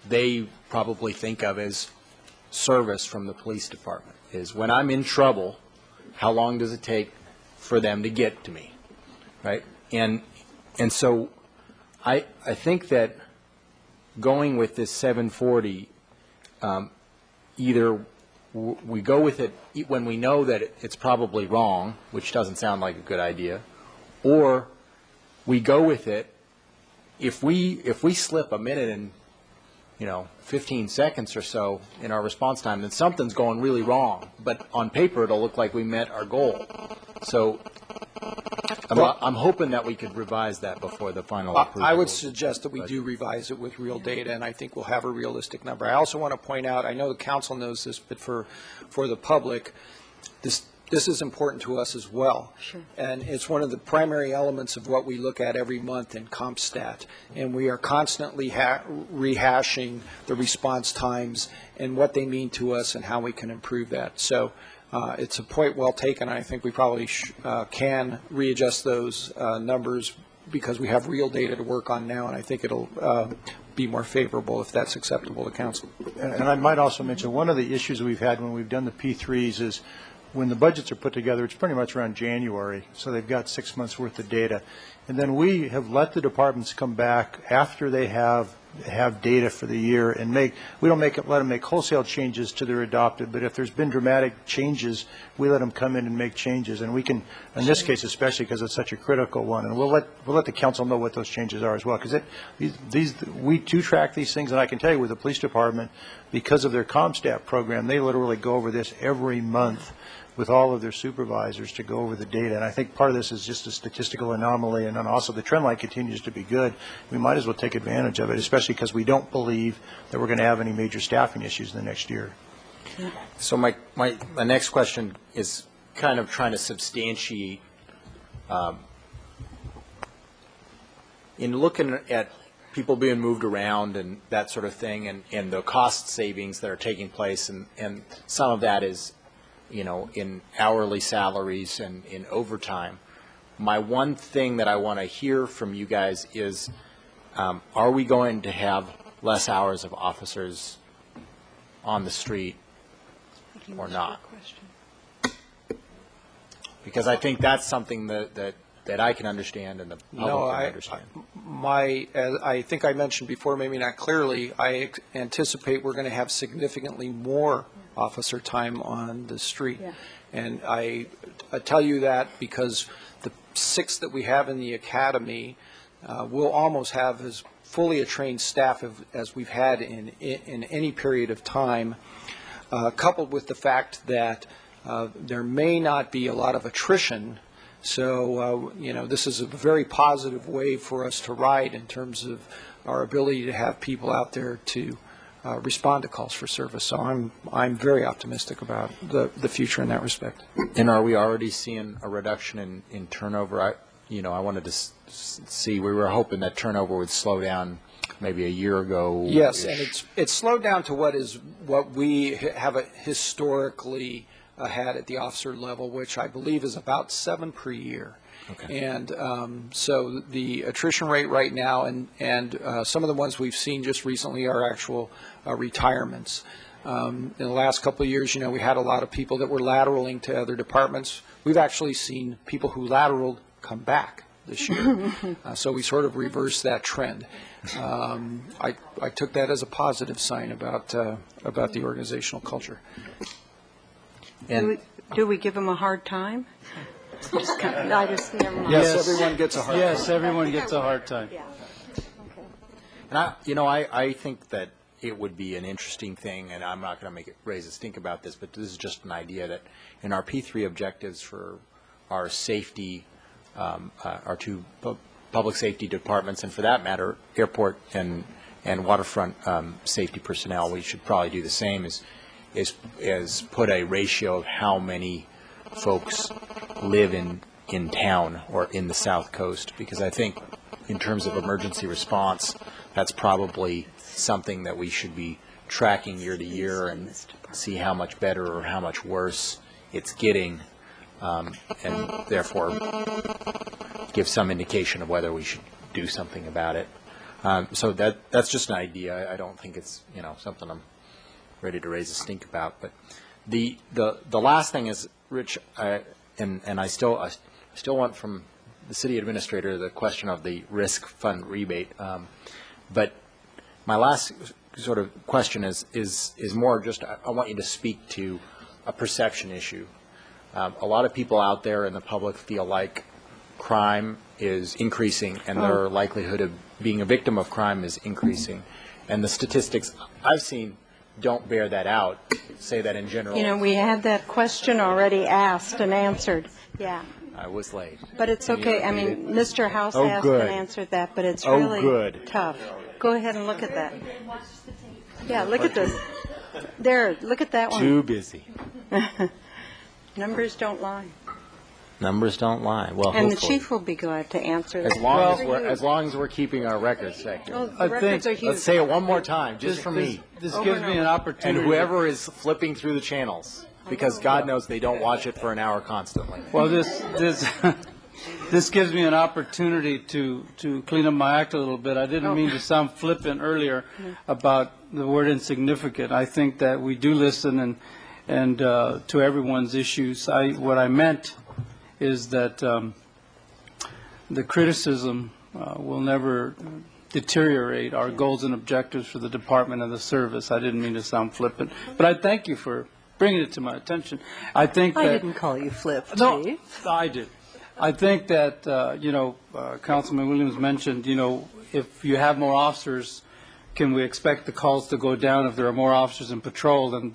[SPEAKER 15] they probably think of as service from the police department, is when I'm in trouble, how long does it take for them to get to me, right? And so I think that going with this 740, either we go with it when we know that it's probably wrong, which doesn't sound like a good idea, or we go with it if we slip a minute and 15 seconds or so in our response time, then something's going really wrong. But on paper, it'll look like we met our goal. So I'm hoping that we could revise that before the final approval.
[SPEAKER 14] I would suggest that we do revise it with real data, and I think we'll have a realistic number. I also want to point out, I know the council knows this, but for the public, this is important to us as well.
[SPEAKER 2] Sure.
[SPEAKER 14] And it's one of the primary elements of what we look at every month in CompStat. And we are constantly rehashing the response times and what they mean to us and how we can improve that. So it's a point well taken. I think we probably can readjust those numbers because we have real data to work on now, and I think it'll be more favorable if that's acceptable to council.
[SPEAKER 11] And I might also mention one of the issues we've had when we've done the P3s is when the budgets are put together, it's pretty much around January, so they've got 6 months worth of data. And then we have let the departments come back after they have data for the year and we don't let them make wholesale changes to their adopted, but if there's been dramatic changes, we let them come in and make changes. And we can, in this case especially because it's such a critical one, and we'll let the council know what those changes are as well, because we do track these things, and I can tell you with the police department, because of their CompStat program, they literally go over this every month with all of their supervisors to go over the data. And I think part of this is just a statistical anomaly, and then also the trend line continues to be good. We might as well take advantage of it, especially because we don't believe that we're going to have any major staffing issues in the next year.
[SPEAKER 15] So my next question is kind of trying to substantiate, in looking at people being moved around and that sort of thing, and the cost savings that are taking place, and some of that is in hourly salaries and in overtime. My one thing that I want to hear from you guys is, are we going to have less hours of officers on the street or not? Because I think that's something that I can understand and the public can understand.
[SPEAKER 14] I think I mentioned before, maybe not clearly, I anticipate we're going to have significantly more officer time on the street.
[SPEAKER 2] Yeah.
[SPEAKER 14] And I tell you that because the 6 that we have in the academy will almost have as fully a trained staff as we've had in any period of time, coupled with the fact that there may not be a lot of attrition. So, this is a very positive way for us to ride in terms of our ability to have people out there to respond to calls for service. So I'm very optimistic about the future in that respect.
[SPEAKER 15] And are we already seeing a reduction in turnover? I wanted to see, we were hoping that turnover would slow down maybe a year ago.
[SPEAKER 14] Yes, and it's slowed down to what we have historically had at the officer level, which I believe is about 7 per year. Okay. And so the attrition rate right now, and some of the ones we've seen just recently are actual retirements. In the last couple of years, we had a lot of people that were lateraling to other departments. We've actually seen people who lateraled come back this year. So we sort of reversed that trend. I took that as a positive sign about the organizational culture.
[SPEAKER 2] And do we give them a hard time? Never mind.
[SPEAKER 14] Yes, everyone gets a hard time.
[SPEAKER 13] Yes, everyone gets a hard time.
[SPEAKER 2] Yeah.
[SPEAKER 15] And I think that it would be an interesting thing, and I'm not going to raise a stink about this, but this is just an idea that in our P3 objectives for our safety, our 2 public safety departments, and for that matter, airport and waterfront safety personnel, we should probably do the same, is put a ratio of how many folks live in town or in the South Coast, because I think in terms of emergency response, that's probably something that we should be tracking year to year and see how much better or how much worse it's getting, and therefore give some indication of whether we should do something about it. So that's just an idea. I don't think it's, something I'm ready to raise a stink about. But the last thing is, Rich, and I still want from the city administrator the question of the risk fund rebate. But my last sort of question is more just, I want you to speak to a perception issue. A lot of people out there in the public feel like crime is increasing and their likelihood of being a victim of crime is increasing. And the statistics I've seen don't bear that out, say that in general.
[SPEAKER 2] We had that question already asked and answered. Yeah.
[SPEAKER 15] I was late.
[SPEAKER 2] But it's okay. I mean, Mr. House asked
[SPEAKER 15] good.
[SPEAKER 2] and answered that, but it's really
[SPEAKER 15] good.
[SPEAKER 2] tough. Go ahead and look at that. Yeah, look at this. There, look at that one.
[SPEAKER 15] Too busy.
[SPEAKER 2] Numbers don't lie.
[SPEAKER 15] Numbers don't lie. Well,
[SPEAKER 2] And the
[SPEAKER 15] hopefully.
[SPEAKER 2] chief will be glad to answer that.
[SPEAKER 15] As long as we're keeping our records secure.
[SPEAKER 2] Oh, the records are huge.
[SPEAKER 15] Let's say it one more time, just for me.
[SPEAKER 13] This gives me an opportunity.
[SPEAKER 15] And whoever is flipping through the channels, because God knows they don't watch it for an hour constantly.
[SPEAKER 13] Well, this gives me an opportunity to clean up my act a little bit. I didn't mean to sound flippant earlier about the word insignificant. I think that we do listen and to everyone's issues. What I meant is that the criticism will never deteriorate our goals and objectives for the department and the service. I didn't mean to sound flippant, but I thank you for bringing it to my attention. I think that
[SPEAKER 8] I didn't call you flip,
[SPEAKER 13] no,
[SPEAKER 8] Chief.
[SPEAKER 13] I did. I think that Councilman Williams mentioned, if you have more officers, can we expect the calls to go down if there are more officers in patrol? And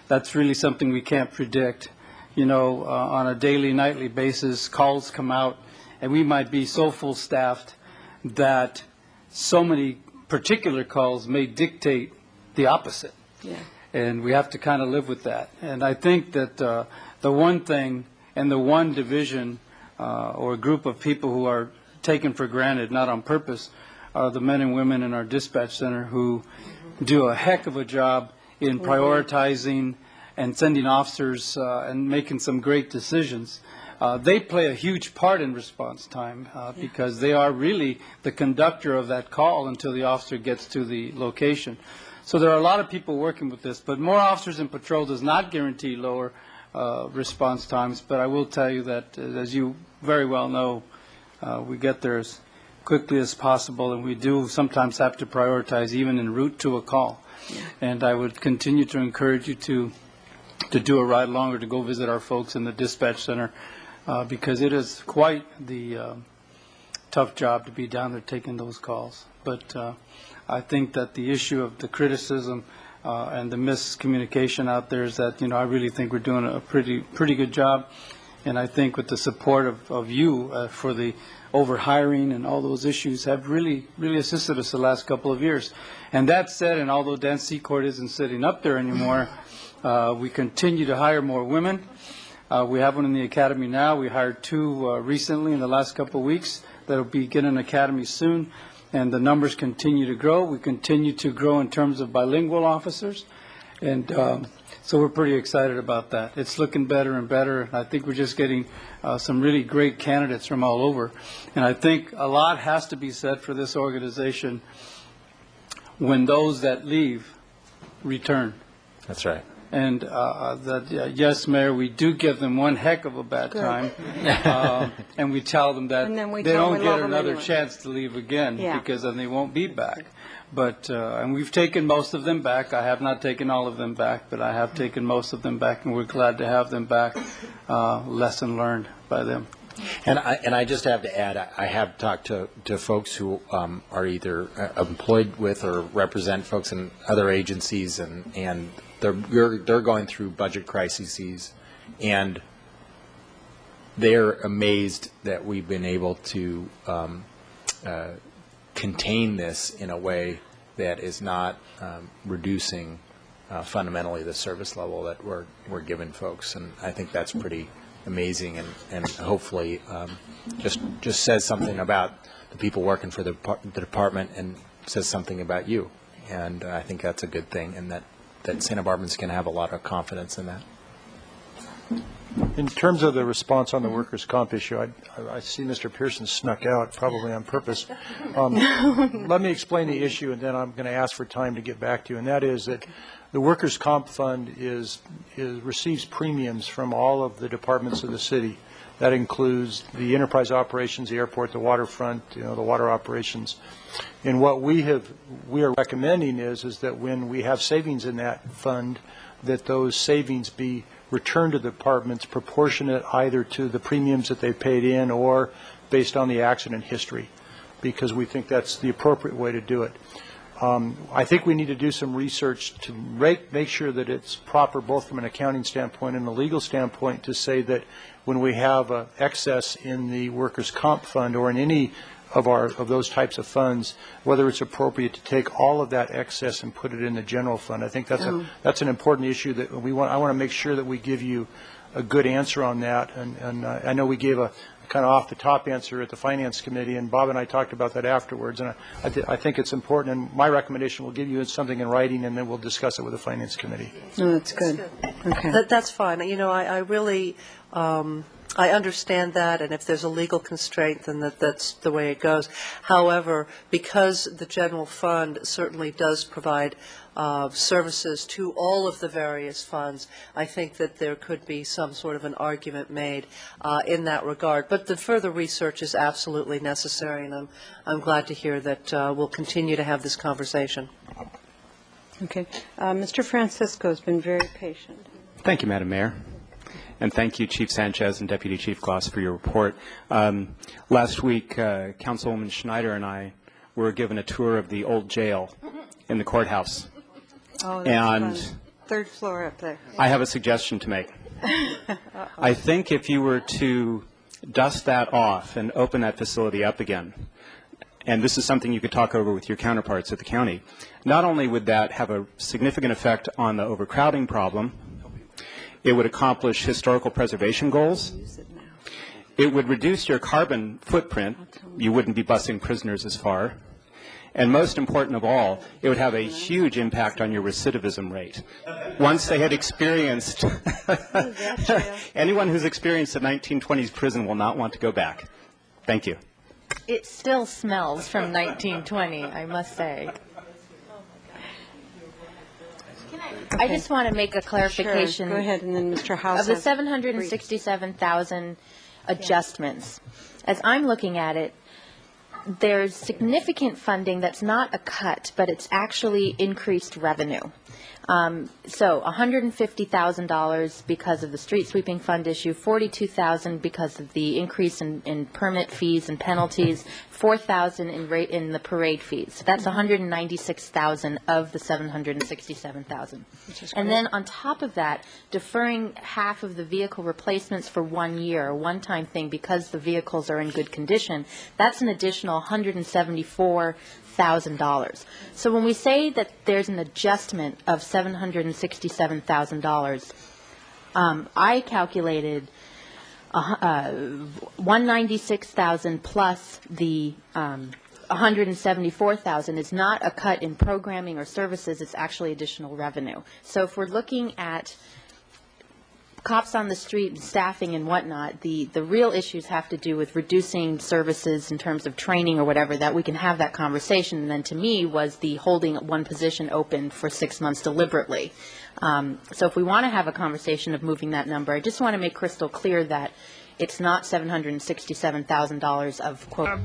[SPEAKER 13] that's really something we can't predict. On a daily, nightly basis, calls come out, and we might be so full-staffed that so many particular calls may dictate the opposite.
[SPEAKER 2] Yeah.
[SPEAKER 13] And we have to kind of live with that. And I think that the one thing and the one division or a group of people who are taken for granted, not on purpose, are the men and women in our dispatch center who do a heck of a job in prioritizing and sending officers and making some great decisions. They play a huge part in response time because they are really the conductor of that call until the officer gets to the location. So there are a lot of people working with this, but more officers in patrol does not guarantee lower response times. But I will tell you that, as you very well know, we get there as quickly as possible, and we do sometimes have to prioritize even en route to a call. And I would continue to encourage you to do a ride along or to go visit our folks in the dispatch center because it is quite the tough job to be down there taking those calls. But I think that the issue of the criticism and the miscommunication out there is that, I really think we're doing a pretty good job. And I think with the support of you for the overhiring and all those issues have really assisted us the last couple of years. And that said, and although Dan Secord isn't sitting up there anymore, we continue to hire more women. We have one in the academy now. We hired two recently in the last couple of weeks that will begin an academy soon. And the numbers continue to grow. We continue to grow in terms of bilingual officers. And so we're pretty excited about that. It's looking better and better. And I think we're just getting some really great candidates from all over. And I think a lot has to be said for this organization when those that leave return.
[SPEAKER 15] That's right.
[SPEAKER 13] And yes, Mayor, we do give them one heck of a bad time. And we tell them that they don't get another chance to leave again because then they won't be back. But and we've taken most of them back. I have not taken all of them back, but I have taken most of them back, and we're glad to have them back. Lesson learned by them.
[SPEAKER 15] And I just have to add, I have talked to folks who are either employed with or represent folks in other agencies, and they're going through budget crises, and they're amazed that we've been able to contain this in a way that is not reducing fundamentally the service level that we're giving folks, and I think that's pretty amazing, and hopefully just says something about the people working for the department and says something about you. and I think that's a good thing, and that Santa Barbara's can have a lot of confidence in that.
[SPEAKER 11] In terms of the response on the workers' comp issue, I see Mr. Pearson snuck out, probably on purpose. Let me explain the issue, and then I'm going to ask for time to get back to you, and that is that the workers' comp fund receives premiums from all of the departments of the city. That includes the enterprise operations, the airport, the waterfront, the water operations. And what we are recommending is that when we have savings in that fund, that those savings be returned to the departments proportionate either to the premiums that they paid in or based on the accident history, because we think that's the appropriate way to do it. I think we need to do some research to make sure that it's proper both from an accounting standpoint and a legal standpoint to say that when we have excess in the workers' comp fund or in any of those types of funds, whether it's appropriate to take all of that excess and put it in the general fund. I think that's an important issue that I want to make sure that we give you a good answer on that. And I know we gave a kind of off-the-top answer at the Finance Committee, and Bob and I talked about that afterwards. And I think it's important, and my recommendation will give you something in writing, and then we'll discuss it with the Finance Committee.
[SPEAKER 2] No, that's good. Okay.
[SPEAKER 8] That's fine. I really, I understand that, and if there's a legal constraint, then that's the way it goes. However, because the general fund certainly does provide services to all of the various funds, I think that there could be some sort of an argument made in that regard. But the further research is absolutely necessary, and I'm glad to hear that we'll continue to have this conversation.
[SPEAKER 2] Okay. Mr. Francisco has been very patient.
[SPEAKER 17] Thank you, Madam Mayor. And thank you, Chief Sanchez and Deputy Chief Gloss, for your report. Last week, Councilwoman Schneider and I were given a tour of the old jail in the courthouse.
[SPEAKER 2] Oh, that's
[SPEAKER 17] and
[SPEAKER 2] fun. Third floor up there.
[SPEAKER 17] I have a suggestion to make. I think if you were to dust that off and open that facility up again, and this is something you could talk over with your counterparts at the county, not only would that have a significant effect on the overcrowding problem, it would accomplish historical preservation goals. It would reduce your carbon footprint. You wouldn't be busing prisoners as far. And most important of all, it would have a huge impact on your recidivism rate. Once they had experienced, anyone who's experienced a 1920s prison will not want to go back. Thank you.
[SPEAKER 12] It still smells from 1920, I must say. I just want to make a clarification.
[SPEAKER 2] Sure. Go ahead, and then Mr. House.
[SPEAKER 12] Of the 767,000 adjustments, as I'm looking at it, there's significant funding that's not a cut, but it's actually increased revenue. So $150,000 because of the street sweeping fund issue, $42,000 because of the increase in permit fees and penalties, $4,000 in the parade fees. So that's $196,000 of the $767,000. And then on top of that, deferring half of the vehicle replacements for 1 year, a one-time thing because the vehicles are in good condition, that's an additional $174,000. So when we say that there's an adjustment of $767,000, I calculated $196,000 plus the $174,000 is not a cut in programming or services, it's actually additional revenue. So if we're looking at cops on the street and staffing and whatnot, the real issues have to do with reducing services in terms of training or whatever, that we can have that conversation. And then to me was the holding one position open for 6 months deliberately. So if we want to have a conversation of moving that number, I just want to make crystal clear that it's not $767,000 of quote.